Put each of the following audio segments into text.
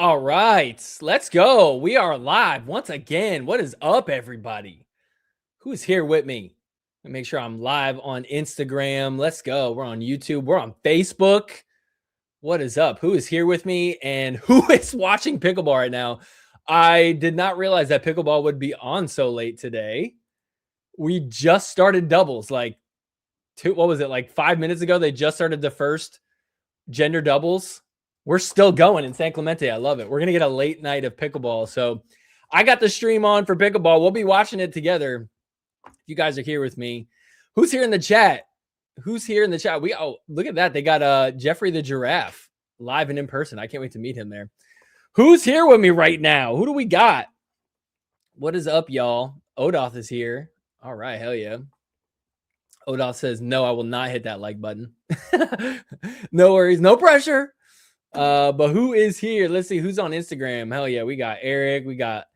All right, let's go. We are live once again. What is up, everybody? Who's here with me? Let me make sure I'm live on Instagram. Let's go. We're on YouTube. We're on Facebook. What is up? Who is here with me? And who is watching Pickleball right now? I did not realize that Pickleball would be on so late today. We just started doubles like 5 minutes ago? They just started the first gender doubles. We're still going in San Clemente. I love it. We're going to get a late night of pickleball. So I got the stream on for pickleball. We'll be watching it together. If you guys are here with me, who's here in the chat? Who's here in the chat? Look at that. They got Jeffrey the Giraffe live and in person. I can't wait to meet him there. Who's here with me right now? Who do we got? What is up, y'all? Odoth is here. All right. Hell yeah. Odoth says, no, I will not hit that like button. No worries. No pressure. But who is here? Let's see who's on Instagram. Hell yeah, we got Eric, we got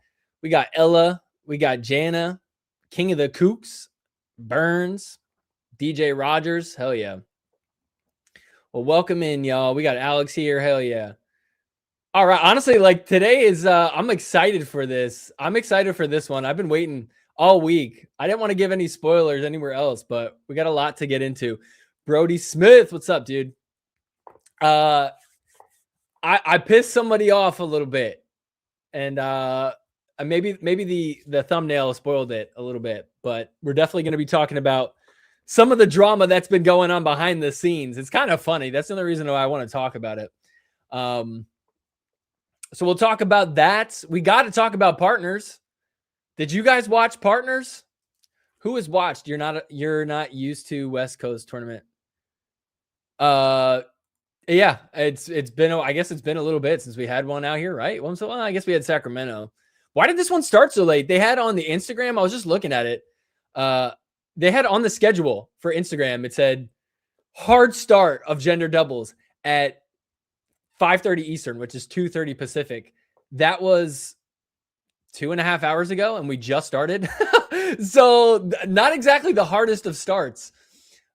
Ella, we got Jana, King of the Kooks, Burns, DJ Rogers. Hell yeah. Well, welcome in, y'all. We got Alex here. Hell yeah. All right. Honestly, like today is I'm excited for this. I'm excited for this one. I've been waiting all week. I didn't want to give any spoilers anywhere else, but we got a lot to get into. Brody Smith, what's up, dude? I pissed somebody off a little bit, and maybe the thumbnail spoiled it a little bit, but we're definitely going to be talking about some of the drama that's been going on behind the scenes. It's kind of funny. That's the only reason why I want to talk about it. So we'll talk about that. We got to talk about Partners. Did you guys watch Partners? Who has watched? You're not used to West Coast tournament. Yeah, it's been, I guess it's been a little bit since we had one out here, right? Well, I guess we had Sacramento. Why did this one start so late? They had on the Instagram, I was just looking at it. They had on the schedule for Instagram, it said hard start of gender doubles at 5:30 Eastern, which is 2:30 Pacific. That was 2.5 hours ago, and we just started. So not exactly the hardest of starts.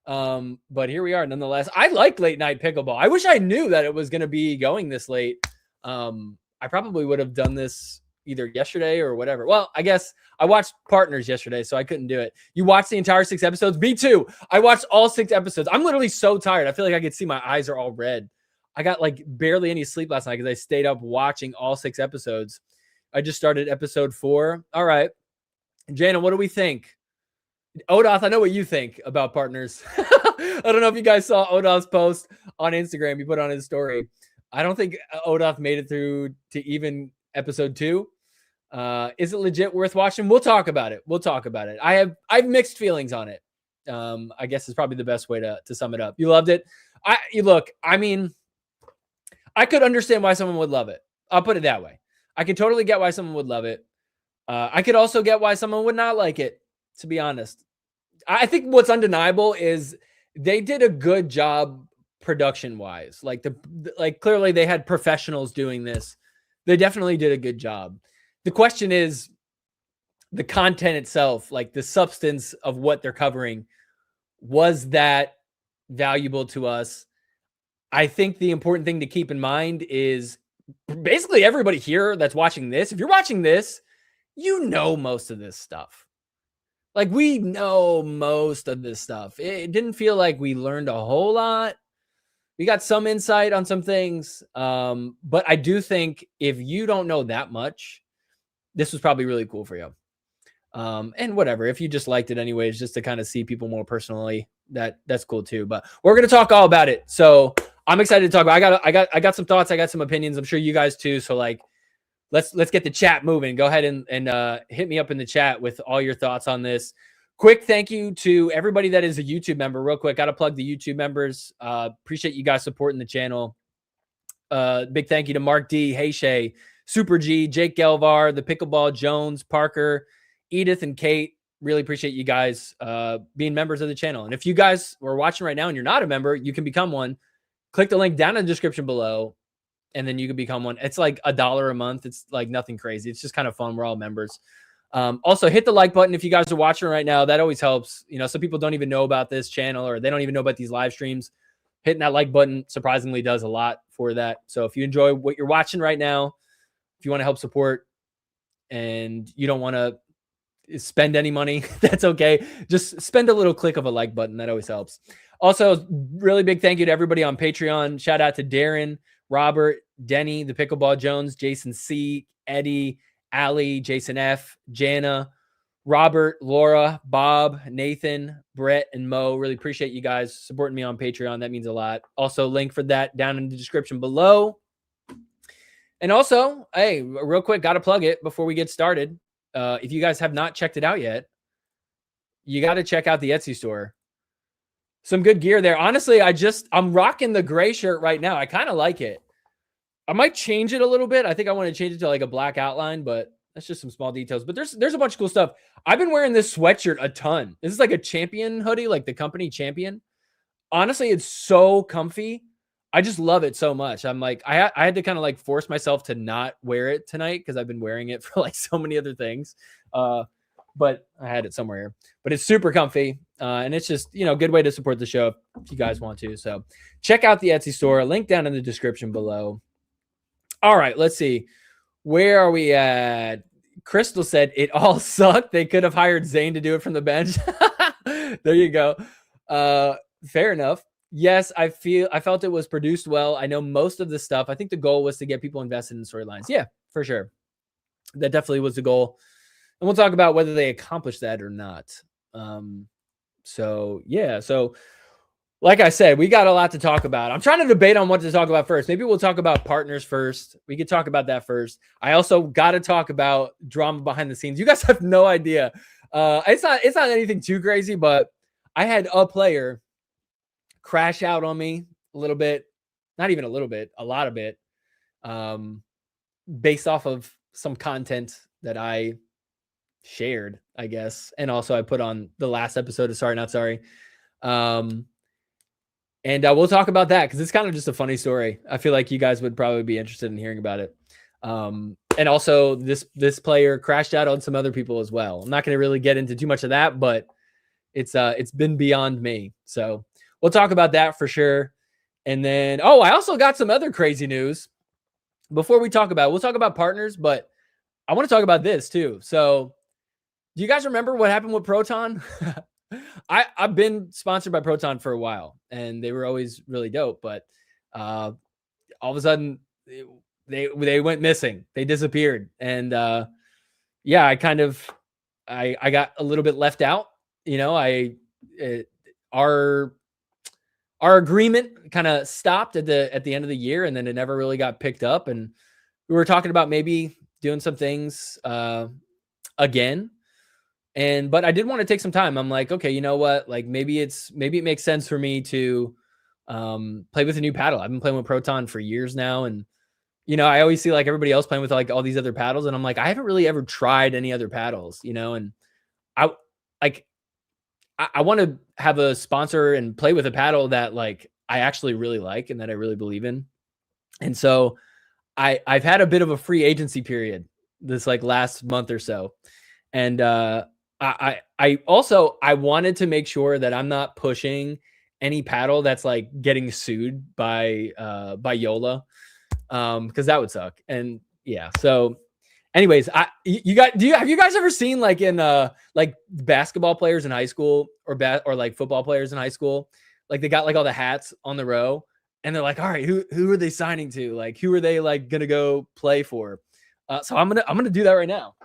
But here we are nonetheless. I like late night pickleball. I wish I knew that it was going to be going this late. I probably would have done this either yesterday or whatever. Well, I guess I watched Partners yesterday, so I couldn't do it. You watched the entire 6 episodes? Me too. I watched all 6 episodes. I'm literally so tired. I feel like I could see my eyes are all red. I got like barely any sleep last night because I stayed up watching all 6 episodes. I just started episode 4. All right. Jana, what do we think? Odoth, I know what you think about Partners. I don't know if you guys saw Odoth's post on Instagram. He put on his story. I don't think Odoth made it through to even episode 2. Is it legit worth watching? We'll talk about it. I have mixed feelings on it. I guess is probably the best way to sum it up. You loved it. I mean, I could understand why someone would love it. I'll put it that way. I can totally get why someone would love it. I could also get why someone would not like it, to be honest. I think what's undeniable is they did a good job production-wise. Like clearly they had professionals doing this. They definitely did a good job. The question is the content itself, like the substance of what they're covering. Was that valuable to us? I think the important thing to keep in mind is basically everybody here that's watching this, if you're watching this, you know most of this stuff. Like we know most of this stuff. It didn't feel like we learned a whole lot. We got some insight on some things. But I do think if you don't know that much, this was probably really cool for you. And whatever, if you just liked it anyways, just to kind of see people more personally, that's cool too. But we're going to talk all about it. So I'm excited to talk about it. I got some thoughts. I got some opinions. I'm sure you guys too. So like, let's get the chat moving. Go ahead and hit me up in the chat with all your thoughts on this. Quick thank you to everybody that is a YouTube member. Real quick, got to plug the YouTube members. Appreciate you guys supporting the channel. Big thank you to Mark D, Hey Shay, Super G, Jake Gelvar, the Pickleball, Jones, Parker, Edith, and Kate. Really appreciate you guys being members of the channel. And if you guys are watching right now and you're not a member, you can become one. Click the link down in the description below, and then you can become one. It's like $1 a month. It's like nothing crazy. It's just kind of fun. We're all members. Also, hit the like button if you guys are watching right now. That always helps. You know, some people don't even know about this channel or they don't even know about these live streams. Hitting that like button surprisingly does a lot for that. So if you enjoy what you're watching right now, if you want to help support and you don't want to spend any money, that's okay. Just spend a little click of a like button. That always helps. Also, really big thank you to everybody on Patreon. Shout out to Darren, Robert, Denny, the Pickleball Jones, Jason C, Eddie, Ali, Jason F, Jana, Robert, Laura, Bob, Nathan, Brett, and Mo. Really appreciate you guys supporting me on Patreon. That means a lot. Also, link for that down in the description below. And also, hey, real quick, got to plug it before we get started. If you guys have not checked it out yet, you got to check out the Etsy store. Some good gear there. Honestly, I'm rocking the gray shirt right now. I kind of like it. I might change it a little bit. I think I want to change it to like a black outline, but that's just some small details. But there's a bunch of cool stuff. I've been wearing this sweatshirt a ton. This is like a Champion hoodie, like the company Champion. Honestly, it's so comfy. I just love it so much. I'm like, I had to kind of like force myself to not wear it tonight because I've been wearing it for like so many other things. But I had it somewhere here. But it's super comfy. And it's just, a good way to support the show if you guys want to. So check out the Etsy store. Link down in the description below. All right, let's see. Where are we at? Crystal said it all sucked. They could have hired Zane to do it from the bench. There you go. Fair enough. Yes, I felt it was produced well. I know most of the stuff. I think the goal was to get people invested in storylines. Yeah, for sure. That definitely was the goal. And we'll talk about whether they accomplished that or not. So like I said, we got a lot to talk about. I'm trying to debate on what to talk about first. Maybe we'll talk about partners first. We could talk about that first. I also got to talk about drama behind the scenes. You guys have no idea. It's not anything too crazy, but I had a player crash out on me a little bit, not even a little bit, a lot of it, based off of some content that I shared, I guess. And also I put on the last episode of Sorry Not Sorry. And we'll talk about that because it's kind of just a funny story. I feel like you guys would probably be interested in hearing about it. And also this player crashed out on some other people as well. I'm not going to really get into too much of that, but it's been beyond me. So we'll talk about that for sure. And then, I also got some other crazy news before we'll talk about partners, but I want to talk about this too. So do you guys remember what happened with Proton? I've been sponsored by Proton for a while and they were always really dope, but all of a sudden they went missing. They disappeared. And I got a little bit left out. Our agreement kind of stopped at the end of the year, and then it never really got picked up. And we were talking about maybe doing some things again. But I did want to take some time. I'm like, okay, you know what? Like maybe it makes sense for me to play with a new paddle. I've been playing with Proton for years now, and I always see like everybody else playing with like all these other paddles, and I'm like, I haven't really ever tried any other paddles, and I want to have a sponsor and play with a paddle that like I actually really like and that I really believe in. And so I've had a bit of a free agency period this like last month or so. And I wanted to make sure that I'm not pushing any paddle that's like getting sued by Yola. Because that would suck. And yeah, so anyways, have you guys ever seen like in like basketball players in high school or like football players in high school, like they got like all the hats on the row and they're like, all right, who are they signing to? Like who are they like gonna go play for? So I'm gonna do that right now.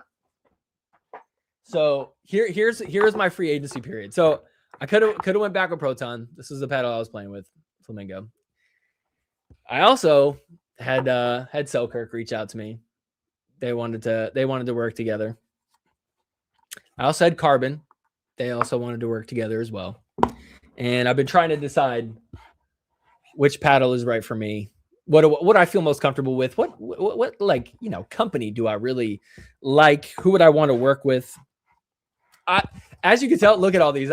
So here's my free agency period. So I could have went back with Proton. This is the paddle I was playing with, Flamingo. I also had Selkirk reach out to me. They wanted to work together. I also had Carbon. They also wanted to work together as well. And I've been trying to decide which paddle is right for me. What I feel most comfortable with. What like, company do I really like? Who would I want to work with? As you can tell, look at all these.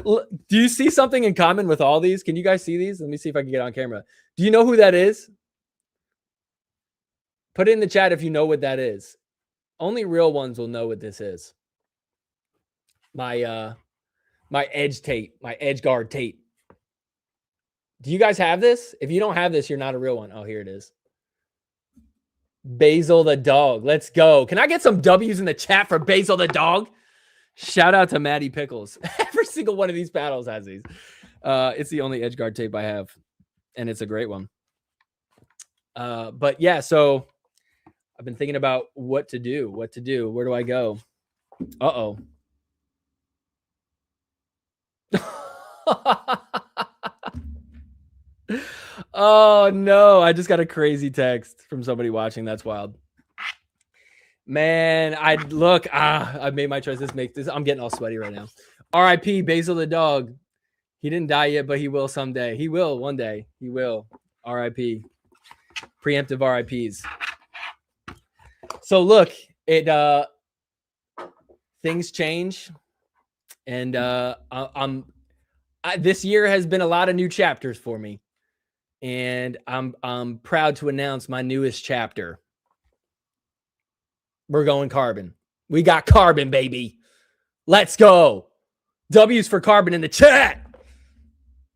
Do you see something in common with all these? Can you guys see these? Let me see if I can get on camera. Do you know who that is? Put it in the chat if you know what that is. Only real ones will know what this is. My edge Tate, my edge guard Tate. Do you guys have this? If you don't have this, you're not a real one. Oh, here it is. Basil the dog. Let's go. Can I get some W's in the chat for Basil the dog? Shout out to Maddie Pickles. Every single one of these paddles has these. It's the only edgeguard tape I have, and it's a great one. But yeah, so I've been thinking about what to do. Where do I go? Uh-oh. Oh no, I just got a crazy text from somebody watching. That's wild. Man, I made my choice. I'm getting all sweaty right now. R.I.P. Basil the dog. He didn't die yet, but he will someday. He will one day. He will. R.I.P. Preemptive R.I.Ps. So look, things change, and this year has been a lot of new chapters for me, and I'm proud to announce my newest chapter. We're going carbon. We got carbon, baby. Let's go. W's for carbon in the chat.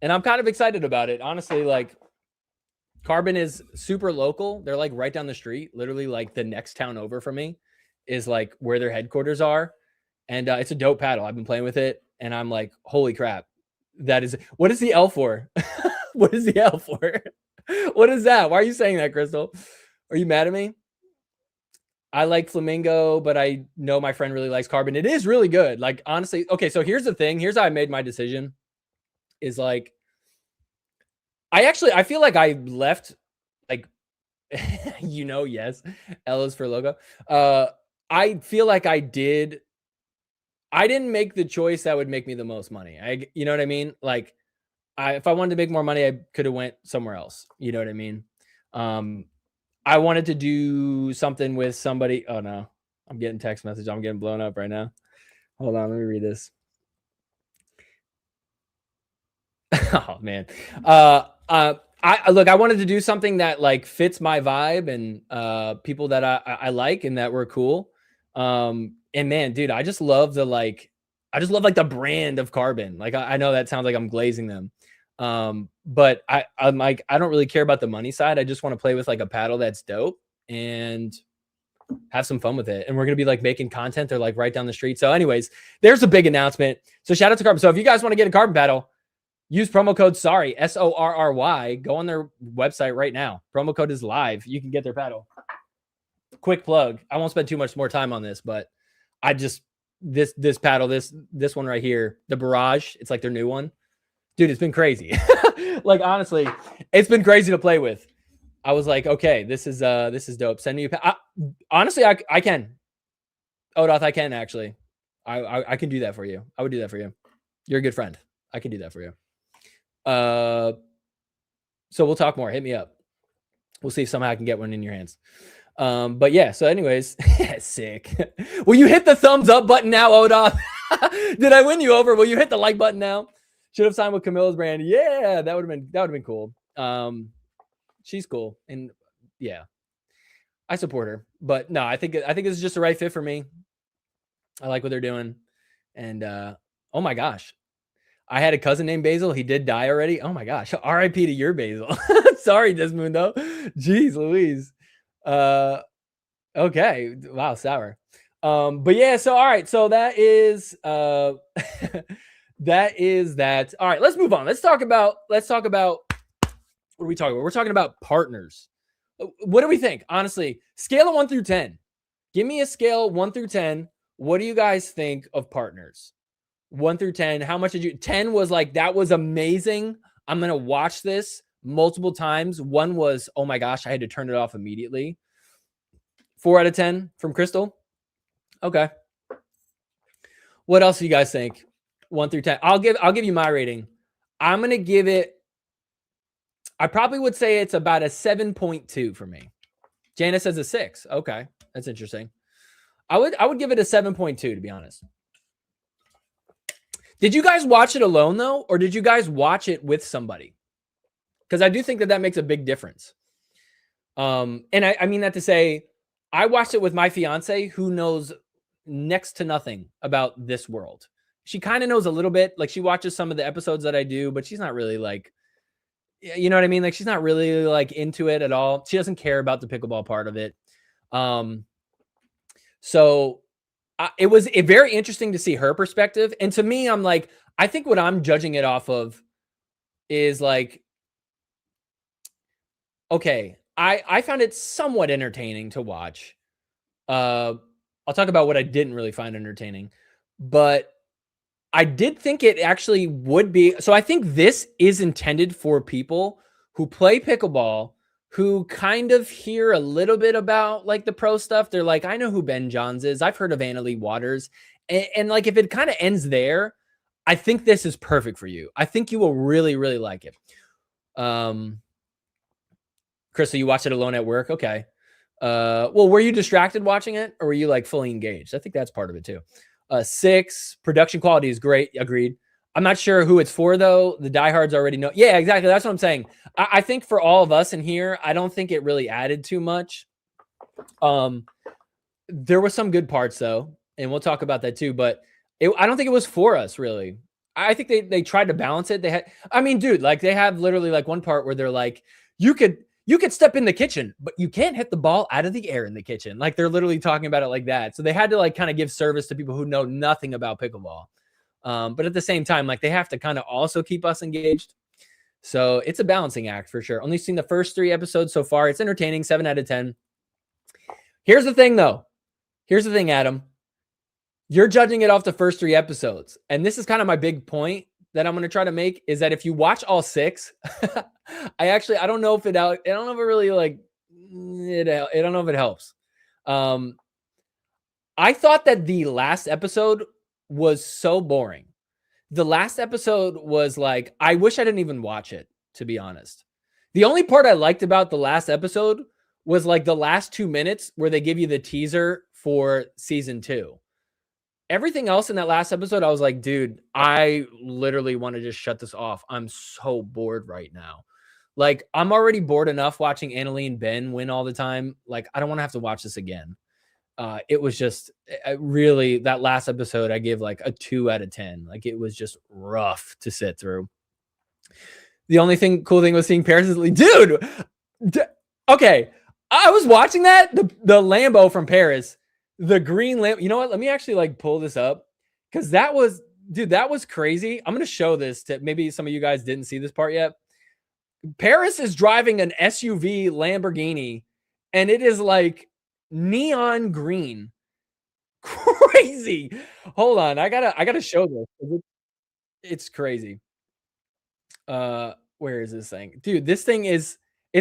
And I'm kind of excited about it. Honestly, like, carbon is super local. They're like right down the street. Literally, like the next town over from me is like where their headquarters are. And it's a dope paddle. I've been playing with it. And I'm like, holy crap. What is the L for? What is the L for? What is that? Why are you saying that, Crystal? Are you mad at me? I like flamingo, but I know my friend really likes carbon. It is really good. Like, honestly, okay, so here's the thing. Here's how I made my decision is like, I feel like I left, like, yes, L is for logo. I feel like I didn't make the choice that would make me the most money. You know what I mean? Like, if I wanted to make more money, I could have went somewhere else. You know what I mean? I wanted to do something with somebody. Oh no, I'm getting text message. I'm getting blown up right now. Hold on, let me read this. Oh man. I wanted to do something that like fits my vibe and people that I like and that were cool. And man, dude, I just love the brand of carbon. Like I know that sounds like I'm glazing them. But I'm like, I don't really care about the money side. I just want to play with like a paddle that's dope and have some fun with it. And we're going to be like making content. They're like right down the street. So anyways, there's a big announcement. So shout out to Carbon. So if you guys want to get a carbon paddle, use promo code SORRY, SORRY. Go on their website right now. Promo code is live. You can get their paddle. Quick plug. I won't spend too much more time on this, but this paddle, this one right here, the Barrage, it's like their new one. Dude, it's been crazy. Like, honestly, it's been crazy to play with. I was like, okay, this is dope. Send me honestly, I can. Odoth, I can actually. I can do that for you. I would do that for you. You're a good friend. I can do that for you. So we'll talk more. Hit me up. We'll see if somehow I can get one in your hands. But yeah, so anyways, sick. Will you hit the thumbs up button now, Odoth? Did I win you over? Will you hit the like button now? Should have signed with Camilla's brand. Yeah, that would have been cool. She's cool. And yeah, I support her. But no, I think it's just the right fit for me. I like what they're doing. And oh my gosh. I had a cousin named Basil. He did die already. Oh my gosh. RIP to your Basil. Sorry, Desmundo. Jeez Louise. Okay. Wow, sour. But yeah, so all right. So that is that is that. All right, let's move on. Let's talk about what are we talking about? We're talking about partners. What do we think? Honestly, scale of 1 through 10. Give me a scale 1 through 10. What do you guys think of partners? 1 through 10. How much did you? 10 was like, that was amazing. I'm going to watch this multiple times. 1 was, oh my gosh, I had to turn it off immediately. 4 out of 10 from Crystal. Okay. What else do you guys think? 1 through 10. I'll give you my rating. I'm going to give it, I probably would say it's about a 7.2 for me. Janice says a 6. Okay. That's interesting. I would give it a 7.2 to be honest. Did you guys watch it alone though? Or did you guys watch it with somebody? Because I do think that makes a big difference. And I mean that to say, I watched it with my fiance who knows next to nothing about this world. She kind of knows a little bit. Like she watches some of the episodes that I do, but she's not really like, you know what I mean? Like she's not really like into it at all. She doesn't care about the pickleball part of it. So it was very interesting to see her perspective. And to me, I'm like, I think what I'm judging it off of is like, okay, I found it somewhat entertaining to watch. I'll talk about what I didn't really find entertaining, but I did think it actually would be. So I think this is intended for people who play pickleball, who kind of hear a little bit about like the pro stuff. They're like, I know who Ben Johns is. I've heard of Annalie Waters. And like, if it kind of ends there, I think this is perfect for you. I think you will really, really like it. Crystal, you watched it alone at work? Okay. Well, were you distracted watching it or were you like fully engaged? I think that's part of it too. 6, production quality is great. Agreed. I'm not sure who it's for though. The diehards already know. Yeah, exactly. That's what I'm saying. I think for all of us in here, I don't think it really added too much. There were some good parts though, and we'll talk about that too, but I don't think it was for us really. I think they tried to balance it. They had, I mean, dude, like they have literally like one part where they're like, you could step in the kitchen, but you can't hit the ball out of the air in the kitchen. Like they're literally talking about it like that. So they had to like kind of give service to people who know nothing about pickleball. But at the same time, like they have to kind of also keep us engaged. So it's a balancing act for sure. Only seen the first 3 episodes so far. It's entertaining, 7 out of 10. Here's the thing though. Here's the thing, Adam. You're judging it off the first 3 episodes. And this is kind of my big point that I'm going to try to make is that if you watch all 6, I don't know if it really like it. I don't know if it helps. I thought that the last episode was so boring. The last episode was like, I wish I didn't even watch it, to be honest. The only part I liked about the last episode was like the last 2 minutes where they give you the teaser for season 2. Everything else in that last episode, I was like, dude, I literally want to just shut this off. I'm so bored right now. Like, I'm already bored enough watching Annalie and Ben win all the time. Like, I don't want to have to watch this again. It was just really, that last episode, I give like a 2 out of 10. Like, it was just rough to sit through. The only cool thing was seeing Paris is like, dude, okay. I was watching that, the Lambo from Paris. The green lamp. You know what? Let me actually like pull this up because that was crazy. I'm going to show this to maybe some of you guys didn't see this part yet. Paris is driving an SUV Lamborghini and it is like neon green. Crazy. Hold on. I gotta show this. It's crazy. Where is this thing? Dude, this thing it's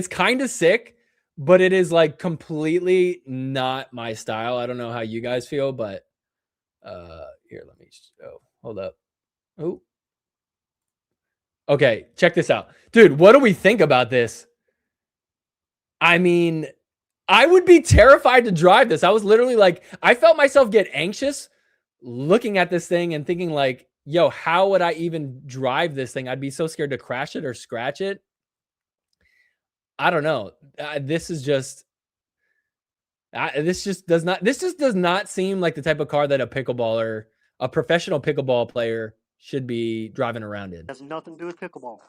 kind of sick. But it is like completely not my style. I don't know how you guys feel, but here, let me hold up. Oh. Okay, check this out. Dude, what do we think about this? I mean, I would be terrified to drive this. I was literally like, I felt myself get anxious looking at this thing and thinking like, yo, how would I even drive this thing? I'd be so scared to crash it or scratch it. I don't know. This just does not seem like the type of car that a professional pickleball player should be driving around in. It has nothing to do with pickleball.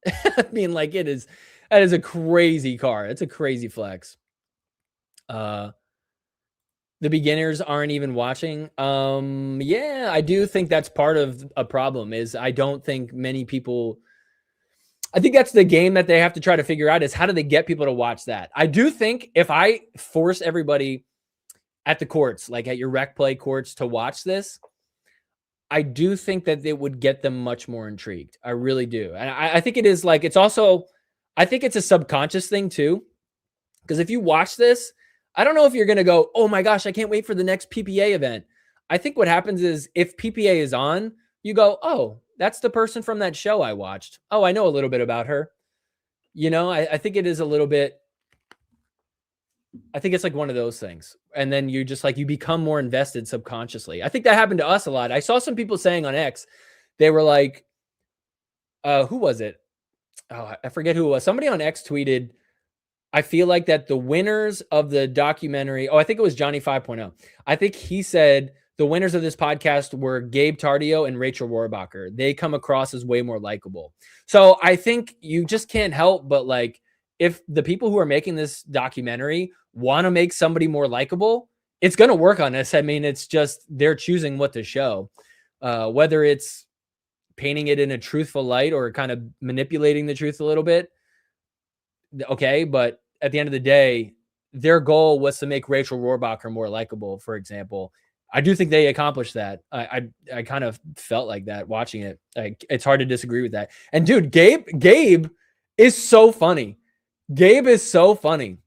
I mean, like that is a crazy car. It's a crazy flex. The beginners aren't even watching. Yeah, I do think that's part of a problem is I don't think many people. I think that's the game that they have to try to figure out is how do they get people to watch that? I do think if I force everybody at the courts, like at your rec play courts to watch this, I do think that it would get them much more intrigued. I really do. And I think it is like, I think it's a subconscious thing too. Because if you watch this, I don't know if you're going to go, oh my gosh, I can't wait for the next PPA event. I think what happens is if PPA is on, you go, oh, that's the person from that show I watched. Oh, I know a little bit about her. You know, I think it is a little bit. I think it's like one of those things. And then you just like, you become more invested subconsciously. I think that happened to us a lot. I saw some people saying on X, they were like, who was it? Oh, I forget who it was. Somebody on X tweeted, I feel like that the winners of the documentary, I think it was Johnny 5.0. I think he said the winners of this podcast were Gabe Tardio and Rachel Rohrbacher. They come across as way more likable. So I think you just can't help but like, if the people who are making this documentary want to make somebody more likable, it's going to work on this. I mean, it's just they're choosing what to show, whether it's painting it in a truthful light or kind of manipulating the truth a little bit. Okay, but at the end of the day, their goal was to make Rachel Rohrbacher more likable, for example. I do think they accomplished that. I kind of felt like that watching it. Like, it's hard to disagree with that. And dude, Gabe is so funny. Gabe is so funny.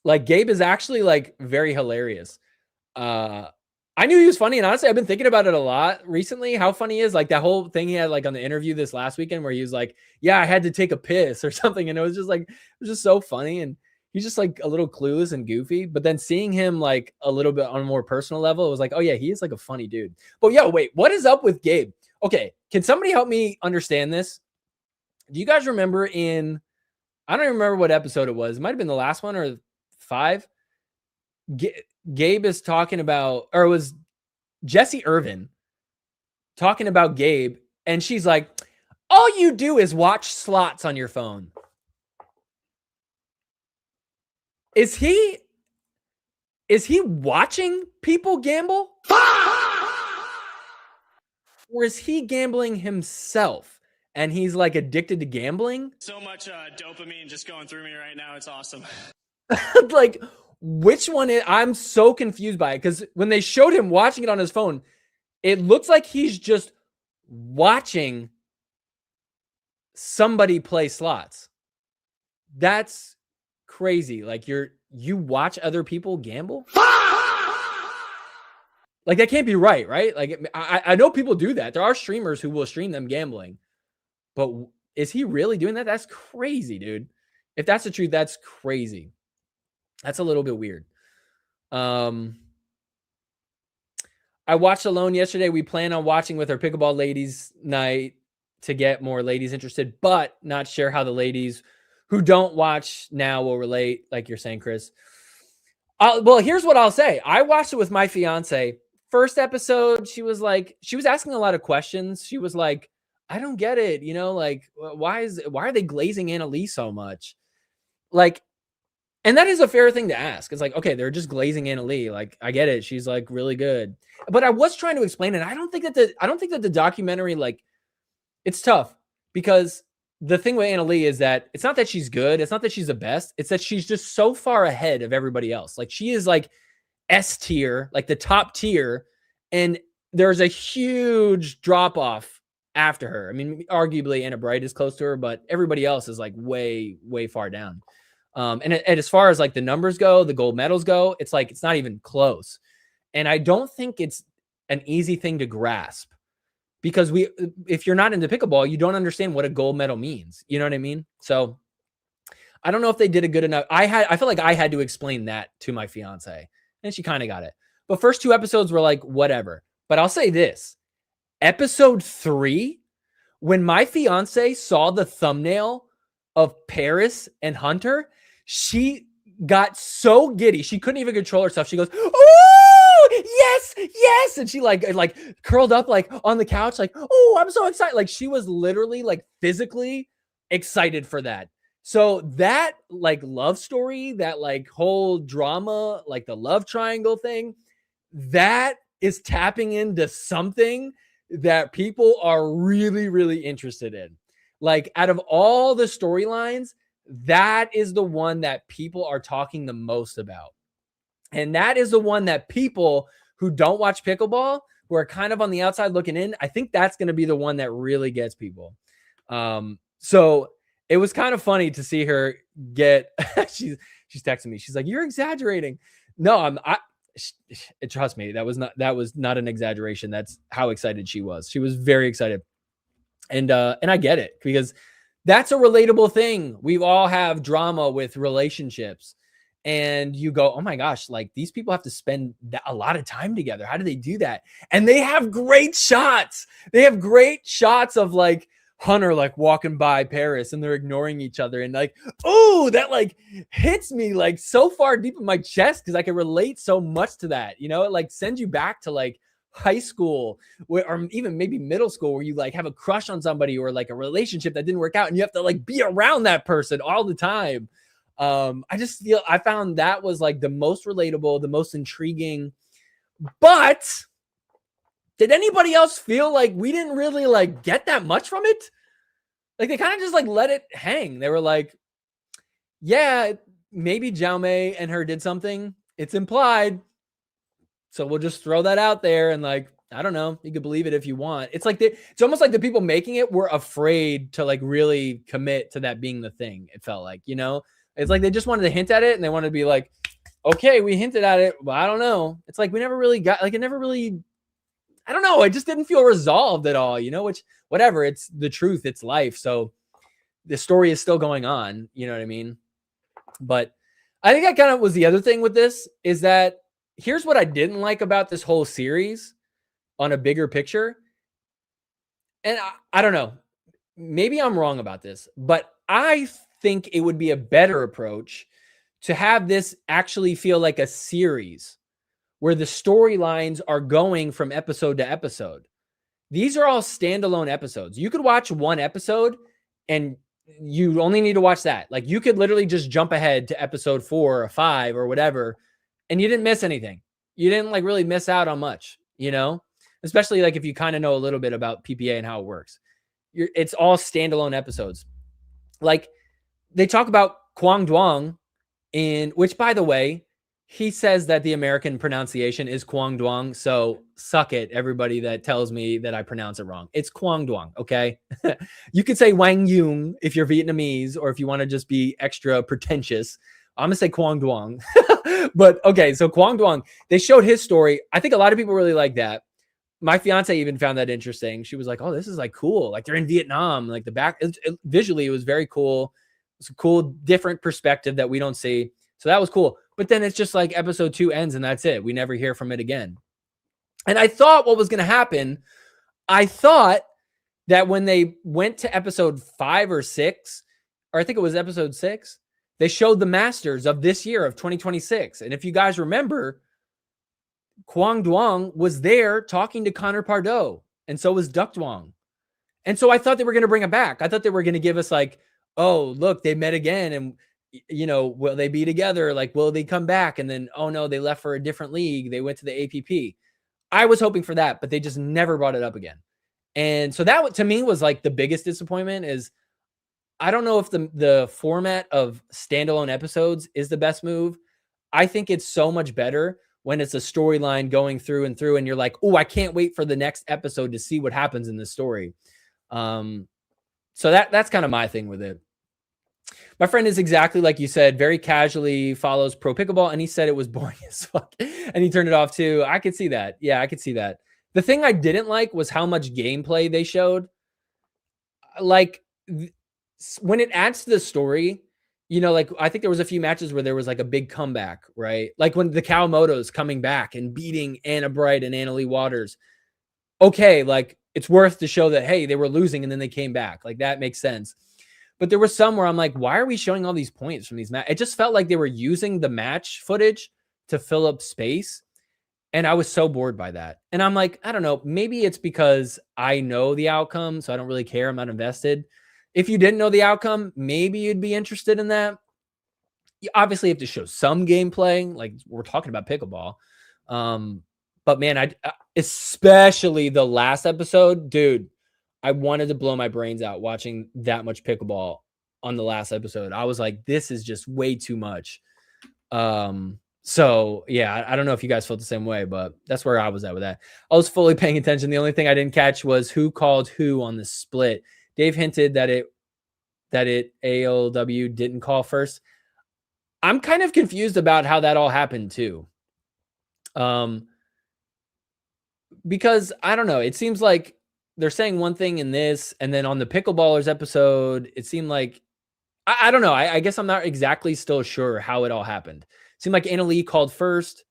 Like, Gabe is actually like very hilarious. I knew he was funny, and honestly, I've been thinking about it a lot recently, how funny he is. Like, that whole thing he had like on the interview this last weekend where he was like, yeah, I had to take a piss or something. And it was just so funny. And he's just like a little clueless and goofy. But then seeing him like a little bit on a more personal level, it was like, oh yeah, he is like a funny dude. But yo, wait, what is up with Gabe? Okay, can somebody help me understand this? Do you guys remember I don't even remember what episode it was. It might have been the last one or 5. Gabe is talking about, or it was Jesse Irvin talking about Gabe, and she's like, all you do is watch slots on your phone. Is he watching people gamble? Or is he gambling himself? And he's like addicted to gambling? So much dopamine just going through me right now. It's awesome. Like, which one I'm so confused by it, because when they showed him watching it on his phone, it looks like he's just watching somebody play slots. That's crazy. Like, you watch other people gamble? Like, that can't be right? Like, I know people do that. There are streamers who will stream them gambling. But is he really doing that? That's crazy, dude. If that's the truth, that's crazy. That's a little bit weird. I watched Alone yesterday. We plan on watching with our Pickleball ladies night to get more ladies interested, but not sure how the ladies who don't watch now will relate, like you're saying, Chris. Well, here's what I'll say. I watched it with my fiance. First episode, she was asking a lot of questions. She was like, I don't get it. You know, like, why are they glazing Anna Lee so much? Like, and that is a fair thing to ask. It's like, okay, they're just glazing Anna Lee. Like, I get it. She's like really good. But I was trying to explain it. I don't think that the documentary, like, it's tough, because the thing with Anna Lee is that it's not that she's good. It's not that she's the best. It's that she's just so far ahead of everybody else. Like, she is like S tier, like the top tier. And there's a huge drop off after her. I mean, arguably Anna Bright is close to her, but everybody else is like way, way far down. And as far as like the numbers go, the gold medals go, it's like, it's not even close. And I don't think it's an easy thing to grasp, because if you're not into pickleball, you don't understand what a gold medal means. You know what I mean? So I don't know if they did a good enough. I feel like I had to explain that to my fiance, and she kind of got it. But first 2 episodes were like, whatever. But I'll say this, episode 3, when my fiance saw the thumbnail of Paris and Hunter, she got so giddy. She couldn't even control herself. She goes, oh, yes, yes. And she like curled up like on the couch, like, oh, I'm so excited. Like, she was literally like physically excited for that. So that like love story, that like whole drama, like the love triangle thing, that is tapping into something that people are really, really interested in. Like, out of all the storylines, that is the one that people are talking the most about. And that is the one that people who don't watch pickleball, who are kind of on the outside looking in, I think that's going to be the one that really gets people. So it was kind of funny to see her get, she's texting me. She's like, you're exaggerating. No, trust me, that was not an exaggeration. That's how excited she was. She was very excited. And I get it, because that's a relatable thing. We all have drama with relationships, and you go, oh my gosh, like, these people have to spend a lot of time together. How do they do that? And they have great shots. They have great shots of like Hunter like walking by Paris and they're ignoring each other, and like, oh, that like hits me like so far deep in my chest because I can relate so much to that. You know, it like sends you back to like high school or even maybe middle school where you like have a crush on somebody or like a relationship that didn't work out and you have to like be around that person all the time. I just feel I found that was like the most relatable, the most intriguing. But did anybody else feel like we didn't really like get that much from it? Like they kind of just like let it hang. They were like, yeah, maybe Jaume and her did something. It's implied. So we'll just throw that out there and like, I don't know, you could believe it if you want. It's like it's almost like the people making it were afraid to like really commit to that being the thing. It felt like, you know, it's like they just wanted to hint at it and they wanted to be like, okay, we hinted at it, but I don't know. It's like we never really got like it never really, I don't know. It just didn't feel resolved at all, you know, which whatever, it's the truth, it's life. So the story is still going on, you know what I mean? But I think that kind of was the other thing with this is that here's what I didn't like about this whole series on a bigger picture. And I don't know, maybe I'm wrong about this, but I think it would be a better approach to have this actually feel like a series where the storylines are going from episode to episode. These are all standalone episodes. You could watch one episode and you only need to watch that. Like you could literally just jump ahead to episode 4 or 5 or whatever, and you didn't miss anything. You didn't like really miss out on much, you know, especially like if you kind of know a little bit about PPA and how it works. It's all standalone episodes. Like they talk about Kwang Duong in which, by the way, he says that the American pronunciation is Kwang Duong. So suck it, everybody that tells me that I pronounce it wrong. It's Kwang Duong, okay? You could say Wang Yung if you're Vietnamese or if you want to just be extra pretentious. I'm going to say Kwang Duong. But okay, so Kwang Duong, they showed his story. I think a lot of people really like that. My fiance even found that interesting. She was like, oh, this is like cool. Like they're in Vietnam. Like the back, visually, it was very cool. It's a cool, different perspective that we don't see. So that was cool. But then it's just like episode 2 ends and that's it. We never hear from it again. And I thought what was going to happen, I thought that when they went to episode 5 or 6, or I think it was episode 6, they showed the Masters of this year of 2026. And if you guys remember, Kwang Duong was there talking to Connor Pardo. And so was Duck Duong. And so I thought they were going to bring it back. I thought they were going to give us like, oh, look, they met again. And, you know, will they be together? Like, will they come back? And then, oh no, they left for a different league. They went to the APP. I was hoping for that, but they just never brought it up again. And so that to me was like the biggest disappointment is I don't know if the format of standalone episodes is the best move. I think it's so much better when it's a storyline going through and through and you're like, oh, I can't wait for the next episode to see what happens in this story. So that's kind of my thing with it. My friend is exactly like you said, very casually follows pro pickleball, and he said it was boring as fuck, and he turned it off too. I could see that. Yeah, I could see that. The thing I didn't like was how much gameplay they showed. Like when it adds to the story, you know, like I think there was a few matches where there was like a big comeback, right? Like when the Kawamoto's coming back and beating Anna Bright and Anna Lee Waters. Okay, like it's worth to show that, hey, they were losing and then they came back. Like that makes sense. But there was some where I'm like, why are we showing all these points from these matches? It just felt like they were using the match footage to fill up space. And I was so bored by that. And I'm like, I don't know, maybe it's because I know the outcome, so I don't really care. I'm not invested. If you didn't know the outcome, maybe you'd be interested in that. You obviously have to show some gameplay, like we're talking about pickleball. But man, especially the last episode, dude, I wanted to blow my brains out watching that much pickleball on the last episode. I was like, this is just way too much. So yeah, I don't know if you guys felt the same way, but that's where I was at with that. I was fully paying attention. The only thing I didn't catch was who called who on the split. Dave hinted that it ALW didn't call first. I'm kind of confused about how that all happened too. Because I don't know, it seems like they're saying one thing in this, and then on the Pickleballers episode, it seemed like I don't know. I guess I'm not exactly still sure how it all happened. It seemed like Anna Lee called first,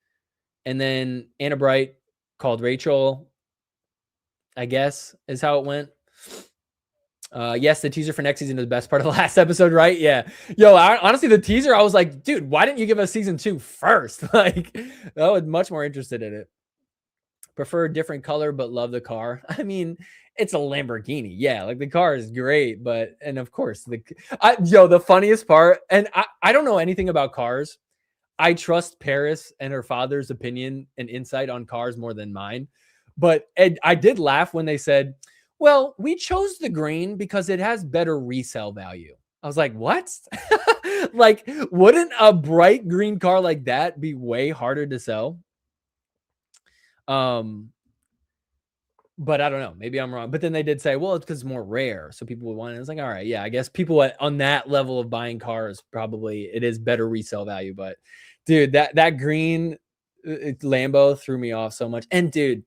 and then Anna Bright called Rachel, I guess, is how it went. Yes, the teaser for next season is the best part of the last episode, right? Yeah. Yo, honestly, the teaser, I was like, dude, why didn't you give us season 2 first? Like, I was much more interested in it. Prefer a different color, but love the car. I mean, it's a Lamborghini. Yeah, like the car is great, but and of course, the funniest part, and I don't know anything about cars. I trust Paris and her father's opinion and insight on cars more than mine. But I did laugh when they said, well, we chose the green because it has better resale value. I was like, what? Like, wouldn't a bright green car like that be way harder to sell? But I don't know. Maybe I'm wrong. But then they did say, well, it's because it's more rare. So people would want it. I was like, all right, yeah, I guess people on that level of buying cars, probably it is better resale value. But dude, that green Lambo threw me off so much. And dude,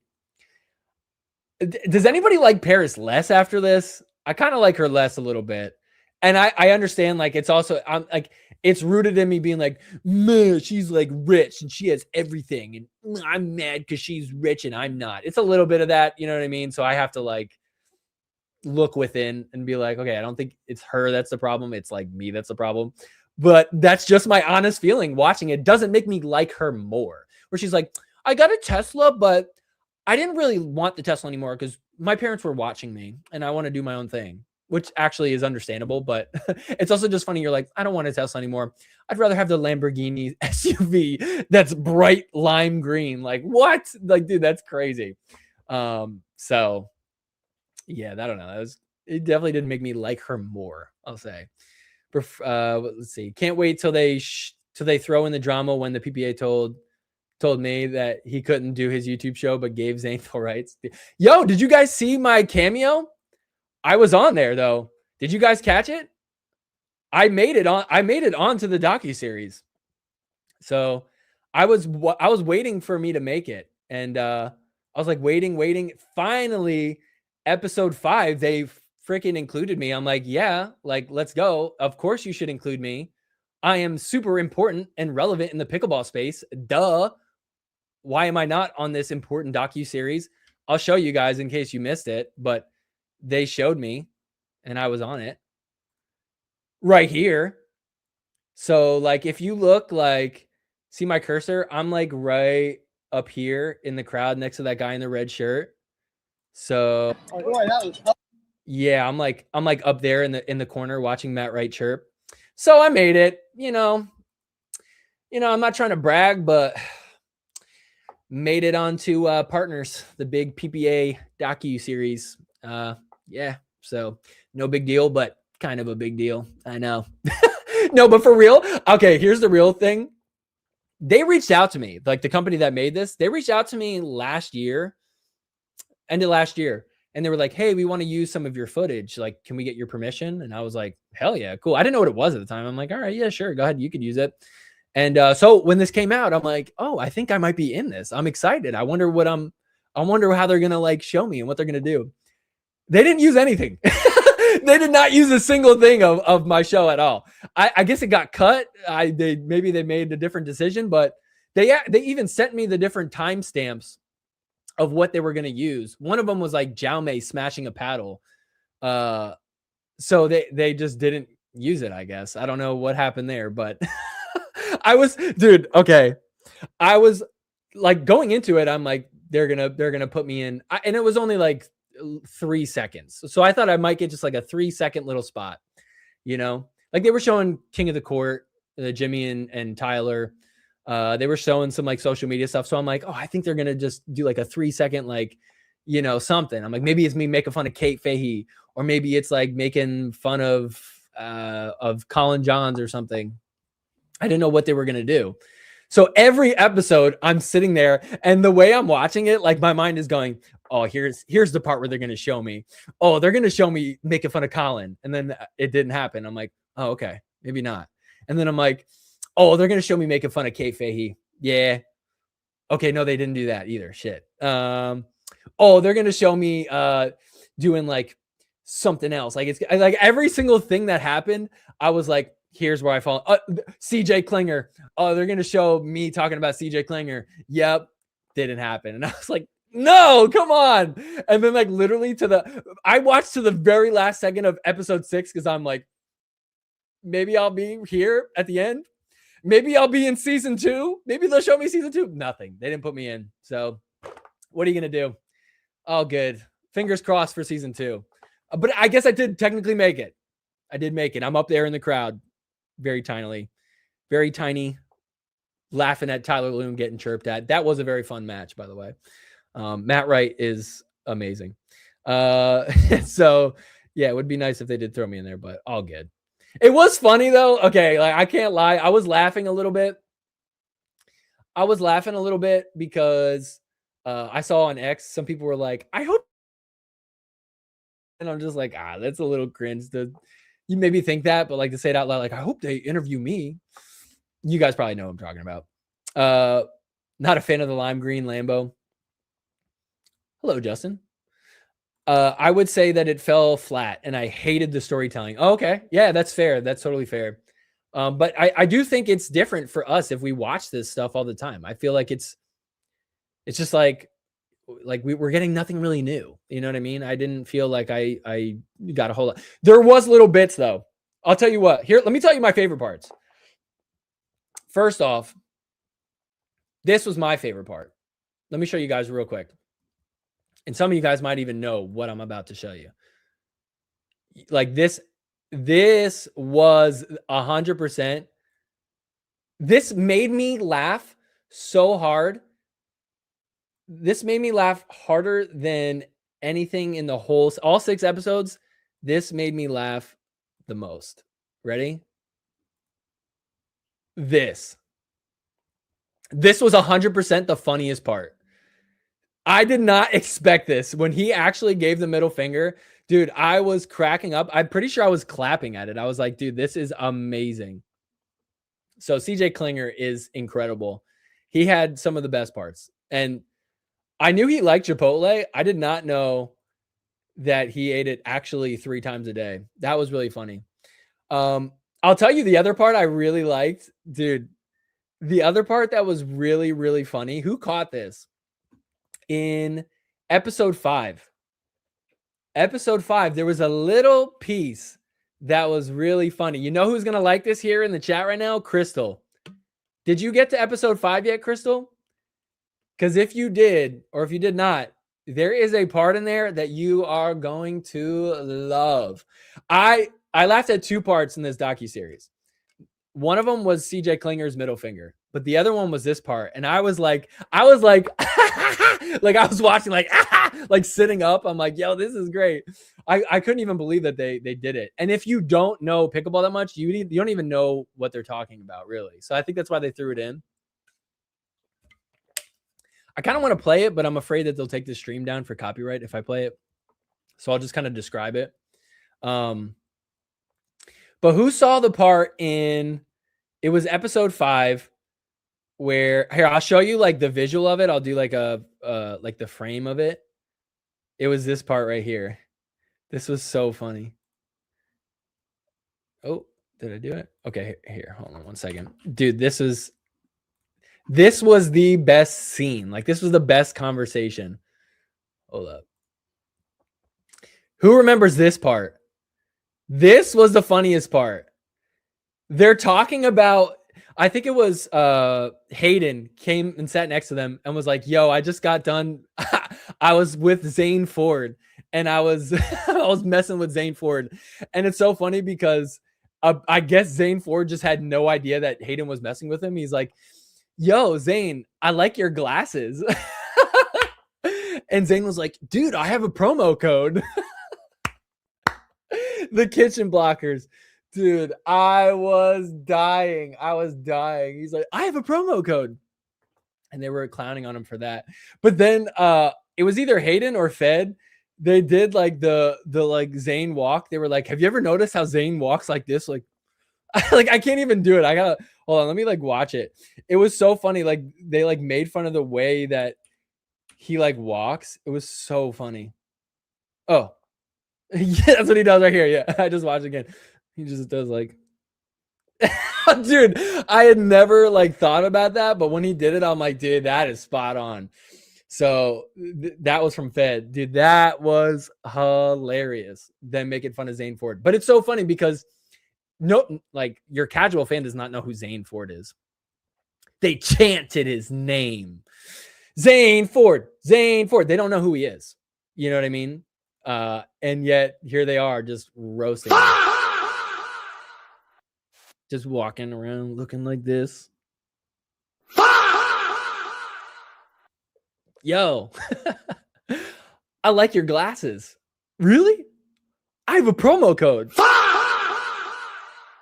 does anybody like Paris less after this? I kind of like her less a little bit. And I understand, like, it's also, I'm like, it's rooted in me being like, she's like rich and she has everything. And I'm mad because she's rich and I'm not. It's a little bit of that, you know what I mean? So I have to like look within and be like, okay, I don't think it's her that's the problem. It's like me that's the problem. But that's just my honest feeling watching it. Doesn't make me like her more. Where she's like, I got a Tesla, but I didn't really want the Tesla anymore because my parents were watching me and I want to do my own thing, which actually is understandable. But it's also just funny. You're like, I don't want a Tesla anymore. I'd rather have the Lamborghini SUV that's bright lime green. Like, what? Like, dude, that's crazy. So yeah, I don't know. It definitely didn't make me like her more, I'll say. Let's see. Can't wait till they throw in the drama when the PPA told me that he couldn't do his YouTube show, but gave Zane full rights. Yo, did you guys see my cameo? I was on there though. Did you guys catch it? I made it onto the docuseries. So I was waiting for me to make it. And I was like waiting. Finally, episode 5, they freaking included me. I'm like, yeah, like, let's go. Of course you should include me. I am super important and relevant in the pickleball space. Duh. Why am I not on this important docu-series? I'll show you guys in case you missed it, but they showed me and I was on it right here. So like, if you look, like, see my cursor, I'm like right up here in the crowd next to that guy in the red shirt. So yeah, I'm like up there in the corner watching Matt Wright chirp. So I made it, you know, I'm not trying to brag, but made it onto Partners, the big PPA docu-series. Yeah, so no big deal, but kind of a big deal. I know. No, but for real, okay, here's the real thing. They reached out to me, like the company that made this, they reached out to me end of last year. And they were like, hey, we want to use some of your footage. Like, can we get your permission? And I was like, hell yeah, cool. I didn't know what it was at the time. I'm like, all right, yeah, sure. Go ahead. You could use it. And so when this came out, I'm like, oh, I think I might be in this. I'm excited. I wonder how they're going to like show me and what they're going to do. They didn't use anything. They did not use a single thing of my show at all. I guess it got cut. Maybe they made a different decision, but they even sent me the different timestamps of what they were going to use. One of them was like Jaume smashing a paddle. So they just didn't use it, I guess. I don't know what happened there, but dude, okay. I was like going into it, I'm like, they're going to put me in. And it was only like 3 seconds. So I thought I might get just like a 3-second little spot, like they were showing King of the Court, Jimmy and Tyler. They were showing some like social media stuff. So I'm like, oh, I think they're going to just do like a 3-second, like, something. I'm like, maybe it's me making fun of Kate Fahey, or maybe it's like making fun of Colin Johns or something. I didn't know what they were going to do. So every episode I'm sitting there and the way I'm watching it, like my mind is going, oh, here's the part where they're going to show me. Oh, they're going to show me making fun of Colin. And then it didn't happen. I'm like, oh, okay, maybe not. And then I'm like, oh, they're going to show me making fun of Kate Fahey. Yeah. Okay. No, they didn't do that either. Shit. Oh, they're going to show me doing like something else. Like it's like every single thing that happened, I was like, here's where I fall. CJ Klinger. Oh, they're going to show me talking about CJ Klinger. Yep. Didn't happen. And I was like, No, come on. And then like literally I watched to the very last second of episode 6 because I'm like, maybe I'll be here at the end. Maybe I'll be in season 2. Maybe they'll show me season 2. Nothing. They didn't put me in. So what are you going to do? Oh, good. Fingers crossed for season 2. But I guess I did technically make it. I did make it. I'm up there in the crowd. Very tiny, laughing at Tyler Loon getting chirped at. That was a very fun match, by the way. Matt Wright is amazing. So yeah, it would be nice if they did throw me in there, but all good. It was funny though. Okay, like I can't lie. I was laughing a little bit. Because I saw on X, some people were like, I hope. And I'm just like, that's a little cringe. You maybe think that, but like to say it out loud, like, I hope they interview me. You guys probably know what I'm talking about. Not a fan of the lime green Lambo. Hello, Justin. I would say that it fell flat and I hated the storytelling. Oh, okay. Yeah, that's fair. That's totally fair. But I do think it's different for us if we watch this stuff all the time. I feel like it's just like we're getting nothing really new. You know what I mean? I didn't feel like I got a whole lot. There was little bits though. I'll tell you what. Here, let me tell you my favorite parts. First off, this was my favorite part. Let me show you guys real quick. And some of you guys might even know what I'm about to show you. Like this was 100%. This made me laugh so hard. This made me laugh harder than anything in all 6 episodes. This made me laugh the most. Ready? This was 100% the funniest part. I did not expect this. When he actually gave the middle finger, dude, I was cracking up. I'm pretty sure I was clapping at it. I was like, dude, this is amazing. So CJ Klinger is incredible. He had some of the best parts. And I knew he liked Chipotle. I did not know that he ate it actually 3 times a day. That was really funny. I'll tell you the other part I really liked. Dude, the other part that was really, really funny. Who caught this? In episode 5. Episode 5, there was a little piece that was really funny. You know who's going to like this here in the chat right now? Crystal. Did you get to episode 5 yet, Crystal? Because if you did, or if you did not, there is a part in there that you are going to love. I laughed at 2 parts in this docuseries. One of them was CJ Klinger's middle finger, but the other one was this part. And I was like, like I was watching like sitting up. I'm like, yo, this is great. I couldn't even believe that they did it. And if you don't know pickleball that much, you don't even know what they're talking about, really. So I think that's why they threw it in. I kind of want to play it, but I'm afraid that they'll take the stream down for copyright if I play it. So I'll just kind of describe it. But who saw the part it was episode 5 where, here, I'll show you like the visual of it. I'll do like like the frame of it. It was this part right here. This was so funny. Oh, did I do it? Okay, here, hold on one second. Dude, this was the best scene. Like this was the best conversation. Hold up. Who remembers this part? This was the funniest part. They're talking about, I think it was Hayden came and sat next to them and was like, yo, I just got done. I was with Zane Ford and I was messing with Zane Ford. And it's so funny because I guess Zane Ford just had no idea that Hayden was messing with him. He's like, yo, Zane, I like your glasses. And Zane was like, dude, I have a promo code. The kitchen blockers. Dude, I was dying. He's like, I have a promo code. And they were clowning on him for that. But then it was either Hayden or Fed. They did like the like Zane walk. They were like, have you ever noticed how Zane walks like this? Like I can't even do it. I gotta hold on, let me like watch it. It was so funny. Like they like made fun of the way that he like walks. It was so funny. Oh, yeah, that's what he does right here. Yeah, I just watched again. He just does like, dude, I had never like thought about that, but when he did it, I'm like, dude, that is spot on. So that was from Fed. Dude, that was hilarious. Them making fun of Zane Ford. But it's so funny because like your casual fan does not know who Zane Ford is. They chanted his name. Zane Ford, Zane Ford. They don't know who he is. You know what I mean? And yet here they are just roasting him. Just walking around looking like this. Yo, I like your glasses. Really? I have a promo code.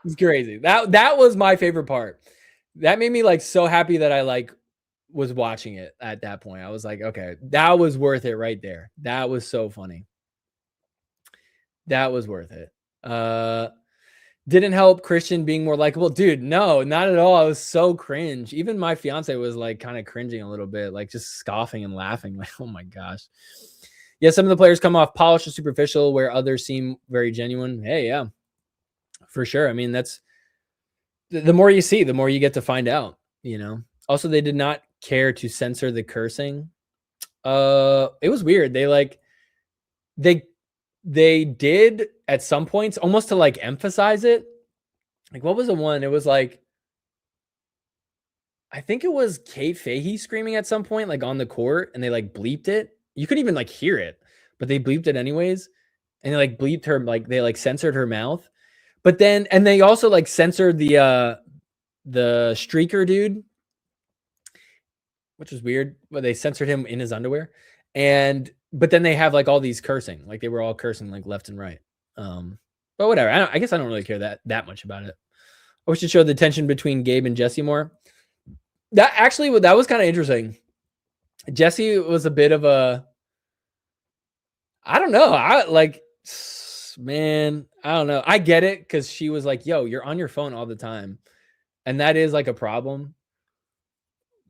It's crazy. That was my favorite part. That made me like so happy that I like was watching it at that point. I was like, okay, that was worth it right there. That was so funny. That was worth it. Didn't help Christian being more likable. Dude, no, not at all. I was so cringe. Even my fiance was like kind of cringing a little bit, like just scoffing and laughing. Like, oh my gosh. Yeah, some of the players come off polished or superficial where others seem very genuine. Hey, yeah, for sure. I mean, that's the more you see, the more you get to find out, you know. Also, they did not care to censor the cursing. It was weird. They did at some points almost to like emphasize it. Like, what was the one? It was like, I think it was Kate Fahey screaming at some point, like on the court, and they like bleeped it. You couldn't even like hear it, but they bleeped it anyways. And they like bleeped her, like they like censored her mouth. But then, and they also like censored the streaker dude, which was weird. But they censored him in his underwear. But then they have like all these cursing, like they were all cursing like left and right. But whatever. I guess I don't really care that much about it. I wish to show the tension between Gabe and Jesse more. That was kind of interesting. Jesse was a bit of a, I don't know. I don't know. I get it because she was like, yo, you're on your phone all the time. And that is like a problem.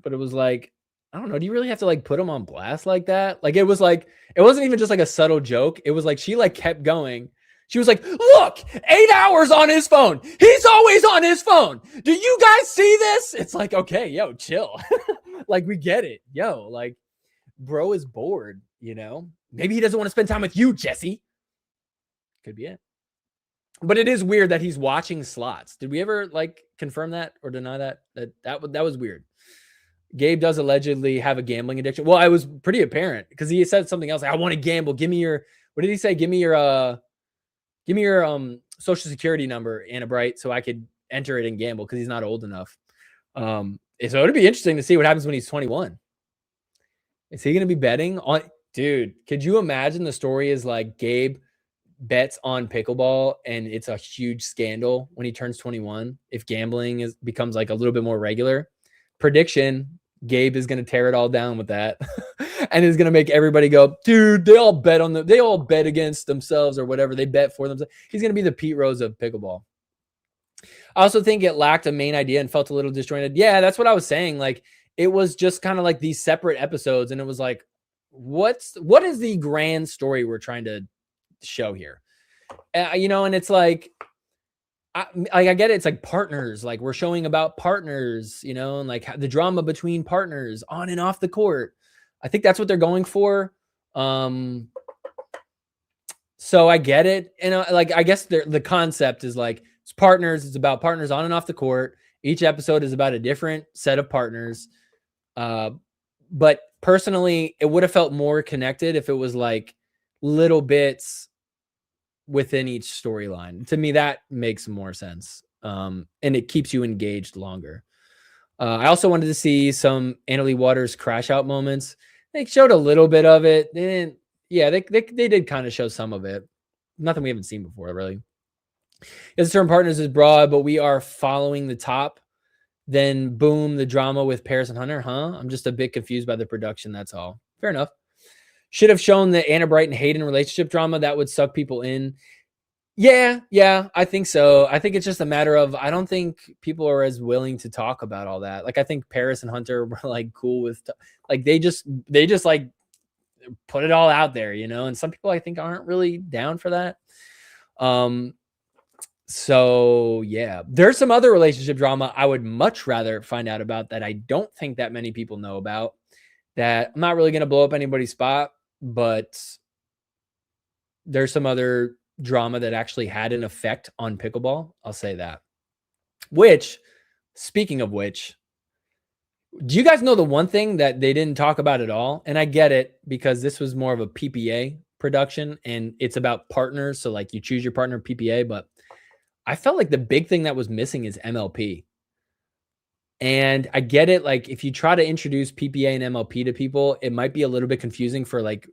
But it was like, I don't know. Do you really have to like put him on blast like that? Like, it wasn't even just like a subtle joke. It was like, she like kept going. She was like, look, 8 hours on his phone. He's always on his phone. Do you guys see this? It's like, okay, yo, chill. Like, we get it. Yo, like, bro is bored, you know? Maybe he doesn't want to spend time with you, Jesse. Could be it. But it is weird that he's watching slots. Did we ever like confirm that or deny that? That was weird. Gabe does allegedly have a gambling addiction. Well, I was pretty apparent because he said something else. Like, I want to gamble. Give me your, what did he say? Give me your social security number, Anna Bright, so I could enter it and gamble because he's not old enough. So it'd be interesting to see what happens when he's 21. Is he going to be betting on? Dude, could you imagine the story is like Gabe bets on pickleball and it's a huge scandal when he turns 21 if gambling becomes like a little bit more regular? Prediction, Gabe is going to tear it all down with that and is going to make everybody go, dude, they all bet against themselves or whatever. They bet for themselves. He's going to be the Pete Rose of pickleball. I also think it lacked a main idea and felt a little disjointed. Yeah, that's what I was saying. Like, it was just kind of like these separate episodes. And it was like, what is the grand story we're trying to show here? You know, and it's like, I get it. It's like partners, like we're showing about partners, you know, and like the drama between partners on and off the court. I think that's what they're going for. So I get it. And like, I guess the concept is like, it's partners. It's about partners on and off the court. Each episode is about a different set of partners. But personally, it would have felt more connected if it was like little bits within each storyline. To me, that makes more sense. And it keeps you engaged longer. I also wanted to see some Annalie Waters crash out moments. They showed a little bit of it. They didn't, yeah, they did kind of show some of it. Nothing we haven't seen before, really. Yes, the term partners is broad, but we are following the top. Then boom, the drama with Paris and Hunter, huh? I'm just a bit confused by the production, that's all. Fair enough. Should have shown the Anna Bright and Hayden relationship drama. That would suck people in. Yeah, I think so. I think it's just a matter of, I don't think people are as willing to talk about all that. Like, I think Paris and Hunter were like cool with, like, they just like put it all out there, you know? And some people I think aren't really down for that. So yeah, there's some other relationship drama I would much rather find out about that I don't think that many people know about. that I'm not really going to blow up anybody's spot, but there's some other drama that actually had an effect on pickleball. I'll say that. Which, speaking of which, do you guys know the one thing that they didn't talk about at all? And I get it because this was more of a PPA production and it's about partners. So like you choose your partner PPA, but I felt like the big thing that was missing is MLP. And I get it. Like if you try to introduce PPA and MLP to people, it might be a little bit confusing for like,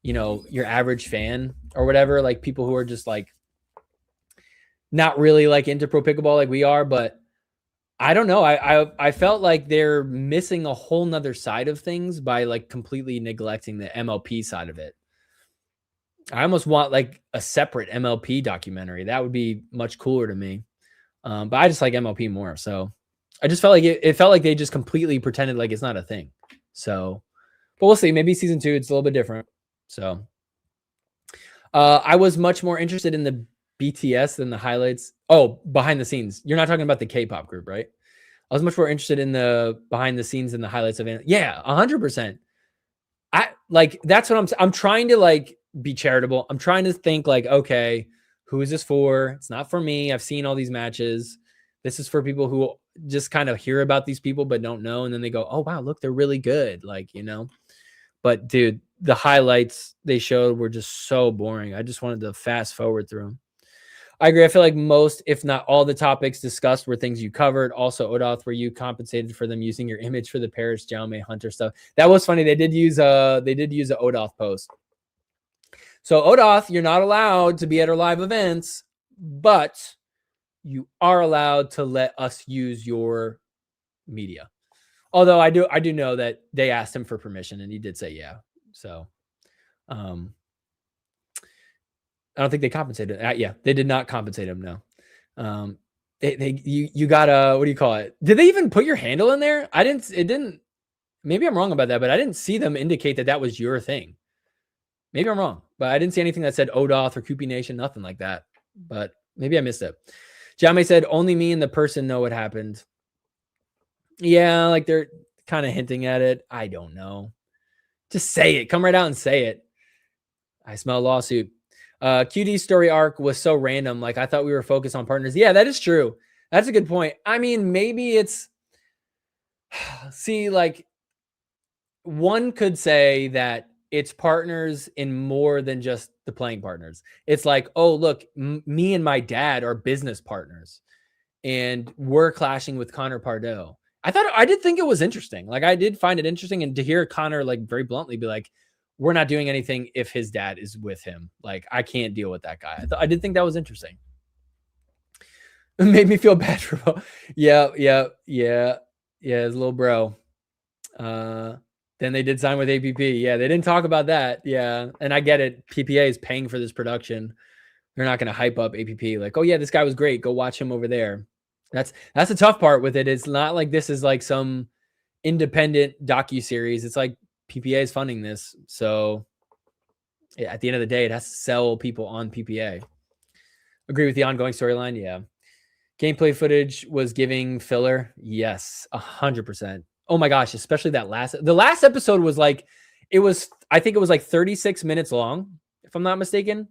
you know, your average fan or whatever, like people who are just like not really like into pro pickleball like we are, but I don't know. I felt like they're missing a whole nother side of things by like completely neglecting the MLP side of it. I almost want like a separate MLP documentary. That would be much cooler to me. But I just like MLP more. So I just felt like it felt like they just completely pretended like it's not a thing. So, but we'll see. Maybe season 2, it's a little bit different. So I was much more interested in the BTS than the highlights. Oh, behind the scenes. You're not talking about the K-pop group, right? I was much more interested in the behind the scenes and the highlights of it. Yeah, 100%. I like that's what I'm trying to like be charitable. I'm trying to think like, okay, who is this for? It's not for me. I've seen all these matches. This is for people who just kind of hear about these people but don't know, and then they go, "Oh wow, look, they're really good." Like, you know. But dude, the highlights they showed were just so boring. I just wanted to fast forward through them. I agree. I feel like most, if not all, the topics discussed were things you covered. Also, Odoth, were you compensated for them using your image for the Paris Jaume Hunter stuff? That was funny. They did use a Odoth post. So Odoth, you're not allowed to be at our live events, but you are allowed to let us use your media. Although I do know that they asked him for permission and he did say yeah. So I don't think they compensated. Yeah, they did not compensate him. No. You got what do you call it? Did they even put your handle in there? It didn't. Maybe I'm wrong about that, but I didn't see them indicate that that was your thing. Maybe I'm wrong, but I didn't see anything that said Odoth or Koopy Nation, nothing like that. But maybe I missed it. Jame said only me and the person know what happened. Yeah, like they're kind of hinting at it. I don't know. Just say it. Come right out and say it. I smell a lawsuit. QD's story arc was so random. Like I thought we were focused on partners. Yeah, that is true. That's a good point. I mean, maybe it's see, like one could say that it's partners in more than just the playing partners. It's like, oh, look, me and my dad are business partners and we're clashing with Connor Pardo. I did think it was interesting. Like I did find it interesting. And to hear Connor like very bluntly be like, we're not doing anything if his dad is with him. Like I can't deal with that guy. I did think that was interesting. It made me feel bad for yeah. His little bro. Then they did sign with APP. Yeah, they didn't talk about that. Yeah, and I get it. PPA is paying for this production. They're not going to hype up APP like, oh yeah, this guy was great. Go watch him over there. That's the tough part with it. It's not like this is like some independent docu-series. It's like PPA is funding this. So yeah, at the end of the day, it has to sell people on PPA. Agree with the ongoing storyline. Yeah. Gameplay footage was giving filler. Yes, 100%. Oh my gosh, especially the last episode was like, I think it was like 36 minutes long, if I'm not mistaken.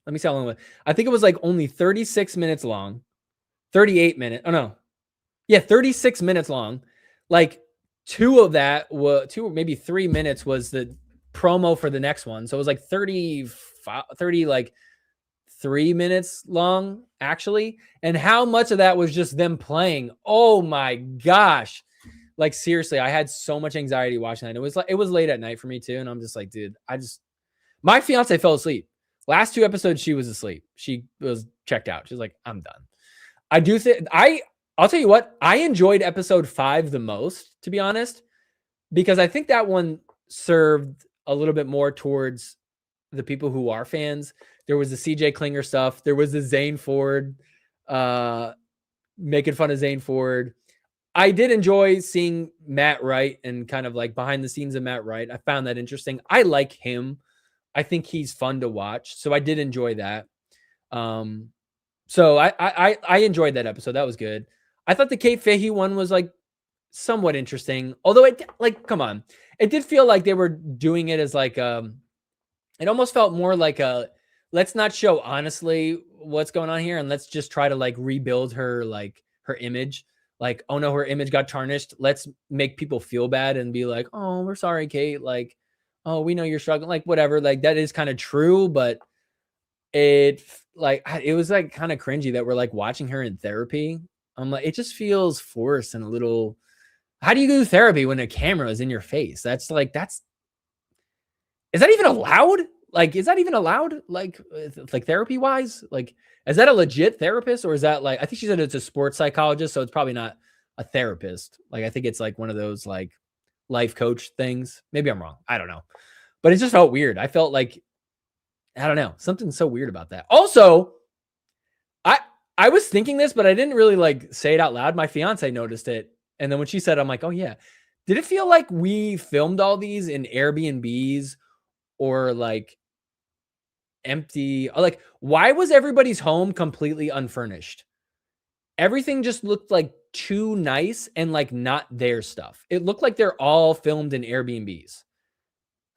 Let me see how long it was. I think it was like only 36 minutes long, 38 minutes. Oh no. Yeah, 36 minutes long. Like maybe 3 minutes was the promo for the next one. So it was like 30 like 3 minutes long actually. And how much of that was just them playing? Oh my gosh. Like seriously, I had so much anxiety watching that. It was late at night for me too. And I'm just like, dude, my fiance fell asleep. Last 2 episodes, she was asleep. She was checked out. She's like, I'm done. I do think I'll tell you what, I enjoyed episode 5 the most, to be honest, because I think that one served a little bit more towards the people who are fans. There was the CJ Klinger stuff. There was the Zane Ford, making fun of Zane Ford. I did enjoy seeing Matt Wright and kind of like behind the scenes of Matt Wright. I found that interesting. I like him. I think he's fun to watch. So I did enjoy that. So I enjoyed that episode. That was good. I thought the Kate Fahey one was like somewhat interesting. Although it like, come on, it did feel like they were doing it as like it almost felt more like a let's not show honestly what's going on here and let's just try to like rebuild her like her image. Like, oh no, her image got tarnished. Let's make people feel bad and be like, oh, we're sorry, Kate. Like, oh, we know you're struggling. Like, whatever. Like, that is kind of true, but it was like kind of cringy that we're like watching her in therapy. I'm like, it just feels forced and a little. How do you do therapy when a camera is in your face? Is that even allowed? Like, is that even allowed? Like therapy wise? Like, is that a legit therapist or is that like, I think she said it's a sports psychologist, so it's probably not a therapist. Like, I think it's like one of those like life coach things. Maybe I'm wrong. I don't know. But it just felt weird. I felt like, I don't know, something so weird about that. Also, I was thinking this, but I didn't really like say it out loud. My fiance noticed it. And then when she said, I'm like, oh yeah. Did it feel like we filmed all these in Airbnbs or like empty? Like, why was everybody's home completely unfurnished? Everything just looked like too nice and like not their stuff. It looked like they're all filmed in Airbnbs.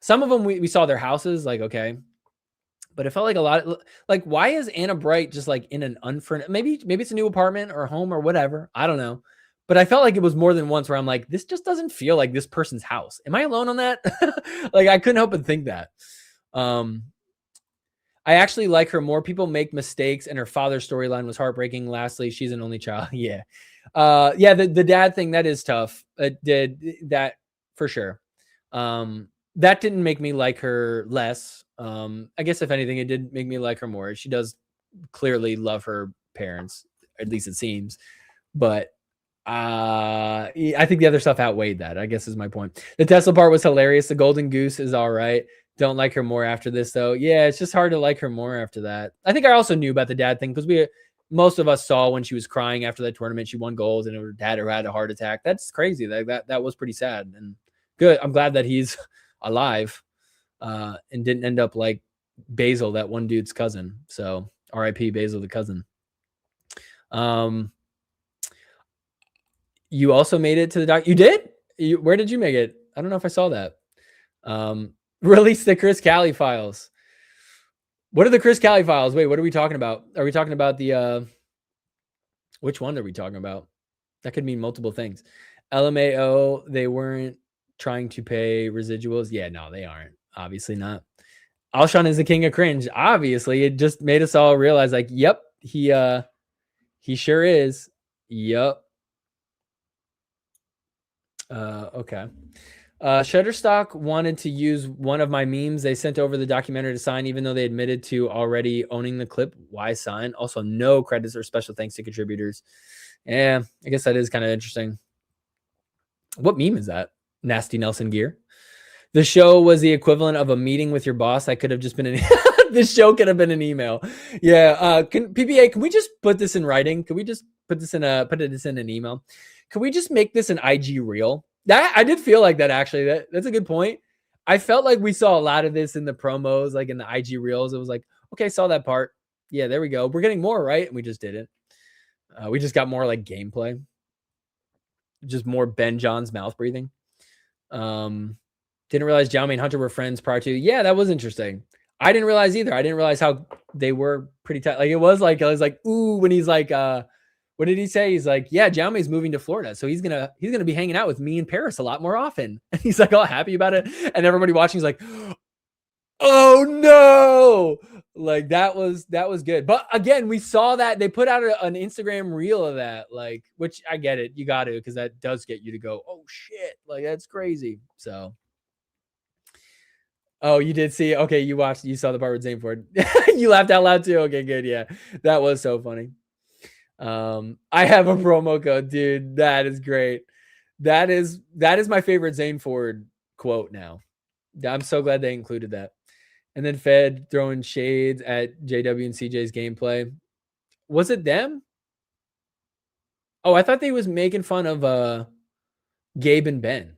Some of them we saw their houses, like, okay. But it felt like a lot of, like, why is Anna Bright just like in an unfurnished, maybe it's a new apartment or home or whatever. I don't know. But I felt like it was more than once where I'm like, this just doesn't feel like this person's house. Am I alone on that? Like, I couldn't help but think that. I actually like her more. People make mistakes and her father's storyline was heartbreaking. Lastly, she's an only child. Yeah. The dad thing, that is tough. It did that for sure. That didn't make me like her less. I guess if anything, it did make me like her more. She does clearly love her parents, at least it seems. But I think the other stuff outweighed that, I guess is my point. The Tesla part was hilarious. The golden goose is all right. Don't like her more after this, though. Yeah, it's just hard to like her more after that. I think I also knew about the dad thing because most of us saw when she was crying after that tournament. She won gold and her dad had a heart attack. That's crazy. That was pretty sad and good. I'm glad that he's alive and didn't end up like Basil, that one dude's cousin. So R.I.P. Basil, the cousin. You also made it to the doc. You did? Where did you make it? I don't know if I saw that. Release the Chris Cali files. What are the Chris Cali files? Wait, what are we talking about? Are we talking about the which one are we talking about? That could mean multiple things. LMAO, they weren't trying to pay residuals. Yeah, no, they aren't. Obviously not. Alshon is the king of cringe. Obviously, it just made us all realize, like, yep, he sure is. Yep. Okay. Shutterstock wanted to use one of my memes. They sent over the documentary to sign, even though they admitted to already owning the clip. Why sign? Also, no credits or special thanks to contributors. Yeah, I guess that is kind of interesting. What meme is that? Nasty Nelson Gear. The show was the equivalent of a meeting with your boss. I could have just been an this show could have been an email. Yeah. PPA, can we just put this in writing? Can we just put this in an email? Can we just make this an IG reel? That I did feel like that actually. That's a good point. I felt like we saw a lot of this in the promos, like in the IG reels. It was like, okay, saw that part. Yeah, there we go. We're getting more, right? And we just didn't. We just got more like gameplay. Just more Ben John's mouth breathing. Didn't realize Jaume and Hunter were friends prior to. Yeah, that was interesting. I didn't realize either. I didn't realize how they were pretty tight. Like it was like, I was like, ooh, when he's like, what did he say? He's like, yeah, Jaume's moving to Florida. So he's gonna be hanging out with me in Paris a lot more often. And he's like all happy about it. And everybody watching is like, oh no. Like that was good. But again, we saw that they put out an Instagram reel of that, like, which I get it. You got to, because that does get you to go, oh shit. Like that's crazy. So oh, you did see. Okay, you saw the part with Zane Ford. You laughed out loud too. Okay, good. Yeah, that was so funny. I have a promo code, dude. That is great. That is my favorite Zane Ford quote now. I'm so glad they included that. And then Fed throwing shades at JW and CJ's gameplay. Was it them? Oh, I thought they was making fun of Gabe and Ben,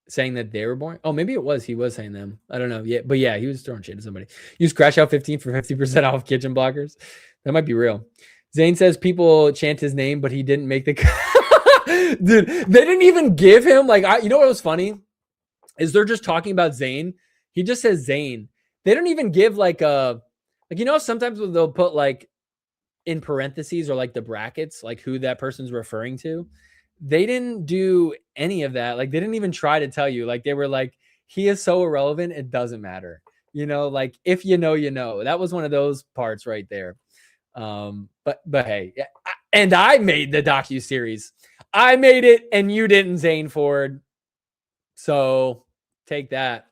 saying that they were boring. Oh, maybe it was. He was saying them. I don't know. Yeah, but yeah, he was throwing shade at somebody. Use Crash Out 15 for 50% off kitchen blockers. That might be real. Zane says people chant his name, but he didn't make the Dude, they didn't even give him like, you know what was funny is they're just talking about Zayn. He just says Zayn. They don't even give like sometimes they'll put like in parentheses or like the brackets, like who that person's referring to. They didn't do any of that. Like they didn't even try to tell you. Like they were like, he is so irrelevant, it doesn't matter. Like if you know, you know. That was one of those parts right there. But hey, and I made the docu-series. I made it and you didn't, Zane Ford. So take that.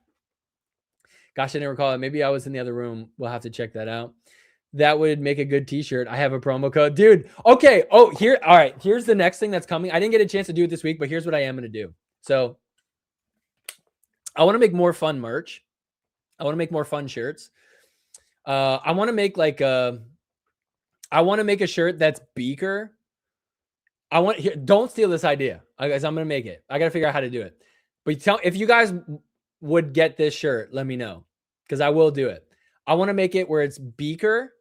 Gosh, I didn't recall it. Maybe I was in the other room. We'll have to check that out. That would make a good t-shirt. I have a promo code. Dude, okay. Oh, here. All right. Here's the next thing that's coming. I didn't get a chance to do it this week, but here's what I am going to do. So I want to make more fun merch. I want to make more fun shirts. I want to make a shirt that's Beaker. Don't steal this idea. Guys, I'm going to make it. I got to figure out how to do it. But if you guys would get this shirt, let me know because I will do it. I want to make it where it's Beaker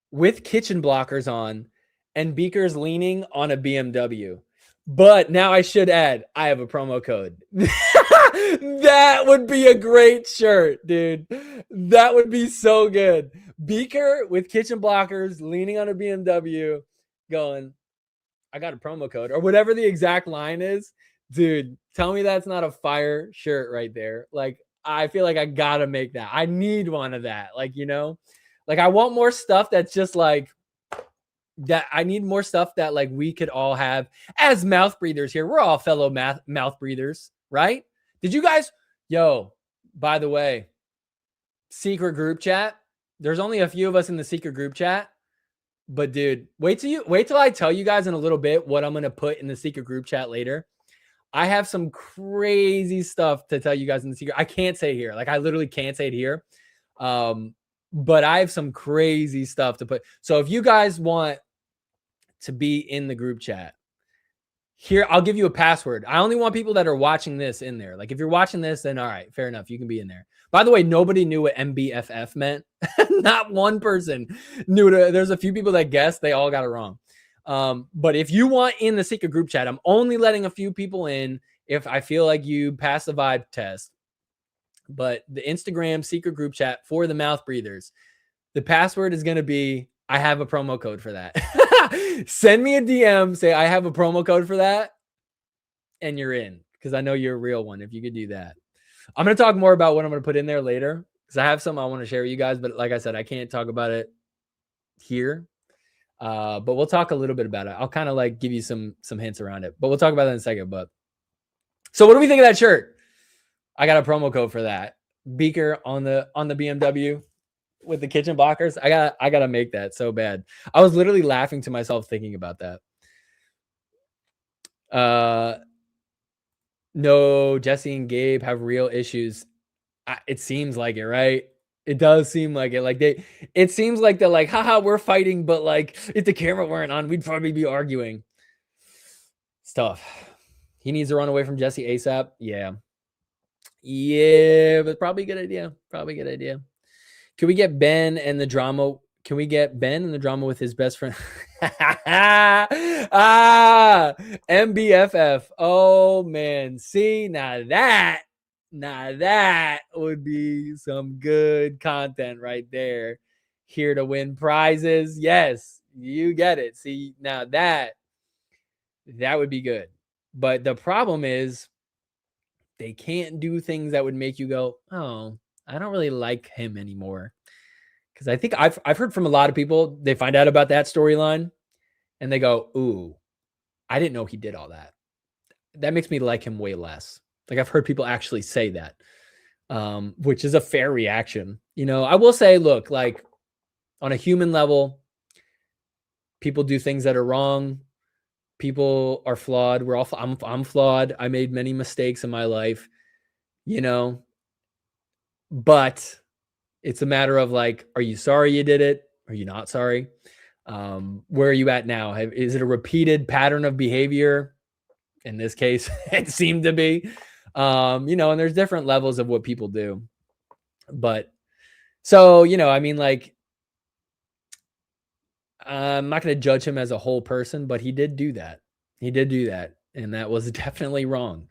with kitchen blockers on and Beaker's leaning on a BMW. But now I should add, I have a promo code. That would be a great shirt, dude. That would be so good. Beaker with kitchen blockers leaning on a BMW going, I got a promo code or whatever the exact line is. Dude, tell me that's not a fire shirt right there. Like, I feel like I gotta make that. I need one of that. Like, like I want more stuff that's just like that. I need more stuff that like we could all have as mouth breathers here. We're all fellow mouth breathers, right? Did you guys, by the way, secret group chat. There's only a few of us in the secret group chat. But dude, wait till I tell you guys in a little bit what I'm going to put in the secret group chat later. I have some crazy stuff to tell you guys in the secret. I can't say here. Like I literally can't say it here. But I have some crazy stuff to put. So if you guys want to be in the group chat, here, I'll give you a password. I only want people that are watching this in there. Like if you're watching this, then all right, fair enough. You can be in there. By the way, nobody knew what MBFF meant. Not one person knew it. There's a few people that guessed. They all got it wrong. But if you want in the secret group chat, I'm only letting a few people in if I feel like you pass the vibe test. But the Instagram secret group chat for the mouth breathers, the password is going to be, I have a promo code for that. Send me a DM, say I have a promo code for that, and you're in. Because I know you're a real one if you could do that. I'm going to talk more about what I'm going to put in there later. Because I have something I want to share with you guys. But like I said, I can't talk about it here. But we'll talk a little bit about it. I'll kind of like give you some hints around it. But we'll talk about that in a second. But so what do we think of that shirt? I got a promo code for that. Beaker on the BMW with the kitchen blockers. I gotta make that so bad. I was literally laughing to myself thinking about that. No, Jesse and Gabe have real issues. It seems like it, right? It does seem like it. Like it seems like they're like, haha, we're fighting, but like if the camera weren't on, we'd probably be arguing. It's tough. He needs to run away from Jesse ASAP. Yeah, but probably a good idea. Can we get Ben and the drama? Can we get Ben and the drama with his best friend? MBFF. Oh man. See, now that would be some good content right there. Here to win prizes. Yes, you get it. See, now that would be good. But the problem is they can't do things that would make you go, oh, I don't really like him anymore. Because I think I've heard from a lot of people, they find out about that storyline and they go, ooh, I didn't know he did all that. That makes me like him way less. Like I've heard people actually say that, which is a fair reaction. I will say, look, like on a human level, people do things that are wrong. People are flawed. I'm flawed. I made many mistakes in my life, but it's a matter of like, are you sorry you did it? Are you not sorry? Where are you at now? Is it a repeated pattern of behavior? In this case, it seemed to be, and there's different levels of what people do. But so, I mean, like, I'm not going to judge him as a whole person, but he did do that. and that was definitely wrong.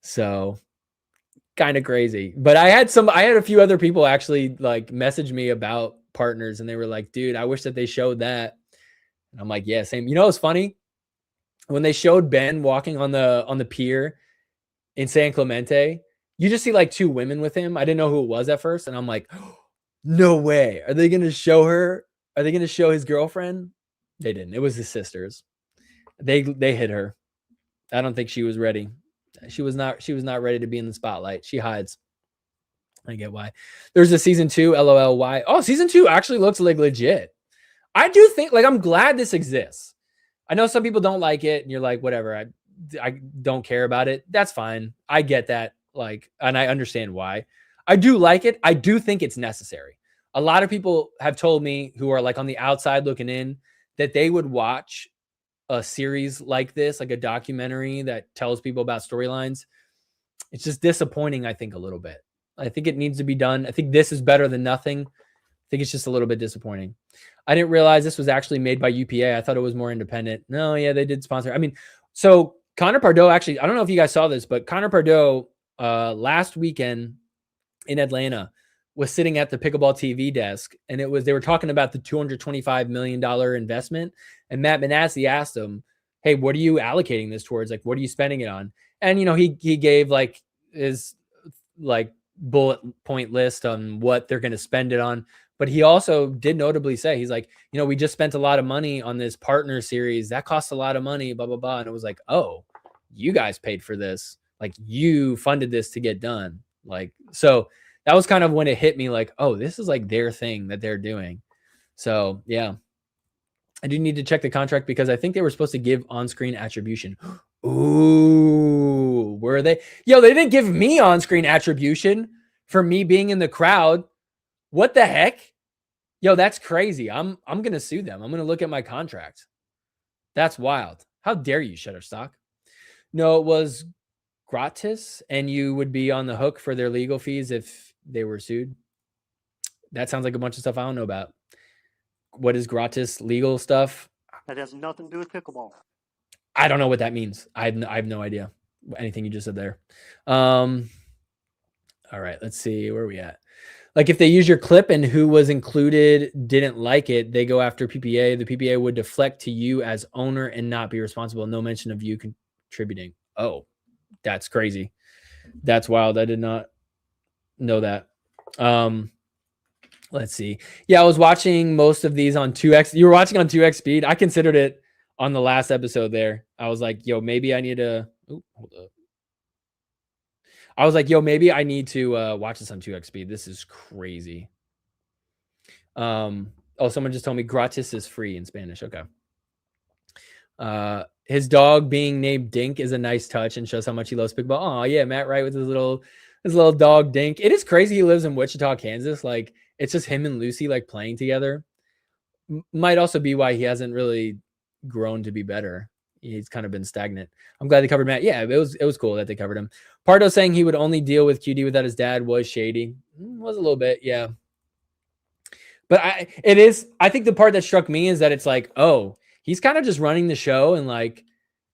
So kind of crazy. But I had a few other people actually like message me about partners, and they were like, dude, I wish that they showed that. And I'm like, yeah, same. You know, it's funny when they showed Ben walking on the pier in San Clemente, you just see like two women with him. I didn't know who it was at first. And I'm like, oh, no way. Are they going to show her? Are they going to show his girlfriend? They didn't. It was his sisters. They hit her. I don't think she was ready. She was not ready to be in the spotlight. She hides. I get why. There's a season 2, LOL. Why? Oh, season 2 actually looks like legit. I do think, like, I'm glad this exists. I know some people don't like it, and you're like, whatever. I don't care about it. That's fine. I get that. Like, and I understand why. I do like it. I do think it's necessary. A lot of people have told me who are like on the outside looking in that they would watch a series like this, like a documentary that tells people about storylines. It's just disappointing, I think, a little bit. I think it needs to be done. I think this is better than nothing. I think it's just a little bit disappointing. I didn't realize this was actually made by UPA. I thought it was more independent. No, yeah, they did sponsor. I mean, so Connor Pardo actually, I don't know if you guys saw this, but Connor Pardo last weekend in Atlanta was sitting at the Pickleball TV desk, and they were talking about the $225 million investment. And Matt Manassi asked him, hey, what are you allocating this towards? Like, what are you spending it on? And, you know, he gave like his like bullet point list on what they're going to spend it on. But he also did notably say, he's like, you know, we just spent a lot of money on this partner series. That costs a lot of money, blah, blah, blah. And it was like, oh, you guys paid for this. Like, you funded this to get done. Like, so that was kind of when it hit me like, oh, this is like their thing that they're doing. So, yeah. I do need to check the contract because I think they were supposed to give on-screen attribution. Ooh, were they? Yo, they didn't give me on-screen attribution for me being in the crowd. What the heck? Yo, that's crazy. I'm going to sue them. I'm going to look at my contract. That's wild. How dare you, Shutterstock? No, it was gratis, and you would be on the hook for their legal fees if they were sued. That sounds like a bunch of stuff I don't know about. What is gratis legal stuff? That has nothing to do with pickleball. I don't know what that means. I have no idea anything you just said there. All right, let's see. Where are we at? Like, if they use your clip and who was included didn't like it, they go after PPA. The PPA would deflect to you as owner and not be responsible. No mention of you contributing. Oh, that's crazy. That's wild. I did not know that. Let's see. Yeah, I was watching most of these on 2x. You were watching on 2x speed. I considered it on the last episode there. I was like, yo, maybe I need to. Hold up. I was like, yo, maybe I need to watch this on 2x speed. This is crazy. Oh, someone just told me gratis is free in Spanish. Okay. His dog being named Dink is a nice touch and shows how much he loves pickleball. Oh yeah, Matt Wright with his little dog Dink. It is crazy he lives in Wichita, Kansas. Like, it's just him and Lucy like playing together. Might also be why he hasn't really grown to be better. He's kind of been stagnant. I'm glad they covered Matt. Yeah, it was cool that they covered him. Pardo saying he would only deal with QD without his dad was shady. Was a little bit, yeah. But I think the part that struck me is that it's like, oh, he's kind of just running the show, and like,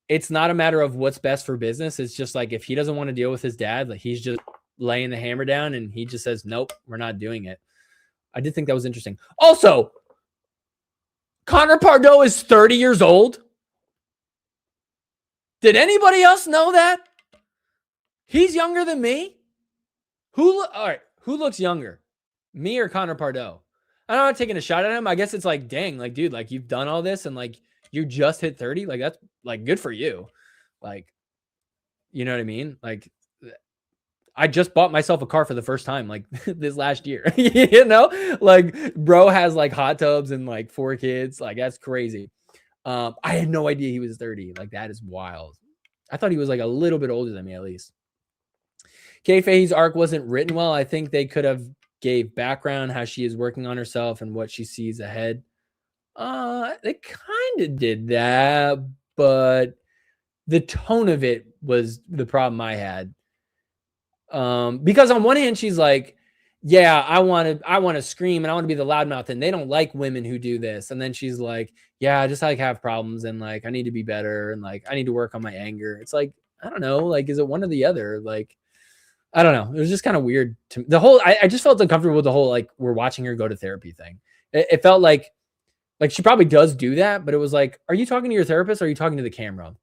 it's not a matter of what's best for business. It's just like, if he doesn't want to deal with his dad, like, he's just laying the hammer down, and he just says, nope, we're not doing it. I did think that was interesting. Also, Connor Pardo is 30 years old. Did anybody else know that? He's younger than me. All right, who looks younger? Me or Connor Pardo? I'm not taking a shot at him. I guess it's like, dang, like, dude, like, you've done all this and like you just hit 30. Like, that's like good for you. Like, you know what I mean? Like, I just bought myself a car for the first time like this last year. You know, like, bro has like hot tubs and like 4 kids. Like, that's crazy. I had no idea he was 30. Like, that is wild. I thought he was like a little bit older than me, at least. Kay Fahey's arc wasn't written well. I think they could have gave background, how she is working on herself and what she sees ahead. They kind of did that, but the tone of it was the problem I had. Because on one hand, she's like, yeah, I want to scream and I want to be the loudmouth, and they don't like women who do this. And then she's like, yeah, I just like have problems and like I need to be better and like I need to work on my anger. It's like, I don't know, like is it one or the other? Like, I don't know. It was just kind of weird to the whole. I just felt uncomfortable with the whole like we're watching her go to therapy thing. It felt like she probably does do that, but it was like, are you talking to your therapist or are you talking to the camera?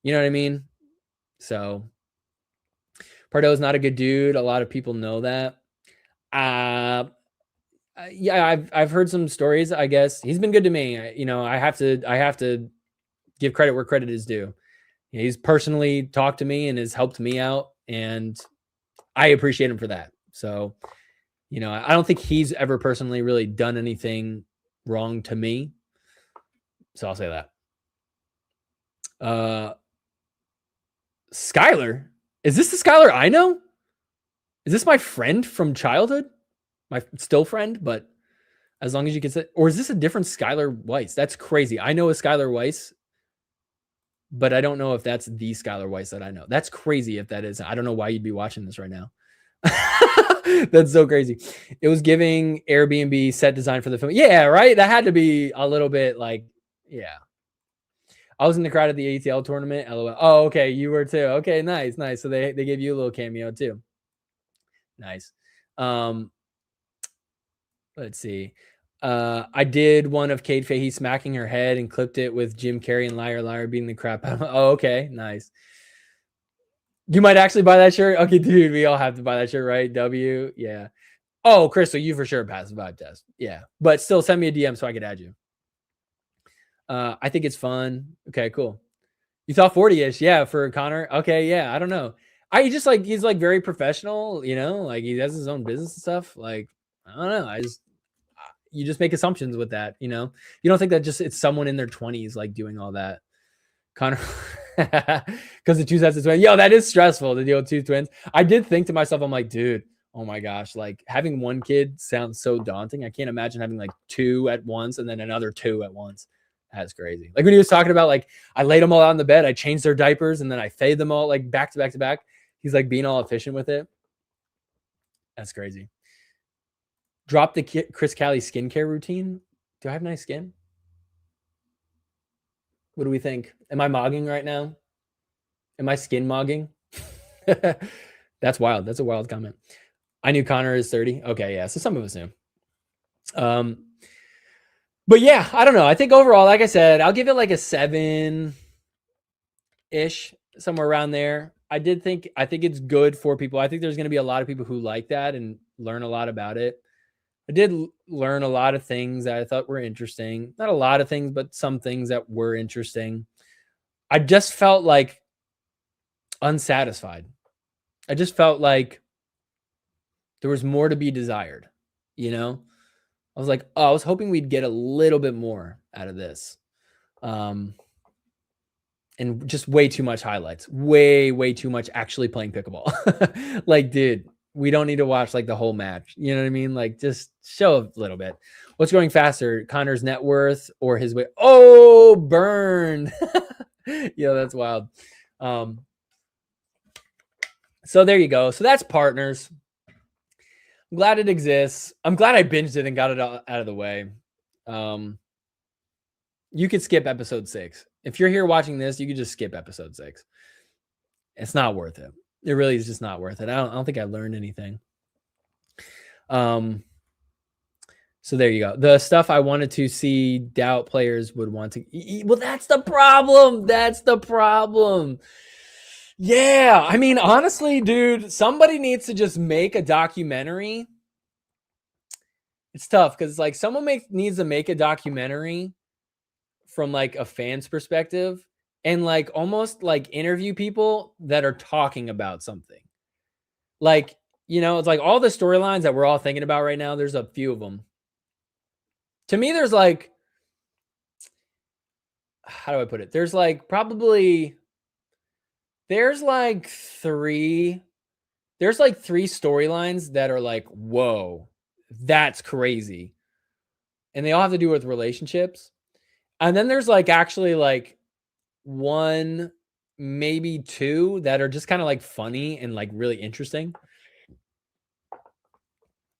You know what I mean? So Pardo's not a good dude. A lot of people know that. Uh yeah, I've heard some stories. I guess he's been good to me. You know, I have to give credit where credit is due. He's personally talked to me and has helped me out, and I appreciate him for that. So, you know, I don't think he's ever personally really done anything wrong to me. So I'll say that. Skylar, is this the Skylar I know? Is this my friend from childhood? My still friend, but as long as you can say, or is this a different Skylar Weiss? That's crazy. I know a Skylar Weiss, but I don't know if that's the Skylar Weiss that I know. That's crazy if that is. I don't know why you'd be watching this right now. That's so crazy. It was giving Airbnb set design for the film. Yeah, right. That had to be a little bit like, yeah. I was in the crowd at the ATL tournament. LOL. Oh, okay. You were too. Okay, nice. So they gave you a little cameo too. Nice. Let's see. I did one of Kate Fahey smacking her head and clipped it with Jim Carrey and Liar Liar beating the crap out of him. Oh, okay. Nice. You might actually buy that shirt. Okay, dude, we all have to buy that shirt, right? W. Yeah. Oh, Crystal, you for sure passed the vibe test. Yeah. But still send me a DM so I could add you. I think it's fun. Okay, cool. You thought 40-ish, yeah, for Connor. Okay, yeah. I don't know. He's like very professional, you know, like he has his own business and stuff. Like, I don't know. You just make assumptions with that, you know. You don't think that just it's someone in their 20s like doing all that. Connor, because the two sets of twins. Yo, that is stressful to deal with two twins. I did think to myself, I'm like, dude, oh my gosh, like having one kid sounds so daunting. I can't imagine having like two at once and then another two at once. That's crazy. Like when he was talking about like I laid them all out on the bed, I changed their diapers, and then I fade them all like back to back to back. He's like being all efficient with it. That's crazy. Drop the Chris Callie skincare routine. Do I have nice skin? What do we think? Am I mogging right now? Am I skin mogging? That's wild. That's a wild comment. I knew Connor is 30. Okay, yeah. So some of us knew. But yeah, I don't know. I think overall, like I said, I'll give it like a 7-ish, somewhere around there. I think it's good for people. I think there's going to be a lot of people who like that and learn a lot about it. I did learn a lot of things that I thought were interesting. Not a lot of things, but some things that were interesting. I just felt like unsatisfied. I just felt like there was more to be desired, you know? I was like, oh, I was hoping we'd get a little bit more out of this. And just way too much highlights. Way too much actually playing pickleball. Like, dude, we don't need to watch like the whole match. You know what I mean? Like, just show a little bit. What's going faster, Connor's net worth or his weight? Oh, burned. Yeah, that's wild. So there you go. So that's partners. I'm glad it exists. I'm glad I binged it and got it out of the way. You could skip episode 6. If you're here watching this, you could just skip episode 6. It's not worth it. It really is just not worth it. I don't think I learned anything. So there you go. The stuff I wanted to see doubt players would want to. Well, that's the problem. Yeah. I mean, honestly, dude, somebody needs to just make a documentary. It's tough because like someone needs to make a documentary from like a fan's perspective and like almost like interview people that are talking about something. Like, you know, it's like all the storylines that we're all thinking about right now, there's a few of them. To me, there's like, how do I put it? There's like probably, there's like three storylines that are like, whoa, that's crazy. And they all have to do with relationships. And then there's like actually like one, maybe two that are just kind of like funny and like really interesting.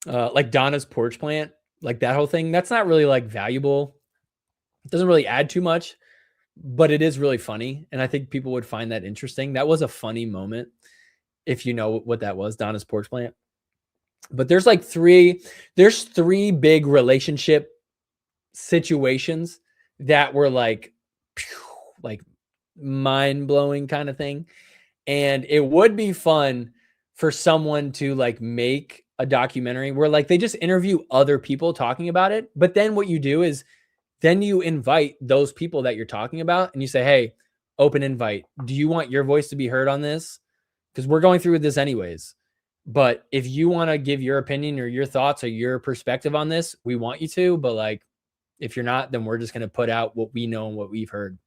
like Donna's porch plant, like that whole thing. That's not really like valuable. It doesn't really add too much, but it is really funny. And I think people would find that interesting. That was a funny moment if you know what that was, Donna's porch plant. But there's three big relationship situations that were like mind-blowing kind of thing. And it would be fun for someone to like make a documentary where like they just interview other people talking about it. But then what you do is then you invite those people that you're talking about and you say, hey, open invite. Do you want your voice to be heard on this? Because we're going through this anyways. But if you want to give your opinion or your thoughts or your perspective on this, we want you to. But like, if you're not, then we're just going to put out what we know and what we've heard.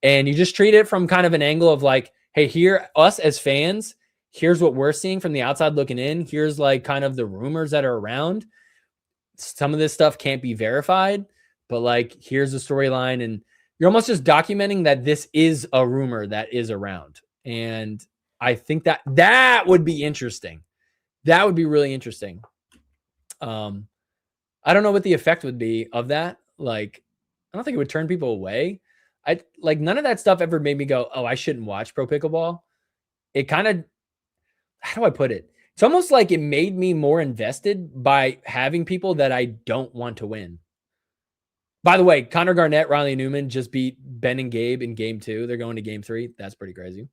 And you just treat it from kind of an angle of like, hey, here, us as fans, here's what we're seeing from the outside looking in. Here's like kind of the rumors that are around. Some of this stuff can't be verified, but like, here's the storyline. And you're almost just documenting that this is a rumor that is around. And I think that would be interesting. That would be really interesting. I don't know what the effect would be of that. Like, I don't think it would turn people away. I like none of that stuff ever made me go, oh, I shouldn't watch pro pickleball. It kind of, how do I put it? It's almost like it made me more invested by having people that I don't want to win. By the way, Connor Garnett, Riley Newman just beat Ben and Gabe in game 2. They're going to game 3. That's pretty crazy.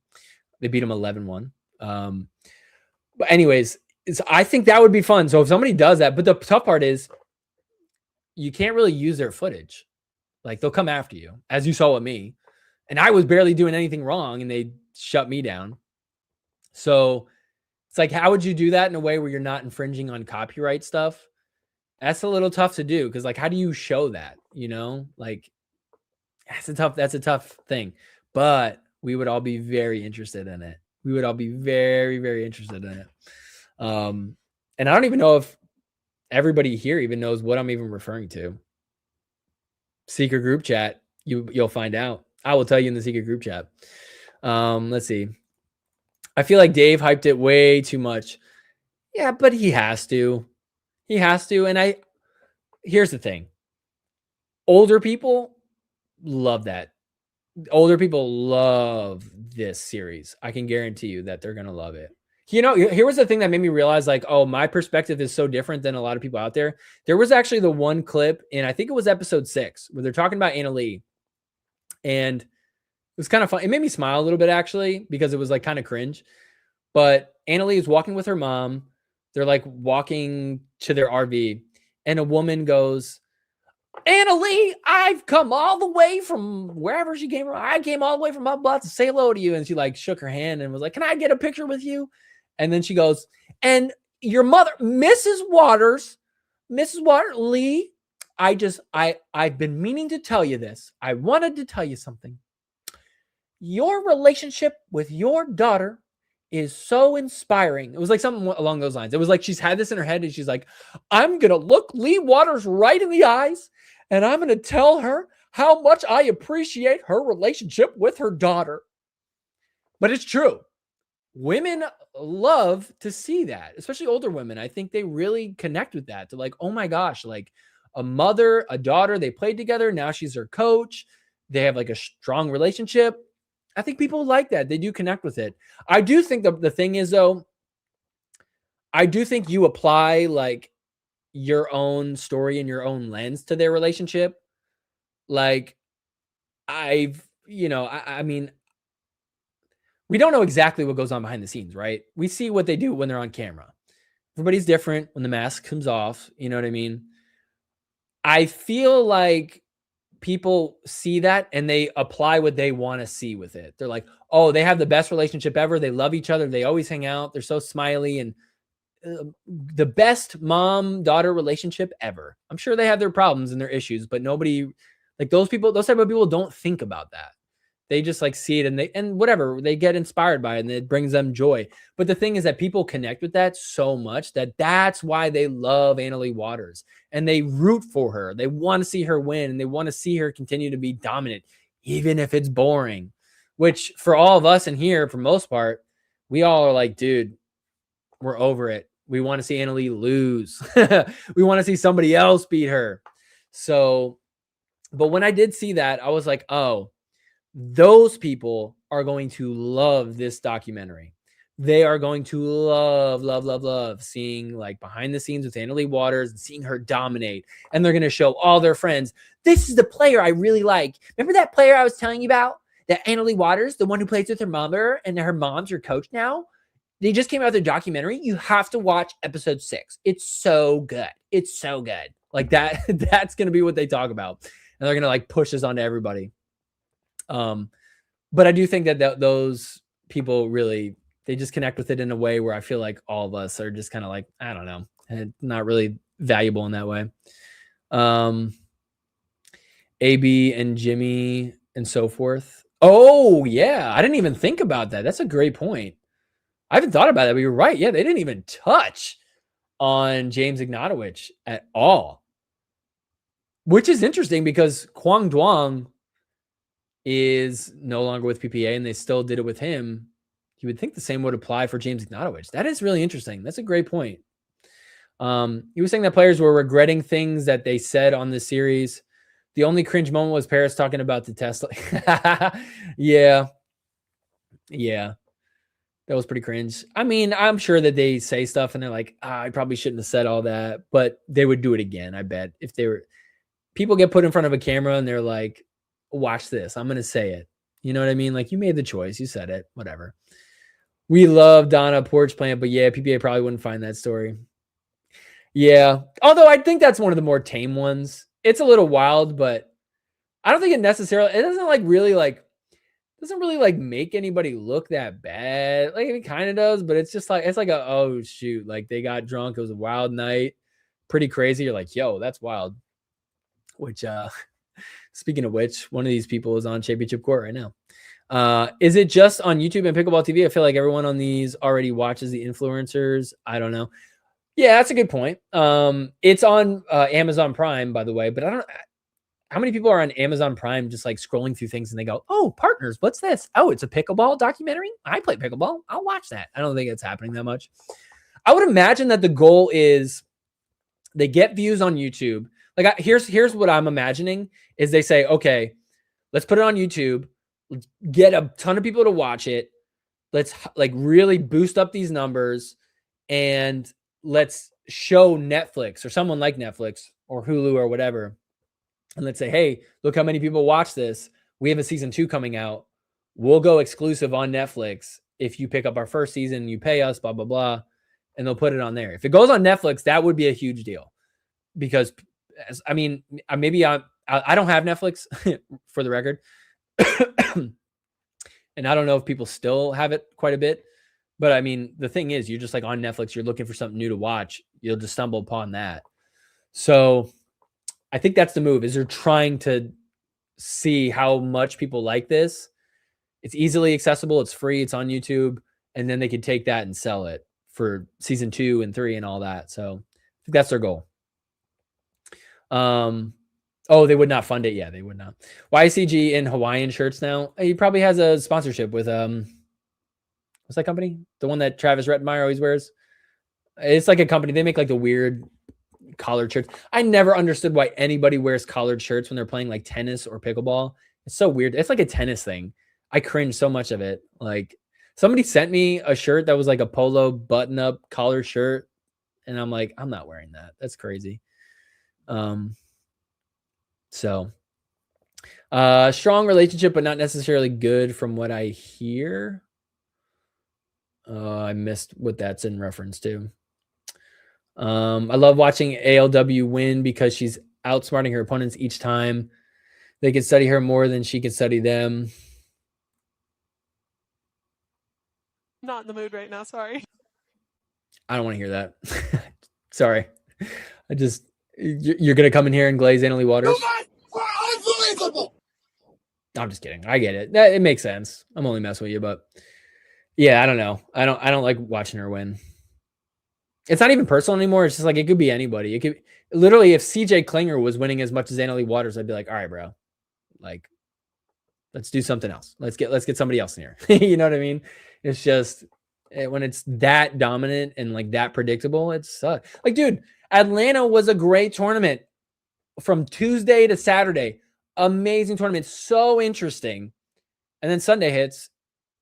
They beat them 11-1. But anyways, I think that would be fun. So if somebody does that, but the tough part is you can't really use their footage. Like they'll come after you, as you saw with me. And I was barely doing anything wrong and they shut me down. So it's like, how would you do that in a way where you're not infringing on copyright stuff? That's a little tough to do. Cause like, how do you show that? You know, like that's a tough thing, but we would all be very interested in it. We would all be very, very interested in it. And I don't even know if everybody here even knows what I'm even referring to. Secret group chat. You'll find out. I will tell you in the secret group chat. Let's see. I feel like Dave hyped it way too much. Yeah, but he has to. He has to. And here's the thing. Older people love that. Older people love this series. I can guarantee you that they're going to love it. You know, here was the thing that made me realize like, oh, my perspective is so different than a lot of people out there. There was actually the one clip, and I think it was episode 6, where they're talking about Anna Lee. And it was kind of fun. It made me smile a little bit, actually, because it was like kind of cringe. But Anna Lee is walking with her mom. They're like walking to their RV. And a woman goes, Anna Lee, I've come all the way from wherever she came from. I came all the way from my butt to say hello to you. And she like shook her hand and was like, can I get a picture with you? And then she goes, and your mother, Mrs. Waters, Lee, I've been meaning to tell you this. I wanted to tell you something. Your relationship with your daughter is so inspiring. It was like something along those lines. It was like she's had this in her head and she's like, I'm going to look Lee Waters right in the eyes and I'm going to tell her how much I appreciate her relationship with her daughter. But it's true. Women love to see that, especially older women. I think they really connect with that. They're like, oh my gosh, like a mother, a daughter, they played together. Now she's her coach. They have like a strong relationship. I think people like that. They do connect with it. I do think the thing is, though, I do think you apply like your own story and your own lens to their relationship. Like I mean, we don't know exactly what goes on behind the scenes, right? We see what they do when they're on camera. Everybody's different when the mask comes off. You know what I mean? I feel like people see that and they apply what they want to see with it. They're like, oh, they have the best relationship ever. They love each other. They always hang out. They're so smiley and the best mom-daughter relationship ever. I'm sure they have their problems and their issues, but nobody like those type of people don't think about that. They just like see it and whatever, they get inspired by it and it brings them joy. But the thing is that people connect with that so much that's why they love Anna Lee Waters and they root for her. They want to see her win and they want to see her continue to be dominant, even if it's boring, which for all of us in here, for most part, we all are like, dude, we're over it. We want to see Anna Leigh lose. We want to see somebody else beat her. So, but when I did see that, I was like, oh, those people are going to love this documentary. They are going to love seeing like behind the scenes with Anna Leigh Waters and seeing her dominate. And they're going to show all their friends, this is the player I really like. Remember that player I was telling you about? That Anna Leigh Waters, the one who plays with her mother and her mom's your coach now? They just came out with their documentary. You have to watch episode 6. It's so good. It's so good. Like that, that's going to be what they talk about. And they're going to like push this onto everybody. But I do think that those people really, they just connect with it in a way where I feel like all of us are just kind of like, I don't know, not really valuable in that way. AB and Jimmy and so forth. Oh yeah. I didn't even think about that. That's a great point. I haven't thought about that, but you're right. Yeah. They didn't even touch on James Ignatowicz at all, which is interesting because Kwang Duong is no longer with PPA and they still did it with him. You would think the same would apply for James Ignatowicz. That is really interesting. That's a great point. He was saying that players were regretting things that they said on the series. The only cringe moment was Paris talking about the Tesla. Yeah. That was pretty cringe. I mean, I'm sure that they say stuff and they're like, I probably shouldn't have said all that, but they would do it again. I bet if they were, people get put in front of a camera and they're like, watch this. I'm going to say it. You know what I mean? Like you made the choice. You said it, whatever. We love Donna Porch Plant, but yeah, PPA probably wouldn't find that story. Yeah. Although I think that's one of the more tame ones. It's a little wild, but I don't think it necessarily, it doesn't really make anybody look that bad. Like it kind of does, but it's just like, it's like oh shoot. Like they got drunk. It was a wild night. Pretty crazy. You're like, yo, that's wild. Which, speaking of which, one of these people is on Championship Court right now. Is it just on YouTube and Pickleball TV? I feel like everyone on these already watches the influencers. I don't know. Yeah, that's a good point. It's on Amazon Prime, by the way, but I don't know how many people are on Amazon Prime just like scrolling through things and they go, oh, partners, what's this? Oh, it's a pickleball documentary. I play pickleball. I'll watch that. I don't think it's happening that much. I would imagine that the goal is they get views on YouTube. Like here's what I'm imagining is they say, okay, let's put it on YouTube. Let's get a ton of people to watch it. Let's like really boost up these numbers and let's show Netflix or someone like Netflix or Hulu or whatever. And let's say, hey, look how many people watch this. We have a season 2 coming out. We'll go exclusive on Netflix. If you pick up our first season, you pay us, blah, blah, blah. And they'll put it on there. If it goes on Netflix, that would be a huge deal. Because, I mean, maybe I don't have Netflix for the record. And I don't know if people still have it quite a bit. But I mean, the thing is, you're just like on Netflix, you're looking for something new to watch. You'll just stumble upon that. So I think that's the move is they're trying to see how much people like this. It's easily accessible. It's free. It's on YouTube. And then they can take that and sell it for season 2 and 3 and all that. So I think that's their goal. Oh, they would not fund it. Yeah, they would not. YCG in Hawaiian shirts now. He probably has a sponsorship with, what's that company? The one that Travis Rettenmeyer always wears. It's like a company. They make like the weird collared shirts. I never understood why anybody wears collared shirts when they're playing like tennis or pickleball. It's so weird. It's like a tennis thing. I cringe so much of it. Like somebody sent me a shirt that was like a polo button-up collar shirt. And I'm like, I'm not wearing that. That's crazy. So strong relationship, but not necessarily good from what I hear. I missed what that's in reference to. I love watching ALW win because she's outsmarting her opponents each time. They can study her more than she can study them. Not in the mood right now. Sorry. I don't want to hear that. Sorry. You're going to come in here and glaze Anna Leigh Waters? You guys are unbelievable. I'm just kidding. I get it. It makes sense. I'm only messing with you, but yeah, I don't know. I don't like watching her win. It's not even personal anymore. It's just like, it could be anybody. It could literally, if CJ Klinger was winning as much as Anna Leigh Waters, I'd be like, all right, bro, like, let's do something else. Let's get somebody else in here. You know what I mean? It's just, When it's that dominant and like that predictable, it sucks. Like, dude, Atlanta was a great tournament from Tuesday to Saturday. Amazing tournament. So interesting. And then Sunday hits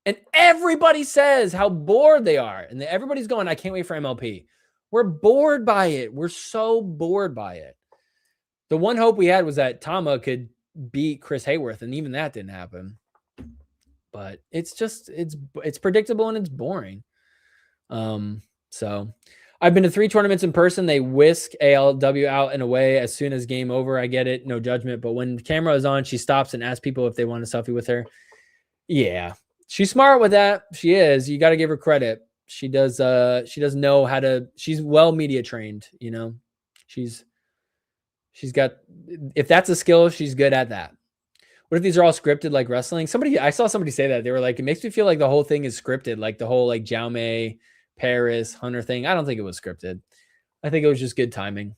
and everybody says how bored they are. And everybody's going, I can't wait for MLP. We're bored by it. We're so bored by it. The one hope we had was that Tama could beat Chris Hayworth, and even that didn't happen. But it's just it's predictable and it's boring. So I've been to 3 tournaments in person. They whisk ALW out and away as soon as game over. I get it, no judgment. But when the camera is on, she stops and asks people if they want a selfie with her. Yeah, she's smart with that. She is. You got to give her credit. She does know how to. She's well media trained. You know, she's got. If that's a skill, she's good at that. What if these are all scripted like wrestling? I saw somebody say that. They were like, it makes me feel like the whole thing is scripted, like the whole like Jaume, Paris, Hunter thing. I don't think it was scripted. I think it was just good timing.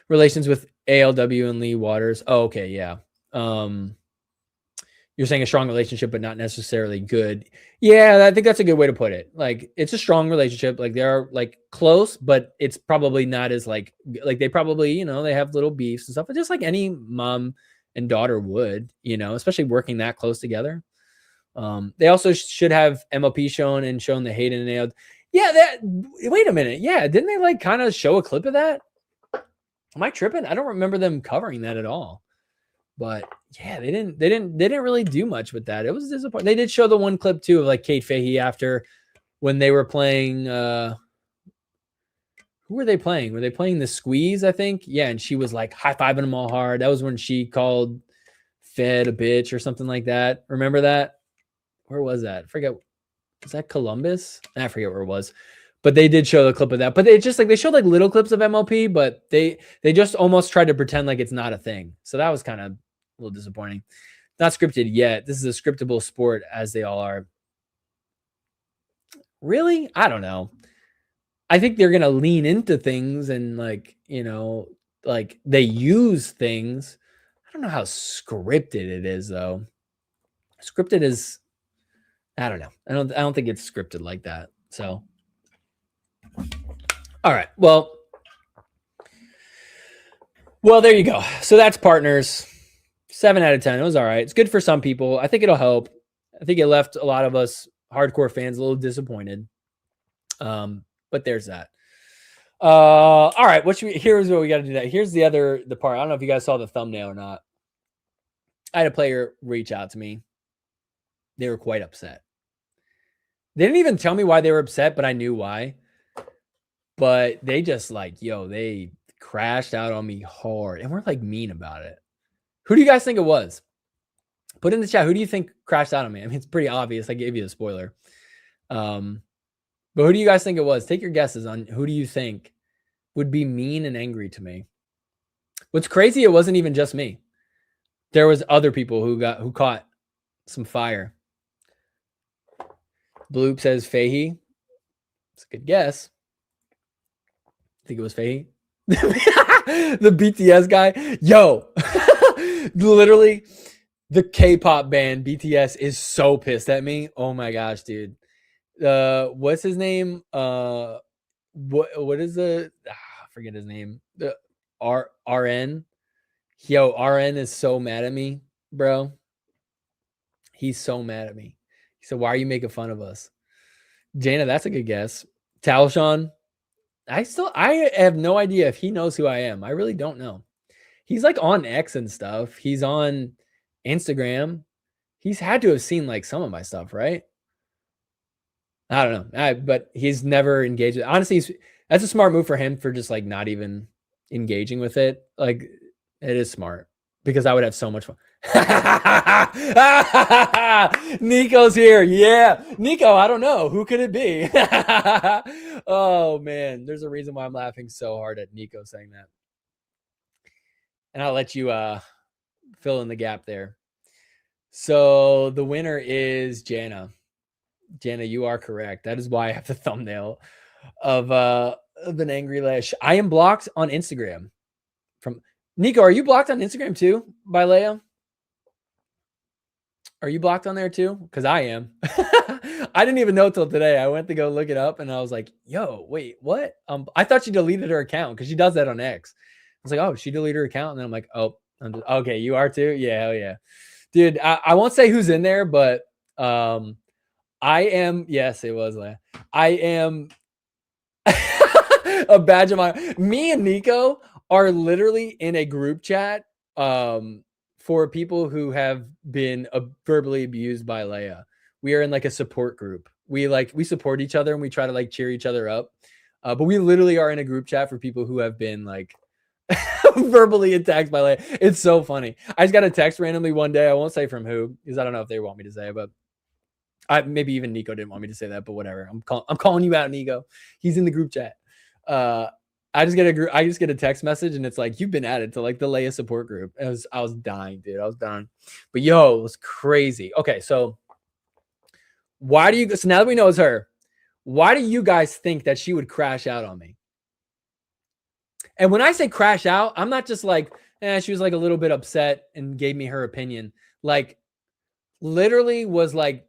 Relations with ALW and Lee Waters. Oh, okay, yeah. You're saying a strong relationship, but not necessarily good. Yeah, I think that's a good way to put it. Like, it's a strong relationship. Like, they're like close, but it's probably not as like they probably, you know, they have little beefs and stuff, but just like any mom and daughter would, you know, especially working that close together. They also should have MLP shown the Hayden and nailed. Yeah, wait a minute. Yeah, didn't they like kind of show a clip of that? Am I tripping? I don't remember them covering that at all. But yeah, they didn't really do much with that. It was disappointing. They did show the one clip too of like Kate Fahey after when they were playing. Who were they playing? Were they playing the Squeeze? I think. Yeah, and she was like high fiving them all hard. That was when she called Fed a bitch or something like that. Remember that? Where was that? I forget. Was that Columbus? I forget where it was. But they did show the clip of that. But they just like they showed like little clips of MLP, but they just almost tried to pretend like it's not a thing. So that was kind of a little disappointing. Not scripted yet. This is a scriptable sport, as they all are. Really? I don't know. I think they're gonna lean into things and like, you know, like they use things. I don't know how scripted it is though. Scripted is, I don't know. I don't think it's scripted like that. So all right. Well, there you go. So that's partners. 7 out of 10. It was all right. It's good for some people. I think it'll help. I think it left a lot of us hardcore fans a little disappointed. But there's that. All right. Here's what we got to do. Here's the part. I don't know if you guys saw the thumbnail or not. I had a player reach out to me. They were quite upset. They didn't even tell me why they were upset, but I knew why. But they just like, they crashed out on me hard. And we're like mean about it. Who do you guys think it was? Put in the chat. Who do you think crashed out on me? I mean, it's pretty obvious. I gave you a spoiler. But who do you guys think it was? Take your guesses on who do you think would be mean and angry to me. What's crazy, it wasn't even just me. There was other people who caught some fire. Bloop says Fahey. It's a good guess. I think it was Fahey. The BTS guy. Yo. Literally, the K-pop band BTS is so pissed at me. Oh my gosh, dude. What's his name? What is I forget his name. The RN. Yo, RN is so mad at me, bro. He's so mad at me. He said, why are you making fun of us? Jaina, that's a good guess. Talshon. I have no idea if he knows who I am. I really don't know. He's like on X and stuff. He's on Instagram. He's had to have seen like some of my stuff, right? I don't know. But he's never engaged. Honestly, that's a smart move for him for just like not even engaging with it. Like it is smart because I would have so much fun. Nico's here. Yeah. Nico, I don't know. Who could it be? Oh man, there's a reason why I'm laughing so hard at Nico saying that. And I'll let you fill in the gap there. So the winner is Jana. Jana, you are correct. That is why I have the thumbnail of an angry lash. I am blocked on Instagram. From Nico, are you blocked on Instagram too by Leia? Are you blocked on there too? Because I am. I didn't even know till today. I went to go look it up and I was like, yo, wait, what? I thought she deleted her account because she does that on X. I was like, oh, she deleted her account. And then I'm like, oh, okay, you are too? Yeah, hell yeah. Dude, I won't say who's in there, but I am, yes, it was. I am a badge of honor. Me and Nico are literally in a group chat for people who have been verbally abused by Leia. We are in like a support group. We support each other and we try to like cheer each other up. But we literally are in a group chat for people who have been like verbally attacked by Leia. It's so funny. I just got a text randomly one day. I won't say from who because I don't know if they want me to say, but maybe even Nico didn't want me to say that, but whatever. I'm calling you out, Nico. He's in the group chat. I just get a text message and it's like, you've been added to like the Leia support group. I was dying, dude. I was dying. But yo, it was crazy. Okay, so now that we know it's her, why do you guys think that she would crash out on me? And when I say crash out, I'm not just like, she was like a little bit upset and gave me her opinion. Like literally was like,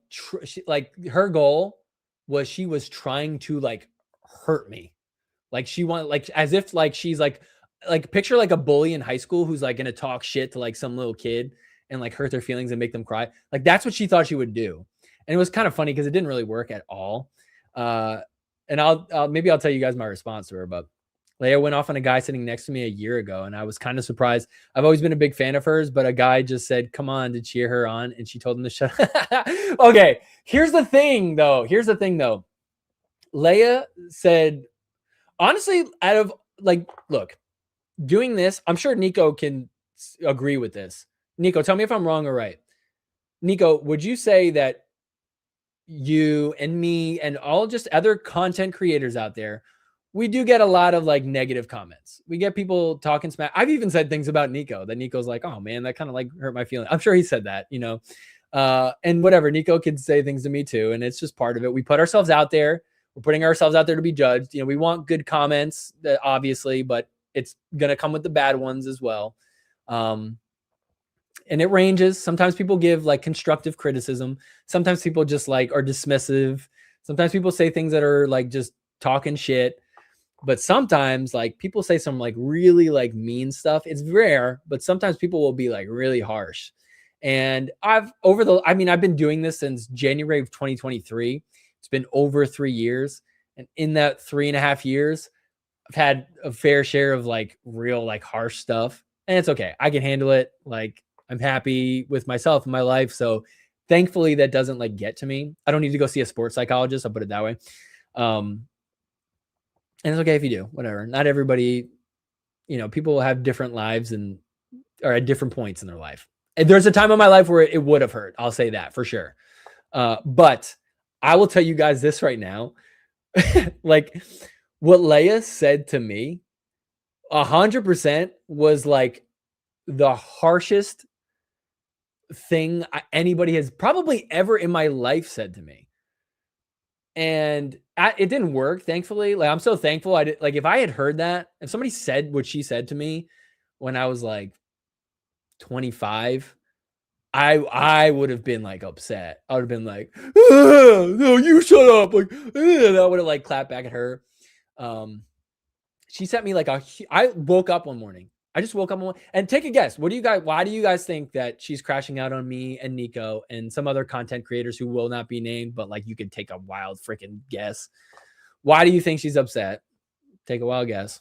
her goal was she was trying to like hurt me. Like she wanted, like as if like she's like picture like a bully in high school who's like gonna talk shit to like some little kid and like hurt their feelings and make them cry. Like that's what she thought she would do, and it was kind of funny because it didn't really work at all. And I'll tell you guys my response to her. But Leia went off on a guy sitting next to me a year ago, and I was kind of surprised. I've always been a big fan of hers, but a guy just said, "Come on," to cheer her on, and she told him to shut up. Okay, here's the thing, though. Leia said, honestly, out of like, look, doing this, I'm sure Nico can agree with this. Nico, tell me if I'm wrong or right. Nico, would you say that you and me and all just other content creators out there, we do get a lot of like negative comments. We get people talking smack. I've even said things about Nico that Nico's like, oh man, that kind of like hurt my feelings. I'm sure he said that, you know, and whatever. Nico can say things to me too. And it's just part of it. We put ourselves out there. We're putting ourselves out there to be judged. You know, we want good comments, obviously, but it's going to come with the bad ones as well. And it ranges. Sometimes people give like constructive criticism. Sometimes people just like are dismissive. Sometimes people say things that are like just talking shit. But sometimes like people say some like really like mean stuff. It's rare, but sometimes people will be like really harsh. And I've been doing this since January of 2023. It's been over 3 years. And in that 3.5 years, I've had a fair share of like real, like harsh stuff. And it's okay. I can handle it. Like I'm happy with myself and my life. So thankfully that doesn't like get to me. I don't need to go see a sports psychologist. I'll put it that way. And it's okay if you do, whatever. Not everybody, you know, people have different lives and are at different points in their life. And there's a time in my life where it would have hurt. I'll say that for sure. But I will tell you guys this right now. Like what Leia said to me 100% was like the harshest thing anybody has probably ever in my life said to me. And it didn't work, thankfully. Like I'm so thankful. Like if I had heard that, if somebody said what she said to me when I was like 25, I would have been like upset. I would have been like, no, you shut up. Like, I would have like clapped back at her. She sent me like I woke up one morning. I just woke up and take a guess. Why do you guys think that she's crashing out on me and Nico and some other content creators who will not be named, but like you could take a wild freaking guess. Why do you think she's upset? Take a wild guess.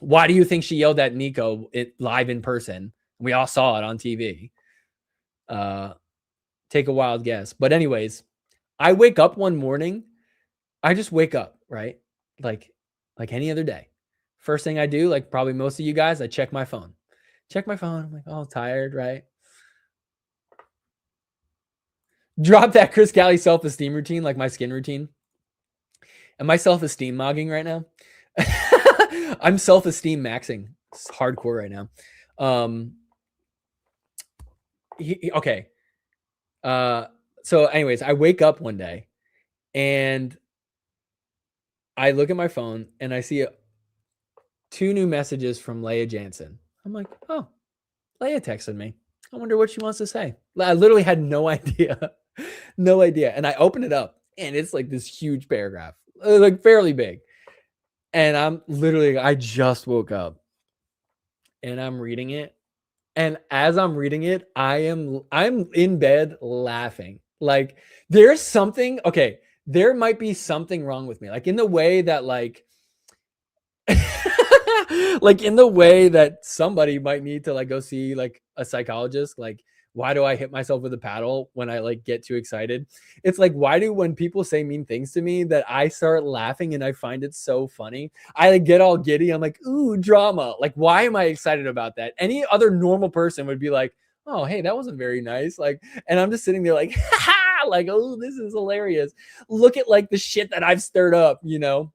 Why do you think she yelled at Nico live in person? We all saw it on TV. Take a wild guess. But anyways, I wake up one morning. I just wake up, right? Like any other day. First thing I do, like probably most of you guys, I check my phone. I'm like, oh, tired, right? Drop that Chris Galley self-esteem routine, like my skin routine. Am I self-esteem mogging right now? I'm self-esteem maxing. It's hardcore right now. Okay. So anyways, I wake up one day and I look at my phone and I see 2 new messages from Leia Jansen. I'm like, oh, Leia texted me. I wonder what she wants to say. I literally had no idea. No idea. And I open it up and it's like this huge paragraph, like fairly big. And I'm literally, I just woke up and I'm reading it. And as I'm reading it, I'm in bed laughing. Like there's something, okay, there might be something wrong with me. Like in the way that like like in the way that somebody might need to like go see like a psychologist. Like, why do I hit myself with a paddle when I like get too excited? It's like, why do when people say mean things to me that I start laughing and I find it so funny? I like get all giddy. I'm like, ooh, drama. Like, why am I excited about that? Any other normal person would be like, oh, hey, that wasn't very nice. Like, and I'm just sitting there like, ha, like, oh, this is hilarious. Look at like the shit that I've stirred up, you know?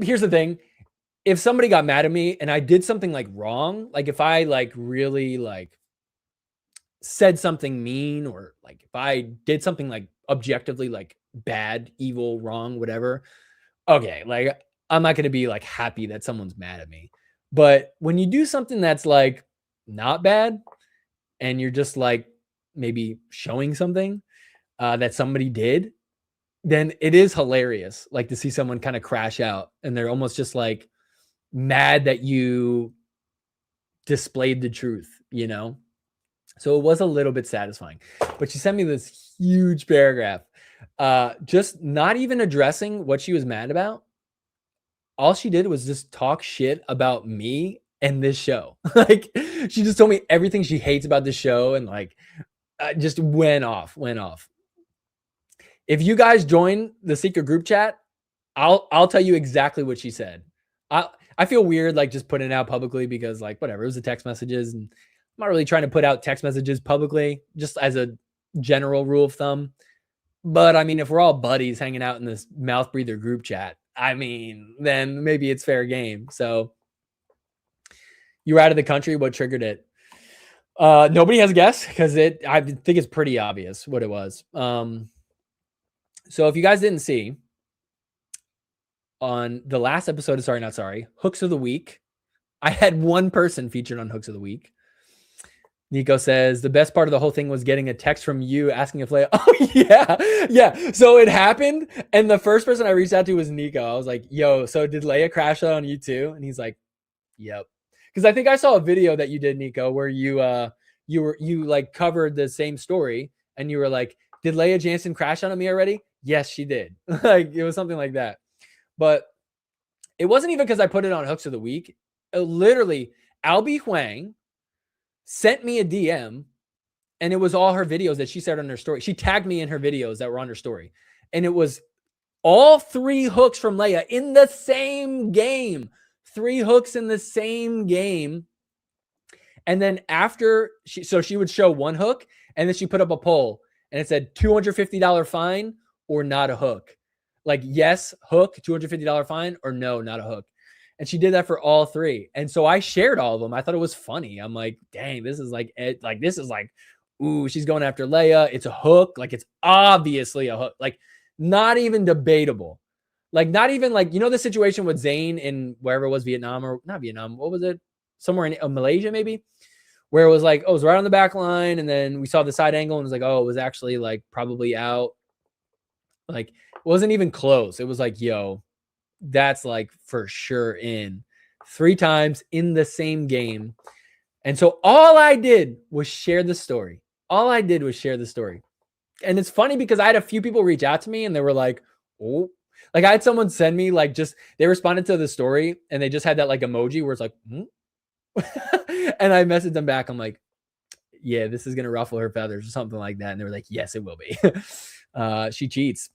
Here's the thing. If somebody got mad at me and I did something like wrong, like if I like really like said something mean, or like if I did something like objectively like bad, evil, wrong, whatever, okay, like I'm not going to be like happy that someone's mad at me. But when you do something that's like not bad and you're just like maybe showing something that somebody did, then it is hilarious like to see someone kind of crash out and they're almost just like mad that you displayed the truth, you know? So it was a little bit satisfying. But she sent me this huge paragraph, just not even addressing what she was mad about. All she did was just talk shit about me and this show. Like she just told me everything she hates about this show and like just went off. If you guys join the secret group chat, I'll tell you exactly what she said. I feel weird like just putting it out publicly because like whatever, it was the text messages and I'm not really trying to put out text messages publicly just as a general rule of thumb. But I mean, if we're all buddies hanging out in this mouth breather group chat, I mean, then maybe it's fair game. So you were out of the country. What triggered it? Nobody has a guess because I think it's pretty obvious what it was. So if you guys didn't see, on the last episode of Hooks of the Week, I had one person featured on Hooks of the Week. Nico says, the best part of the whole thing was getting a text from you asking if Leia. Oh, yeah. So it happened. And the first person I reached out to was Nico. I was like, yo, so did Leia crash out on you too? And he's like, yep. Because I think I saw a video that you did, Nico, where you like covered the same story and you were like, did Leia Jansen crash out on me already? Yes, she did. Like it was something like that. But it wasn't even because I put it on Hooks of the Week. Literally, Albie Huang sent me a DM and it was all her videos that she shared on her story. She tagged me in her videos that were on her story. And it was all 3 hooks from Leia in the same game. 3 hooks in the same game. And then after she would show one hook and then she put up a poll and it said $250 fine or not a hook. Like, yes, hook, $250 fine, or no, not a hook. And she did that for all 3. And so I shared all of them. I thought it was funny. I'm like, dang, this is like, ooh, she's going after Leia. It's a hook. Like, it's obviously a hook. Like, not even debatable. Like, not even like, you know, the situation with Zayn in wherever it was, Vietnam or not Vietnam. What was it? Somewhere in Malaysia, maybe, where it was like, oh, it was right on the back line. And then we saw the side angle and it was like, oh, it was actually like probably out. Like, it wasn't even close. It was like, yo, that's like for sure in 3 times in the same game. And so all I did was share the story. And it's funny because I had a few people reach out to me and they were like, oh, like I had someone send me like just, they responded to the story and they just had that like emoji where it's like, and I messaged them back. I'm like, yeah, this is going to ruffle her feathers or something like that. And they were like, yes, it will be. She cheats.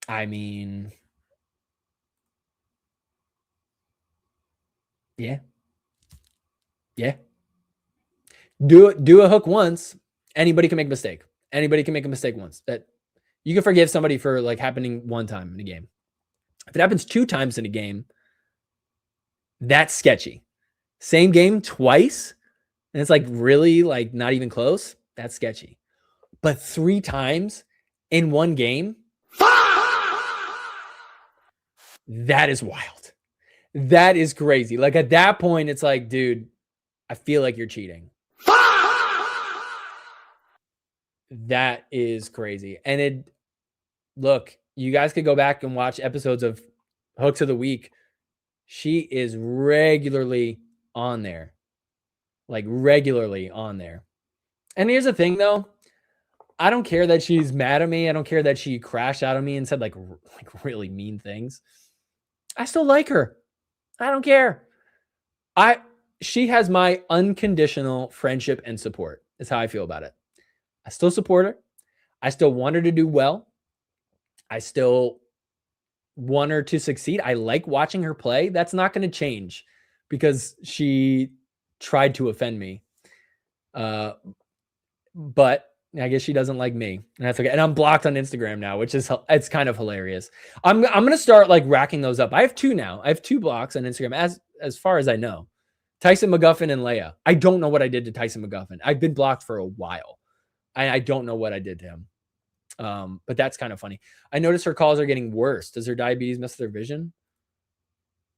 I mean, yeah. Do a hook once. Anybody can make a mistake. Anybody can make a mistake once. That you can forgive somebody for like happening one time in a game. If it happens 2 times in a game, that's sketchy. Same game twice, and it's like really like not even close. That's sketchy. But 3 times in one game, that is wild. That is crazy. Like at that point, it's like, dude, I feel like you're cheating. That is crazy. And look, you guys could go back and watch episodes of Hooks of the Week. She is regularly on there. Like regularly on there. And here's the thing though. I don't care that she's mad at me. I don't care that she crashed out on me and said like really mean things. I still like her. I don't care. She has my unconditional friendship and support. Is how I feel about it. I still support her. I still want her to do well. I still want her to succeed. I like watching her play. That's not going to change because she tried to offend me. But I guess she doesn't like me. And that's okay. And I'm blocked on Instagram now, which is, it's kind of hilarious. I'm going to start like racking those up. I have 2 now. I have 2 blocks on Instagram as far as I know. Tyson McGuffin and Leia. I don't know what I did to Tyson McGuffin. I've been blocked for a while. I don't know what I did to him. But that's kind of funny. I noticed her calls are getting worse. Does her diabetes mess with her vision?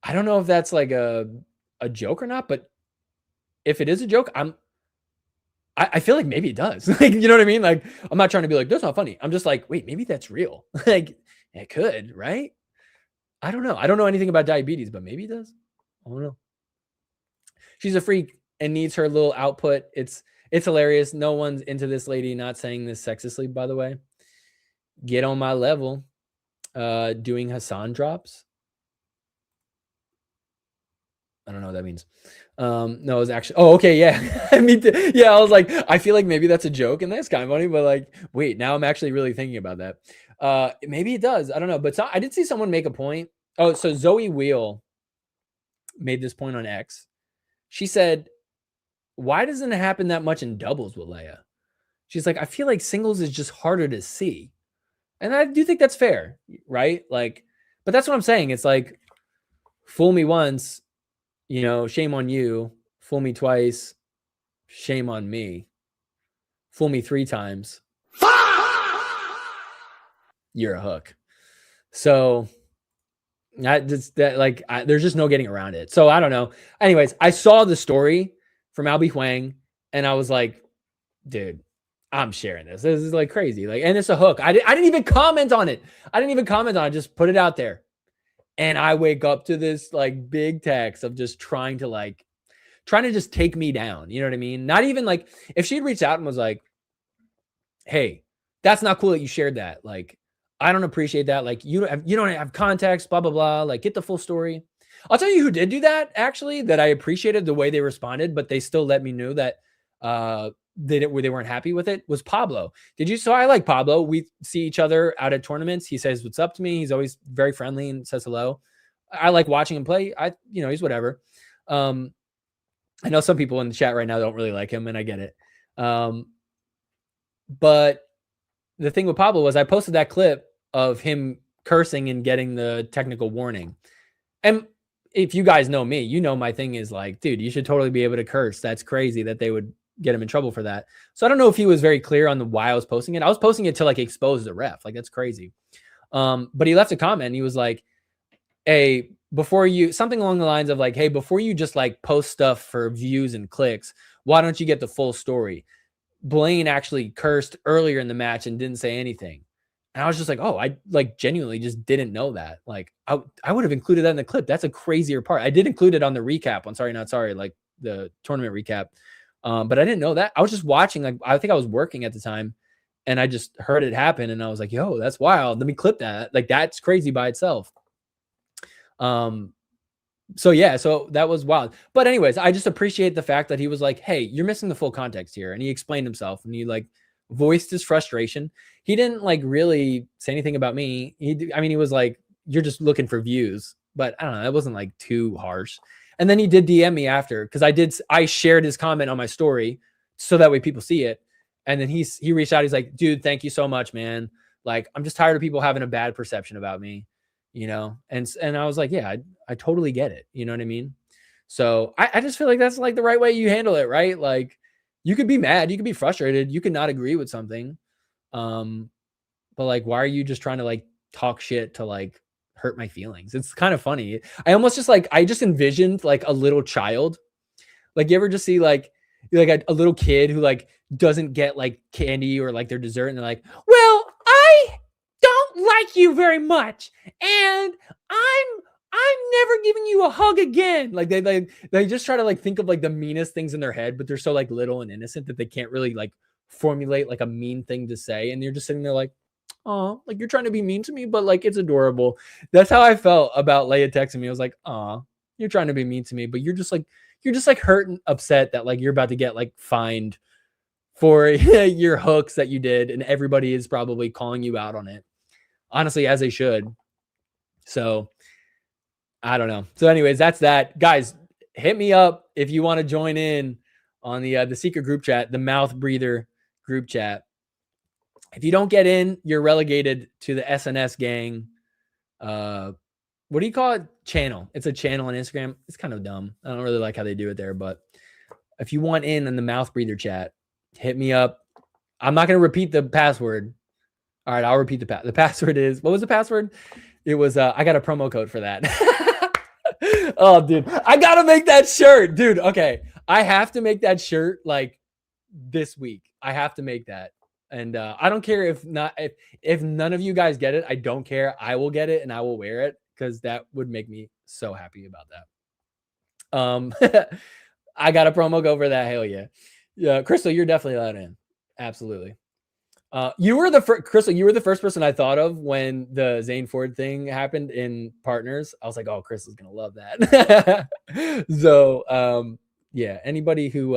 I don't know if that's like a joke or not, but if it is a joke, I feel like maybe it does. Like, you know what I mean? Like, I'm not trying to be like, that's not funny. I'm just like, wait, maybe that's real. Like, it could, right? I don't know. I don't know anything about diabetes, but maybe it does. I don't know. She's a freak and needs her little output. It's hilarious. No one's into this lady. Not saying this sexistly, by the way. Get on my level. Doing Hassan drops. I don't know what that means. No, it was actually, oh, okay. Yeah. I mean, yeah. I was like, I feel like maybe that's a joke and that's kind of funny, but like, wait, now I'm actually really thinking about that. Maybe it does. I don't know, but I did see someone make a point. Oh, so Zoe Wheel made this point on X. She said, why doesn't it happen that much in doubles with Leia? She's like, I feel like singles is just harder to see. And I do think that's fair, right? Like, but that's what I'm saying. It's like, fool me once, shame on you. Fool me twice, shame on me. Fool me 3 times, you're a hook. So there's just no getting around it. So I don't know. Anyways, I saw the story from Albie Huang and I was like, dude, I'm sharing this. This is like crazy. Like, and it's a hook. I didn't even comment on it. Just put it out there. And I wake up to this like big text of just trying to just take me down. You know what I mean? Not even like if she'd reached out and was like, hey, that's not cool that you shared that. Like, I don't appreciate that. Like, you don't have context, blah, blah, blah. Like, get the full story. I'll tell you who did do that, actually, that I appreciated the way they responded, but they still let me know that they weren't happy with it, was Pablo. So I like Pablo. We see each other out at tournaments. He says what's up to me. He's always very friendly and says hello. I like watching him play. He's whatever. I know some people in the chat right now don't really like him, and I get it. But the thing with Pablo was I posted that clip of him cursing and getting the technical warning. And if you guys know me, my thing is like, dude, you should totally be able to curse. That's crazy that they would get him in trouble for that. So I don't know if he was very clear on why I was posting it. I was posting it to like expose the ref. Like, that's crazy. But he left a comment. He was like, hey, something along the lines of like, hey, before you just like post stuff for views and clicks, why don't you get the full story? Blaine actually cursed earlier in the match and didn't say anything. And I was just like, oh, I like genuinely just didn't know that. Like, I would have included that in the clip. That's a crazier part. I did include it on the recap on Sorry Not Sorry, like the tournament recap. But I didn't know that. I was just watching, like, I think I was working at the time and I just heard it happen. And I was like, yo, that's wild. Let me clip that. Like, that's crazy by itself. So yeah, so that was wild. But anyways, I just appreciate the fact that he was like, hey, you're missing the full context here. And he explained himself and he like voiced his frustration. He didn't like really say anything about me. He was like, you're just looking for views, but I don't know. It wasn't like too harsh. And then he did DM me after, because I shared his comment on my story so that way people see it. And then he reached out. He's like, dude, thank you so much, man. Like, I'm just tired of people having a bad perception about me, And I was like, yeah, I totally get it. You know what I mean? So I just feel like that's like the right way you handle it, right? Like, you could be mad, you could be frustrated, you could not agree with something. But like, why are you just trying to like talk shit to like hurt my feelings. It's kind of funny. I almost just like, I just envisioned like a little child. Like you ever just see like a little kid who like doesn't get like candy or like their dessert, and they're like, well, I don't like you very much, and I'm never giving you a hug again. Like they just try to like think of like the meanest things in their head, but they're so like little and innocent that they can't really like formulate like a mean thing to say. And you're just sitting there like, oh, like you're trying to be mean to me, but like it's adorable. That's how I felt about Leia texting me. I was like, oh, you're trying to be mean to me, but you're just like hurt and upset that like you're about to get like fined for your hooks that you did, and everybody is probably calling you out on it. Honestly, as they should. So I don't know. So anyways, that's that. Guys, hit me up if you want to join in on the secret group chat, the mouth breather group chat. If you don't get in, you're relegated to the SNS gang. What do you call it? Channel. It's a channel on Instagram. It's kind of dumb. I don't really like how they do it there, but if you want in the mouth breather chat, hit me up. I'm not going to repeat the password. All right, I'll repeat the password is, what was the password? It was, I got a promo code for that. Oh, dude, I got to make that shirt, dude. Okay. I have to make that shirt like this week. I have to make that. And I don't care if none of you guys get it. I don't care. I will get it and I will wear it because that would make me so happy about that. I got a promo code for that. Hell yeah. Yeah, Crystal, you're definitely allowed in. Absolutely. You were the first, Crystal, you were the first person I thought of when the Zane Ford thing happened in Partners. I was like, oh, Crystal's going to love that. So, yeah, anybody who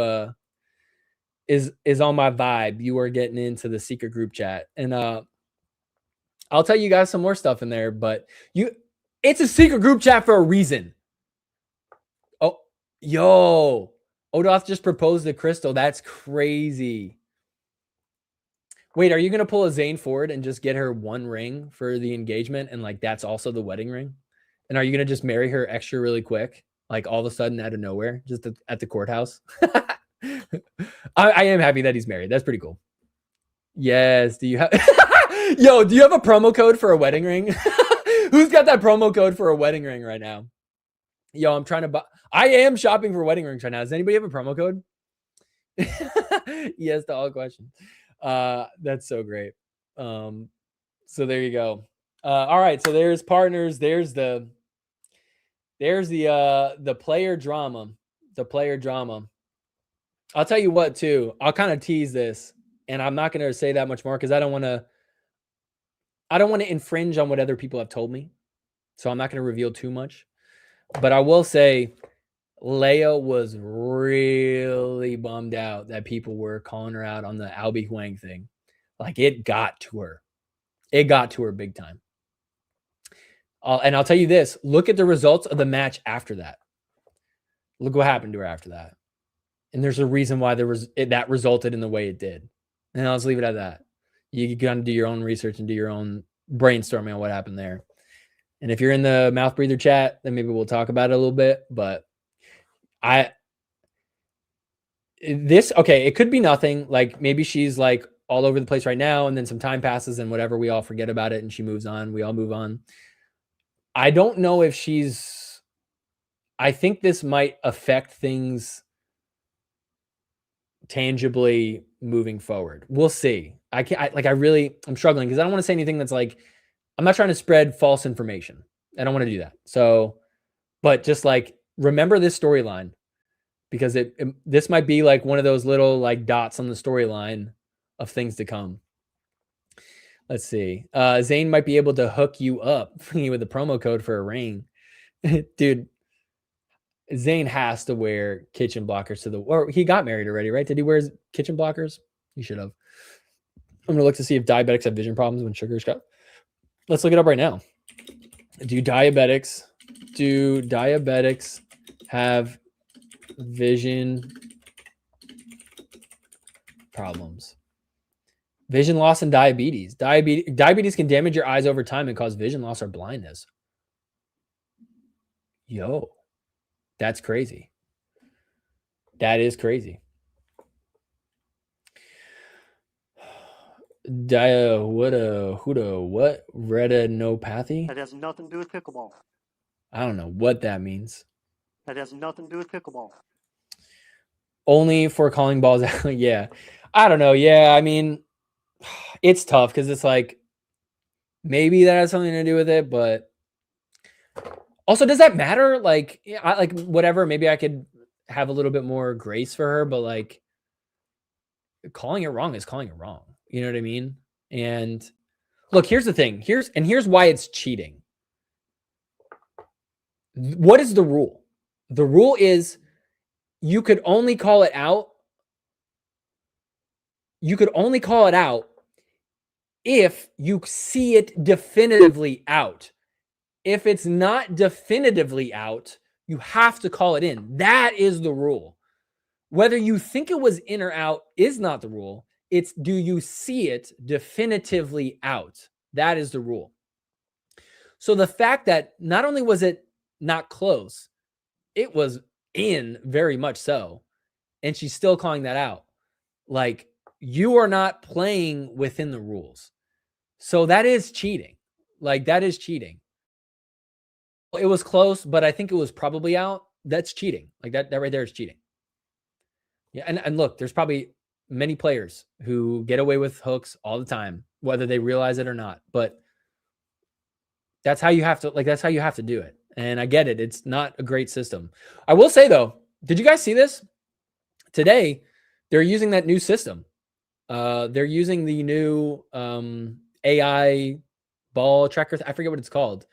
is on my vibe, you are getting into the secret group chat. And I'll tell you guys some more stuff in there, but it's a secret group chat for a reason. Oh, yo, Odoth just proposed to Crystal. That's crazy. Wait, are you going to pull a Zane Ford and just get her one ring for the engagement? And like, that's also the wedding ring. And are you going to just marry her extra really quick? Like all of a sudden out of nowhere, just at the courthouse. I am happy that he's married. That's pretty cool. Yes. Do you have, yo, do you have a promo code for a wedding ring? Who's got that promo code for a wedding ring right now? Yo, I'm trying to buy, I am shopping for wedding rings right now. Does anybody have a promo code? Yes to all questions. That's so great. So there you go. All right, so there's Partners, there's the player drama. The player drama. I'll tell you what too. I'll kind of tease this, and I'm not going to say that much more because I don't want to infringe on what other people have told me. So I'm not going to reveal too much. But I will say Leia was really bummed out that people were calling her out on the Albie Huang thing. Like it got to her. It got to her big time. And I'll tell you this, look at the results of the match after that. Look what happened to her after that. And there's a reason why that resulted in the way it did. And I'll just leave it at that. You got to do your own research and do your own brainstorming on what happened there. And if you're in the mouth breather chat, then maybe we'll talk about it a little bit. But it could be nothing. Like maybe she's like all over the place right now, and then some time passes and whatever, we all forget about it and she moves on. We all move on. I don't know if I think this might affect things tangibly moving forward. We'll see. I'm struggling because I don't want to say anything that's like, I'm not trying to spread false information. I don't want to do that. So, but just like, remember this storyline because this might be like one of those little like dots on the storyline of things to come. Let's see. Zane might be able to hook you up with a promo code for a ring. Dude, Zane has to wear kitchen blockers or he got married already, right? Did he wear his kitchen blockers? He should have. I'm going to look to see if diabetics have vision problems when sugar's got. Let's look it up right now. Do diabetics have vision problems? Vision loss and diabetes. Diabetes can damage your eyes over time and cause vision loss or blindness. Yo, that's crazy. That is crazy. what? Retinopathy? That has nothing to do with pickleball. I don't know what that means. That has nothing to do with pickleball. Only for calling balls out. Yeah. I don't know. Yeah. I mean, it's tough because it's like maybe that has something to do with it, but also, does that matter? Like, like whatever. Maybe I could have a little bit more grace for her, but like calling it wrong is calling it wrong. You know what I mean? And look, here's the thing. Here's why it's cheating. What is the rule? The rule is you could only call it out. You could only call it out if you see it definitively out. If it's not definitively out, you have to call it in. That is the rule. Whether you think it was in or out is not the rule. It's do you see it definitively out? That is the rule. So the fact that not only was it not close, it was in very much so, and she's still calling that out. Like, you are not playing within the rules. So that is cheating. Like, that is cheating. It was close, but I think it was probably out. That's cheating. Like that right there is cheating. Yeah, and look, there's probably many players who get away with hooks all the time, whether they realize it or not. But that's how you have to that's how you have to do it. And I get it. It's not a great system. I will say though, did you guys see this? Today, they're using that new system. They're using the new AI ball tracker. I forget what it's called.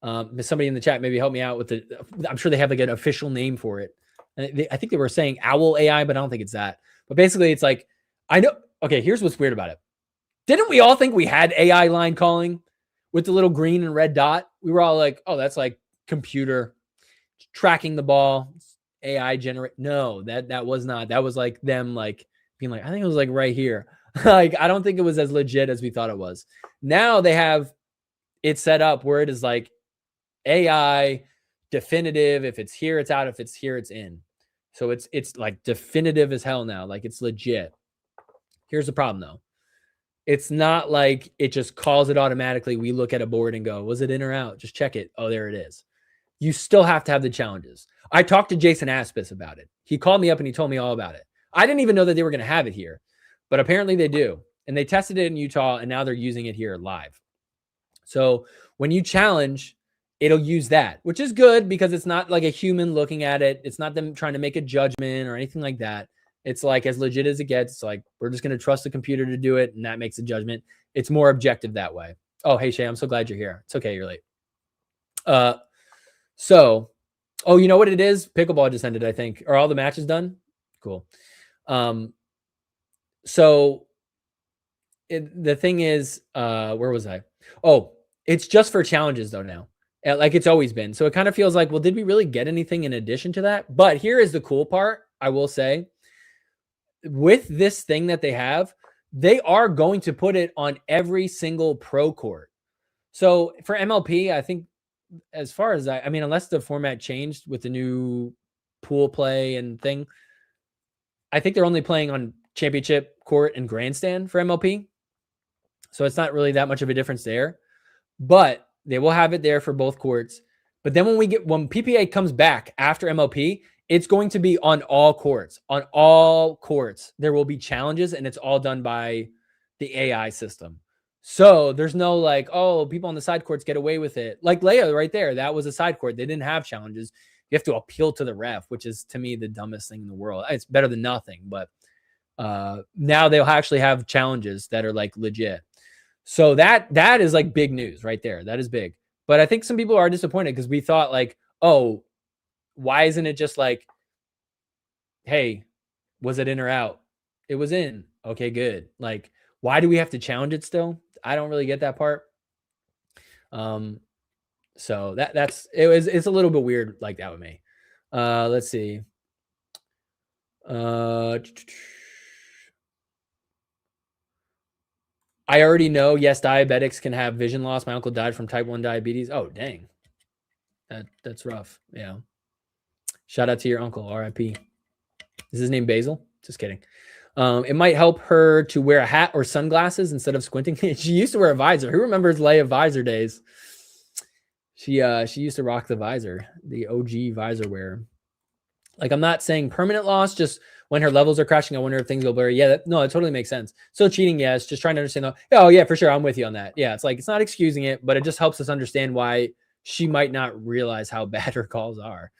Somebody in the chat maybe help me out with it. I'm sure they have like an official name for it. I think they were saying Owl AI, but I don't think it's that. But basically, it's like, I know. Okay, here's what's weird about it. Didn't we all think we had AI line calling with the little green and red dot? We were all like, oh, that's like computer tracking the ball, AI generate. No, that was not. That was like them like being like, I think it was like right here. Like, I don't think it was as legit as we thought it was. Now they have it set up where it is like AI definitive. If it's here, it's out. If it's here, it's in. So it's like definitive as hell now. Like, it's legit. Here's the problem though. It's not like it just calls it automatically. We look at a board and go, was it in or out? Just check it. Oh, there it is. You still have to have the challenges. I talked to Jason Aspis about it. He called me up and he told me all about it. I didn't even know that they were going to have it here, but apparently they do. And they tested it in Utah and now they're using it here live. So when you challenge, it'll use that, which is good because it's not like a human looking at it. It's not them trying to make a judgment or anything like that. It's like as legit as it gets. It's like, we're just going to trust the computer to do it. And that makes a judgment. It's more objective that way. Oh, hey Shay, I'm so glad you're here. It's okay. You're late. So, oh, you know what it is? Pickleball just ended, I think. Are all the matches done? Cool. So the thing is, where was I? Oh, it's just for challenges though now. Like it's always been. So it kind of feels like, well, did we really get anything in addition to that? But here is the cool part, I will say. With this thing that they have, they are going to put it on every single pro court. So for MLP, I think as far as I mean, unless the format changed with the new pool play and thing, I think they're only playing on championship court and grandstand for MLP. So it's not really that much of a difference there, but they will have it there for both courts. But then when PPA comes back after MLP, it's going to be on all courts. On all courts, there will be challenges, and it's all done by the AI system. So there's no like, oh, people on the side courts get away with it. Like Leia right there, that was a side court. They didn't have challenges. You have to appeal to the ref, which is to me the dumbest thing in the world. It's better than nothing, but now they'll actually have challenges that are like legit. So that is like big news right there. That is big. But I think some people are disappointed because we thought like, oh, why isn't it just like, hey, was it in or out? It was in. Okay, good. Like, why do we have to challenge it still? I don't really get that part. So it's a little bit weird like that with me. Let's see. I already know, yes, diabetics can have vision loss. My uncle died from type 1 diabetes. Oh, dang. That's rough. Yeah. Shout out to your uncle, RIP. Is his name Basil? Just kidding. It might help her to wear a hat or sunglasses instead of squinting. She used to wear a visor. Who remembers Leia visor days? She used to rock the visor, the OG visor wearer. Like, I'm not saying permanent loss, just when her levels are crashing, I wonder if things go blurry. Yeah, no, it totally makes sense. So cheating, yes. Just trying to understand though. Oh yeah, for sure. I'm with you on that. Yeah, it's like, it's not excusing it, but it just helps us understand why she might not realize how bad her calls are.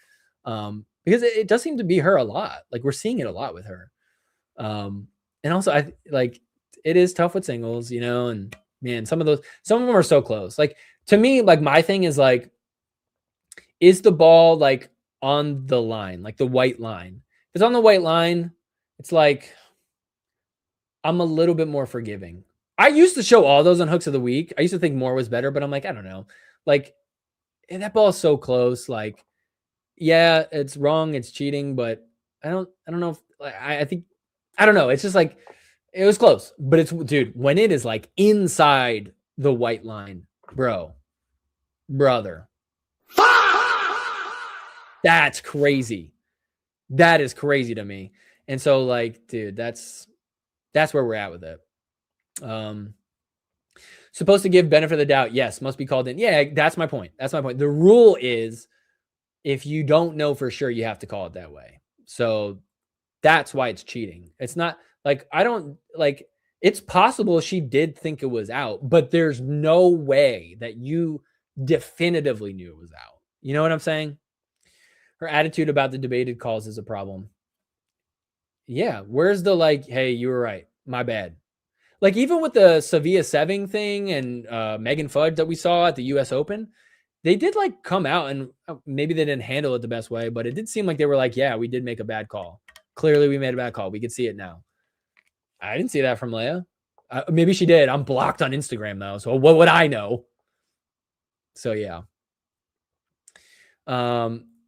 Because it does seem to be her a lot. Like, we're seeing it a lot with her. And also I like, it is tough with singles, you know, and man, some of them are so close. Like, to me, like, my thing is like, is the ball like on the line, like the white line? If it's on the white line, it's like, I'm a little bit more forgiving. I used to show all those on hooks of the week. I used to think more was better, but I'm like, I don't know. Like, that ball is so close. Like, yeah, it's wrong. It's cheating, but I don't know if I think, I don't know. It's just like, it was close, but it's, dude, when it is like inside the white line, brother, that's crazy. That is crazy to me. And so, like, dude, that's where we're at with it. Supposed to give benefit of the doubt. Yes. Must be called in. Yeah. That's my point. The rule is, if you don't know for sure, you have to call it that way. So that's why it's cheating. It's not like, it's possible she did think it was out, but there's no way that you definitively knew it was out. You know what I'm saying? Her attitude about the debated calls is a problem. Yeah. Where's the, like, hey, you were right, my bad. Like, even with the Sevilla Seving thing and Megan Fudge that we saw at the US Open, they did like come out, and maybe they didn't handle it the best way, but it did seem like they were like, yeah, we did make a bad call. Clearly we made a bad call. We could see it now. I didn't see that from Leia. Maybe she did. I'm blocked on Instagram though, so what would I know? So yeah.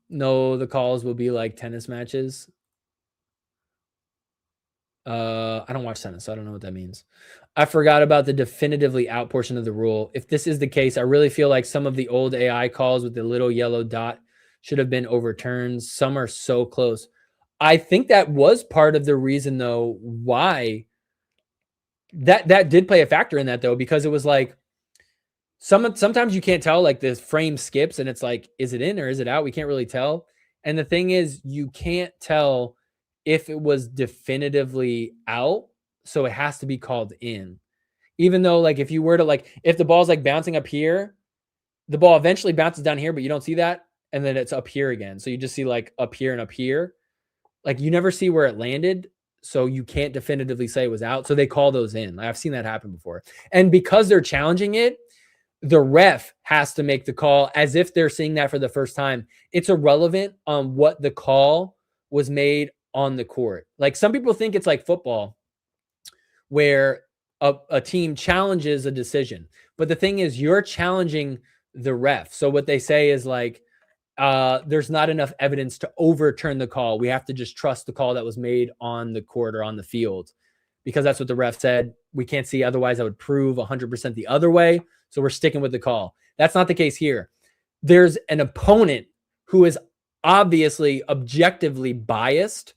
No, the calls will be like tennis matches. I don't watch tennis, so I don't know what that means. I forgot about the definitively out portion of the rule. If this is the case, I really feel like some of the old AI calls with the little yellow dot should have been overturned. Some are so close. I think that was part of the reason, though, why that did play a factor in that, though, because it was like, sometimes you can't tell, like, the frame skips and it's like, is it in or is it out? We can't really tell. And the thing is, you can't tell if it was definitively out, so it has to be called in. Even though, like, if you were to, like, if the ball's like bouncing up here, the ball eventually bounces down here, but you don't see that, and then it's up here again. So you just see like up here and up here. Like, you never see where it landed, so you can't definitively say it was out. So they call those in. I've seen that happen before. And because they're challenging it, the ref has to make the call as if they're seeing that for the first time. It's irrelevant on what the call was made on the court. Like, some people think it's like football where a team challenges a decision. But the thing is, you're challenging the ref. So what they say is like, there's not enough evidence to overturn the call. We have to just trust the call that was made on the court or on the field, because that's what the ref said. We can't see, otherwise I would prove 100% the other way. So we're sticking with the call. That's not the case here. There's an opponent who is obviously objectively biased.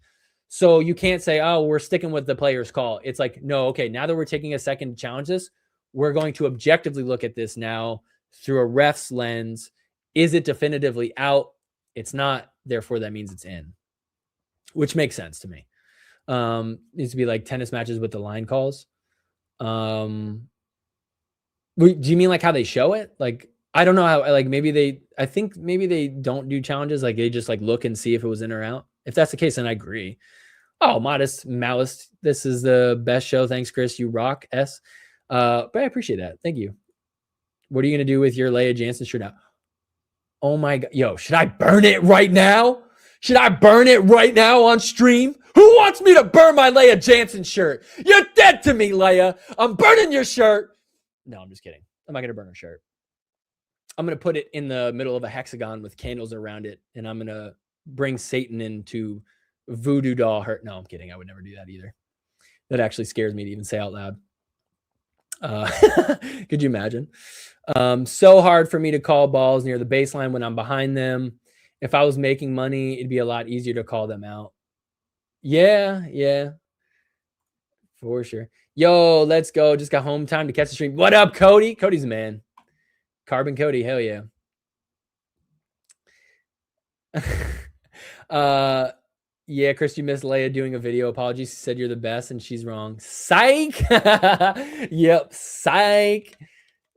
So you can't say, oh, we're sticking with the player's call. It's like, no, okay, now that we're taking a second to challenge this, we're going to objectively look at this now through a ref's lens. Is it definitively out? It's not. Therefore, that means it's in, which makes sense to me. Needs to be like tennis matches with the line calls. Do you mean like how they show it? Like, I don't know how, like, I think maybe they don't do challenges. Like, they just like look and see if it was in or out. If that's the case, then I agree. Oh, Modest Malice, this is the best show. Thanks, Chris. You rock. S. But I appreciate that. Thank you. What are you going to do with your Leia Jansen shirt out? Oh my God. Yo, should I burn it right now? Should I burn it right now on stream? Who wants me to burn my Leia Jansen shirt? You're dead to me, Leia. I'm burning your shirt. No, I'm just kidding. I'm not going to burn her shirt. I'm going to put it in the middle of a hexagon with candles around it, and I'm going to bring Satan into voodoo doll her. No, I'm kidding. I would never do that either. That actually scares me to even say out loud. Could you imagine? So hard for me to call balls near the baseline when I'm behind them. If I was making money, it'd be a lot easier to call them out. Yeah. For sure. Yo, let's go. Just got home time to catch the stream. What up, Cody? Cody's a man. Carbon Cody, hell yeah. Yeah, Chris, you missed Leia doing a video. Apologies. She said you're the best and she's wrong. Psych. Yep, psych.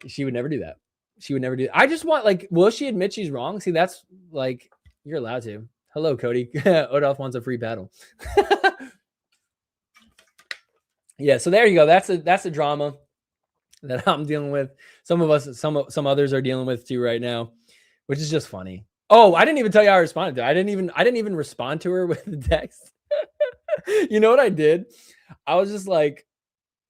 She would never do that. She would never do that. I just want, like, will she admit she's wrong? See, that's like, you're allowed to. Hello, Cody. Odolph wants a free battle. Yeah, so there you go. That's a drama that I'm dealing with. Some others are dealing with too right now, which is just funny. Oh, I didn't even tell you how I responded to her. I didn't even respond to her with the text. You know what I did? I was just like,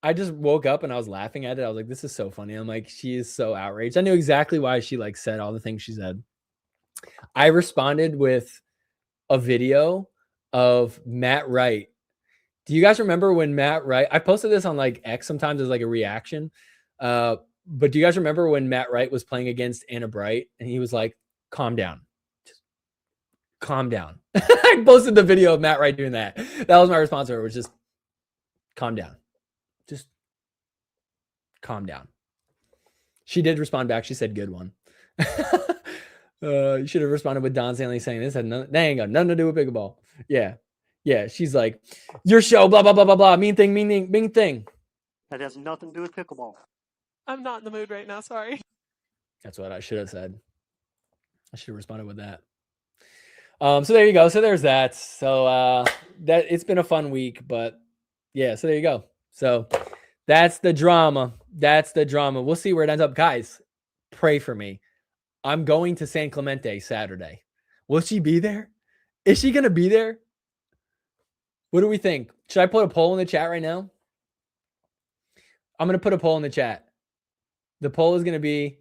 I just woke up and I was laughing at it. I was like, this is so funny. I'm like, she is so outraged. I knew exactly why she like said all the things she said. I responded with a video of Matt Wright. Do you guys remember when Matt Wright, I posted this on like X sometimes as like a reaction. But do you guys remember when Matt Wright was playing against Anna Bright and he was like, calm down. Just calm down. I posted the video of Matt Wright doing that. That was my response to her, was just calm down. Just calm down. She did respond back. She said, good one. You should have responded with Don Stanley saying this had they ain't got nothing to do with pickleball. Yeah. Yeah. She's like, your show, blah, blah, blah, blah, blah. Mean thing. That has nothing to do with pickleball. I'm not in the mood right now. Sorry. That's what I should have said. I should have responded with that. So there you go. So there's that. So that it's been a fun week, but yeah, so there you go. So that's the drama. That's the drama. We'll see where it ends up. Guys, pray for me. I'm going to San Clemente Saturday. Will she be there? Is she going to be there? What do we think? Should I put a poll in the chat right now? I'm going to put a poll in the chat. The poll is going to be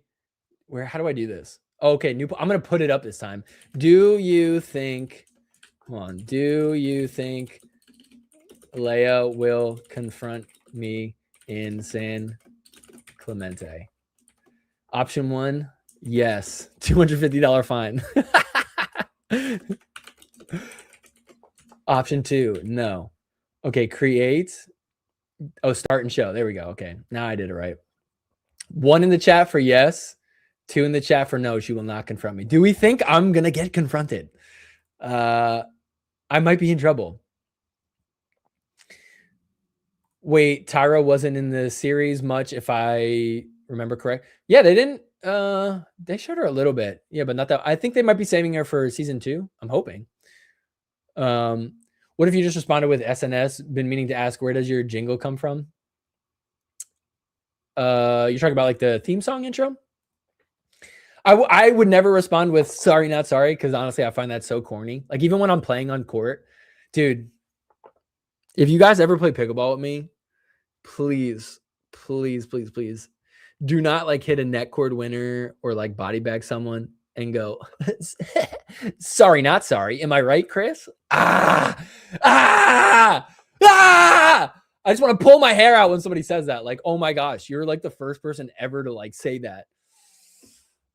how do I do this? Okay, I'm going to put it up this time. Do you think Leia will confront me in San Clemente? Option 1, yes. $250 fine. Option 2, no. Okay, create. Oh, start and show. There we go. Okay, now I did it right. 1 in the chat for yes. 2 in the chat for no. She will not confront me. Do we think I'm going to get confronted? I might be in trouble. Wait, Tyra wasn't in the series much, if I remember correct. Yeah, they didn't. They showed her a little bit. Yeah, but not that. I think they might be saving her for season 2. I'm hoping. What if you just responded with SNS? Been meaning to ask, where does your jingle come from? You're talking about like the theme song intro? I would never respond with sorry, not sorry, because honestly, I find that so corny. Like, even when I'm playing on court, dude, if you guys ever play pickleball with me, please do not like hit a net cord winner or like body bag someone and go, sorry, not sorry. Am I right, Chris? I just want to pull my hair out when somebody says that. Like, oh my gosh, you're like the first person ever to like say that.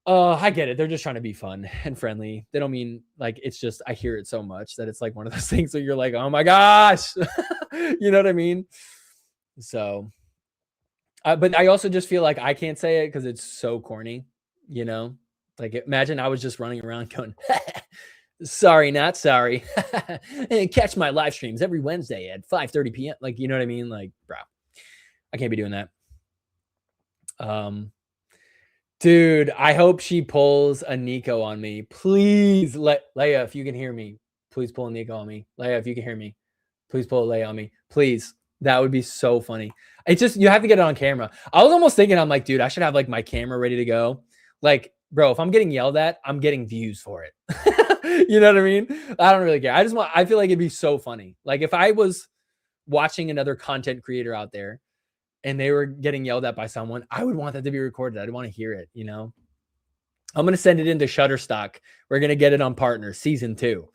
I get it. They're just trying to be fun and friendly. They don't mean like, it's just, I hear it so much that it's like one of those things where you're like, oh my gosh, you know what I mean? So, but I also just feel like I can't say it because it's so corny, you know? Like, imagine I was just running around going, sorry, not sorry. Catch my live streams every Wednesday at 5:30 p.m. Like, you know what I mean? Like, bro, I can't be doing that. Dude, I hope she pulls a Nico on me. Please, Leia, if you can hear me, please pull a Nico on me. Leia, if you can hear me, please pull a Leia on me. Please. That would be so funny. It's just, you have to get it on camera. I was almost thinking, I'm like, dude, I should have like my camera ready to go. Like, bro, if I'm getting yelled at, I'm getting views for it. You know what I mean? I don't really care. I feel like it'd be so funny. Like, if I was watching another content creator out there and they were getting yelled at by someone, I would want that to be recorded. I'd want to hear it, you know? I'm going to send it into Shutterstock. We're going to get it on Partner season 2.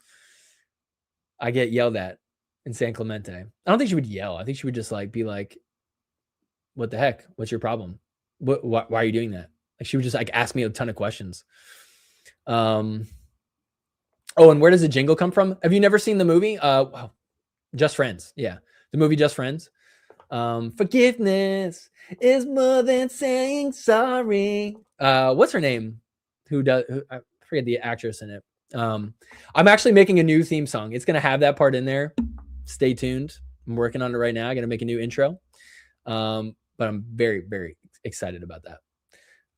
I get yelled at in San Clemente. I don't think she would yell. I think she would just like be like, what the heck? What's your problem? Why are you doing that? Like, she would just like ask me a ton of questions. Oh, and where does the jingle come from? Have you never seen the movie? Wow. Just Friends. Yeah. The movie Just Friends. Forgiveness is more than saying sorry. What's her name? I forget the actress in it. I'm actually making a new theme song. It's gonna have that part in there. Stay tuned. I'm working on it right now. I'm gonna make a new intro. But I'm very, very excited about that.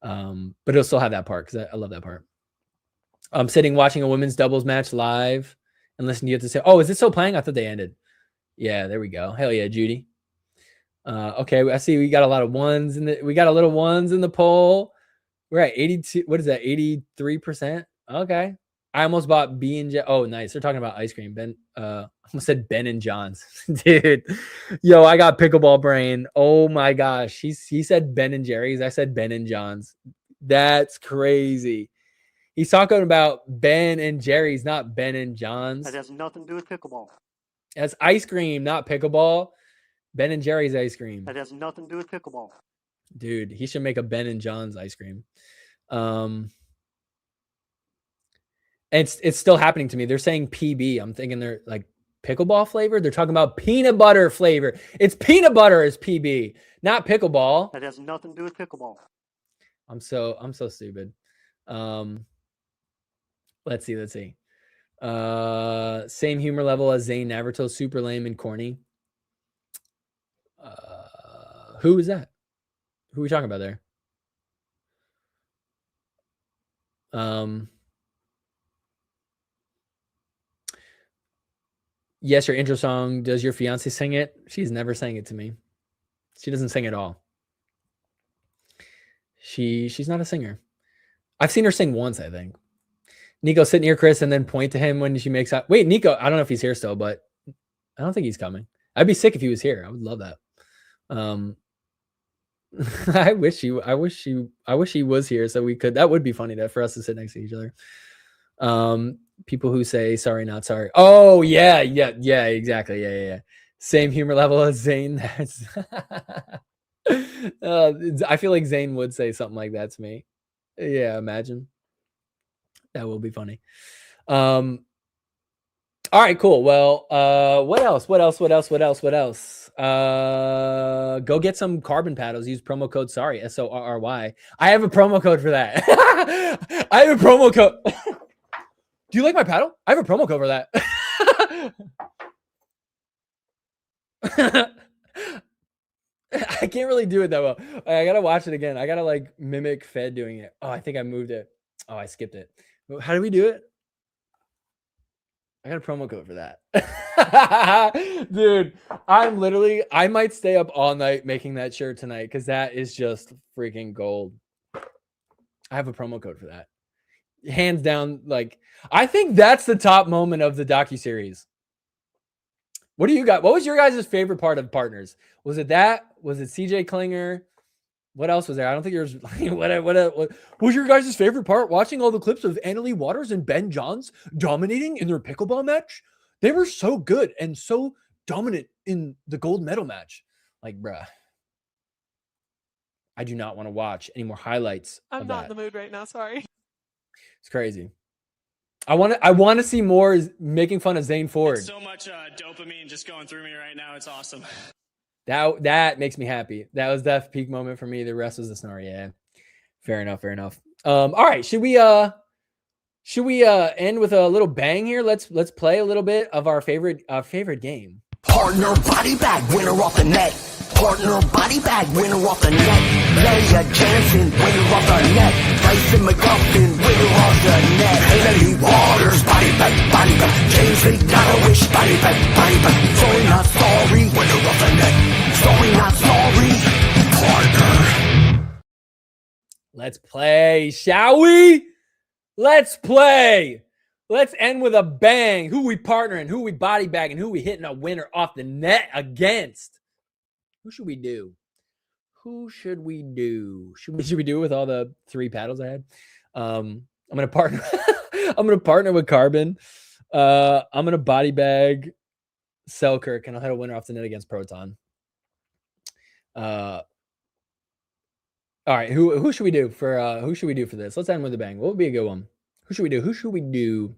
But it'll still have that part because I love that part. I'm sitting watching a women's doubles match live and listening to you have to say, oh, is it still playing? I thought they ended. Yeah, there we go. Hell yeah, Judy. Okay, I see we got a lot of ones we got a little ones in the poll. We're at 82. What is that? 83%. Okay. I almost bought B and J. Oh, nice. They're talking about ice cream. Ben, I almost said Ben and John's. Dude. Yo, I got pickleball brain. Oh my gosh. He said Ben and Jerry's. I said Ben and John's. That's crazy. He's talking about Ben and Jerry's, not Ben and John's. That has nothing to do with pickleball. That's ice cream, not pickleball. Ben and Jerry's ice cream. That has nothing to do with pickleball. Dude, he should make a Ben and John's ice cream. It's still happening to me. They're saying PB. I'm thinking they're like pickleball flavor. They're talking about peanut butter flavor. It's peanut butter as PB, not pickleball. That has nothing to do with pickleball. I'm so stupid. Let's see. Same humor level as Zane Navarto, super lame and corny. Who is that? Who are we talking about there? Yes, your intro song. Does your fiance sing it? She's never sang it to me. She doesn't sing at all. She's not a singer. I've seen her sing once, I think. Nico, sit near Chris and then point to him when she makes out. Wait, Nico, I don't know if he's here still, but I don't think he's coming. I'd be sick if he was here. I would love that. I wish he was here so we could. That would be funny for us to sit next to each other. People who say sorry, not sorry. Oh yeah, exactly. Yeah. Same humor level as Zane. That's I feel like Zane would say something like that to me. Yeah, imagine. That will be funny. All right, cool. Well, what else? Go get some carbon paddles. Use promo code sorry, SORRY. I have a promo code for that. I have a promo code. Do you like my paddle? I have a promo code for that. I can't really do it that well. I gotta watch it again. I gotta like mimic Fed doing it. Oh, I think I moved it. Oh, I skipped it. How do we do it? I got a promo code for that. Dude, I might stay up all night making that shirt tonight because that is just freaking gold. I have a promo code for that. Hands down, like, I think that's the top moment of the docuseries. What do you got? What was your guys' favorite part of Partners? Was it that? Was it CJ Klinger? What else was there? I don't think there's what was your guys' favorite part? Watching all the clips of Annalie Waters and Ben Johns dominating in their pickleball match. They were so good and so dominant in the gold medal match. Like, bruh, I do not want to watch any more highlights. I'm not in the mood right now. Sorry. It's crazy. I want to see more making fun of Zane Ford. It's so much dopamine just going through me right now. It's awesome. That makes me happy. That was that peak moment for me. The rest was the snore. Yeah. Fair enough. All right. Should we end with a little bang here? Let's play a little bit of our favorite game. Partner body bag winner off the net. Partner body bag winner off the net. Leia Jansen winner off the net. Tyson McGuffin winner off the net. Annalie Waters body bag. James Lee Wish body bag. Sorry not sorry winner off the net. Sorry not sorry. Partner. Let's play, shall we? Let's play. Let's end with a bang. Who we partnering, who we body bagging, who we hitting a winner off the net against. Who should we do? Should we do it with all the 3 paddles I had? I'm gonna partner. I'm gonna partner with Carbon. I'm gonna body bag Selkirk, and I'll hit a winner off the net against Proton. All right, who should we do for this? Let's end with a bang. What would be a good one? Who should we do?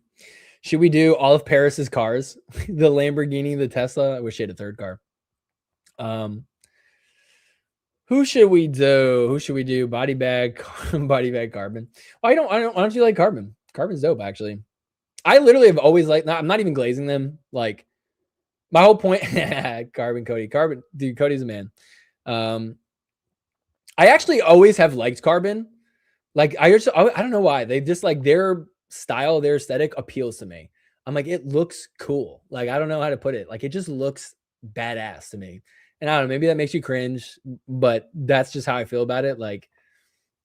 Should we do all of Paris's cars? The Lamborghini, the Tesla. I wish she had a third car. Who should we do? Who should we do? Body bag, body bag, carbon. Why don't you like carbon? Carbon's dope, actually. I literally have always liked. I'm not even glazing them. Like my whole point. Carbon, Cody, carbon, dude. Cody's a man. I actually always have liked carbon. Like I don't know why they just like their style, their aesthetic appeals to me. I'm like, it looks cool. Like I don't know how to put it. Like it just looks badass to me. And I don't know, maybe that makes you cringe, but that's just how I feel about it. Like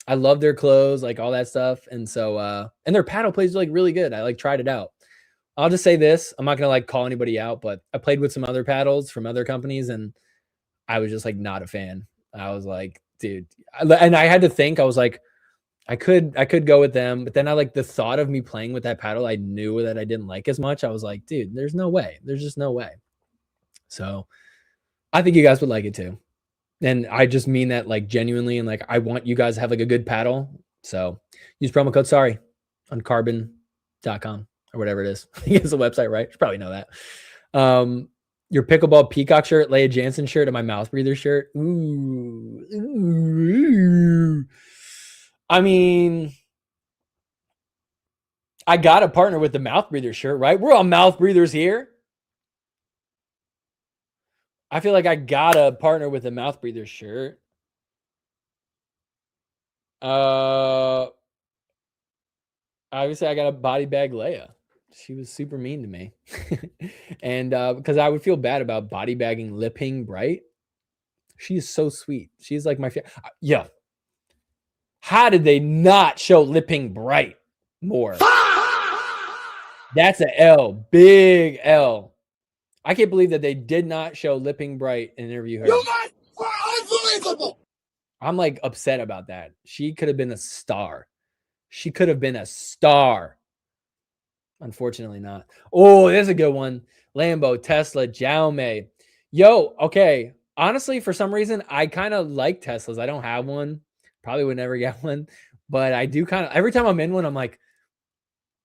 I love their clothes, like all that stuff. And so and their paddle plays like really good. I like tried it out. I'll just say this. I'm not gonna like call anybody out, but I played with some other paddles from other companies and I was just like not a fan. I was like, dude, and I had to think, I was like, I could go with them, but then I like the thought of me playing with that paddle, I knew that I didn't like as much. I was like, dude, there's no way. There's just no way. So I think you guys would like it too. And I just mean that like genuinely. And like, I want you guys to have like a good paddle. So use promo code sorry on carbon.com or whatever it is. I think it's the website, right? You should probably know that. Your pickleball peacock shirt, Leia Jansen shirt, and my mouth breather shirt. Ooh. I mean, I got to partner with the mouth breather shirt, right? We're all mouth breathers here. I feel like I gotta partner with a mouth breather shirt. Obviously I got a body bag Leia. She was super mean to me. And because I would feel bad about body bagging Lipping Bright. She is so sweet. She's like my favorite. Yeah. How did they not show Lipping Bright more? That's an L. Big L. I can't believe that they did not show Lipping Bright and interview her. You guys were unbelievable. I'm like upset about that. She could have been a star. She could have been a star. Unfortunately not. Oh, there's a good one. Lambo, Tesla, Xiaomi. Yo, okay. Honestly, for some reason, I kind of like Teslas. I don't have one. Probably would never get one. But I do kind of, every time I'm in one, I'm like,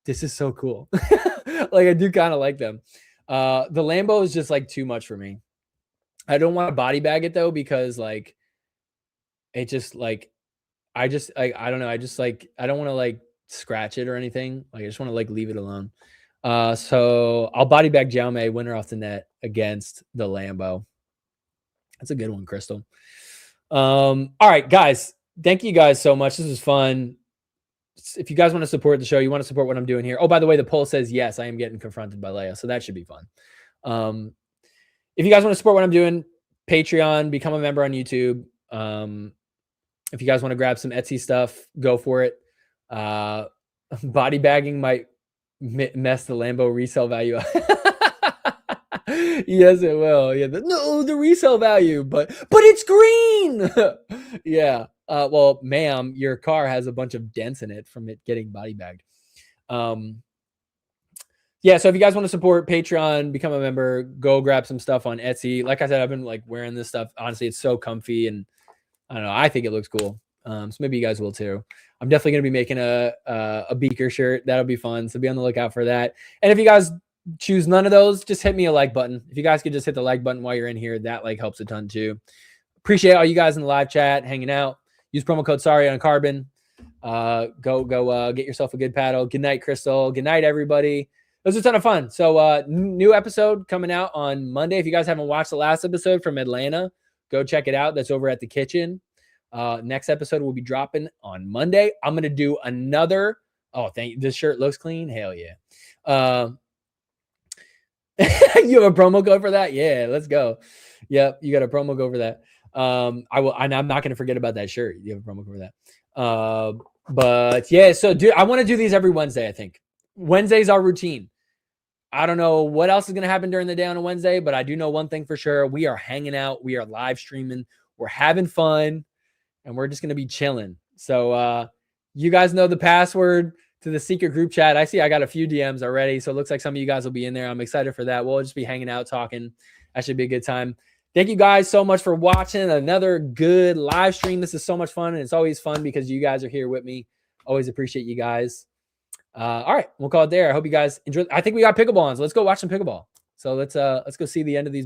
this is so cool. Like I do kind of like them. The Lambo is just like too much for me. I don't want to body bag it though, because like, it just like, I don't know. I just like, I don't want to like scratch it or anything. Like I just want to like leave it alone. So I'll body bag Xiaomi, winner off the net against the Lambo. That's a good one, Crystal. All right, guys. Thank you guys so much. This was fun. If you guys want to support the show, you want to support what I'm doing here. Oh, by the way, the poll says yes, I am getting confronted by Leia, so that should be fun. If you guys want to support what I'm doing, Patreon, become a member on YouTube. If you guys want to grab some Etsy stuff, go for it. Body bagging might mess the Lambo resale value up. Yes, it will. Yeah, the resale value, but it's green. Yeah. Well, ma'am, your car has a bunch of dents in it from it getting body bagged. Yeah, so if you guys want to support Patreon, become a member, go grab some stuff on Etsy. Like I said, I've been like wearing this stuff. Honestly, it's so comfy and I don't know. I think it looks cool. So maybe you guys will too. I'm definitely going to be making a beaker shirt. That'll be fun. So be on the lookout for that. And if you guys choose none of those, just hit me a like button. If you guys could just hit the like button while you're in here, that like helps a ton too. Appreciate all you guys in the live chat hanging out. Use promo code sorry on Carbon. Go get yourself a good paddle. Good night, Crystal. Good night, everybody. It was a ton of fun. So new episode coming out on Monday. If you guys haven't watched the last episode from Atlanta, go check it out. That's over at the kitchen. Next episode will be dropping on Monday. I'm going to do another. Oh, thank you. This shirt looks clean. Hell yeah. You have a promo code for that? Yeah, let's go. Yep. You got a promo code for that. I'm not going to forget about that shirt. You have a promo code for that. But yeah, so dude, I want to do these every Wednesday. I think Wednesday's our routine. I don't know what else is going to happen during the day on a Wednesday, but I do know one thing for sure. We are hanging out. We are live streaming. We're having fun and we're just going to be chilling. So, you guys know the password to the secret group chat. I see I got a few DMs already. So it looks like some of you guys will be in there. I'm excited for that. We'll just be hanging out, talking. That should be a good time. Thank you guys so much for watching another good live stream. This is so much fun. And it's always fun because you guys are here with me. Always appreciate you guys. All right, we'll call it there. I hope you guys enjoy. I think we got pickleball on, so let's go watch some pickleball. So let's go see the end of these.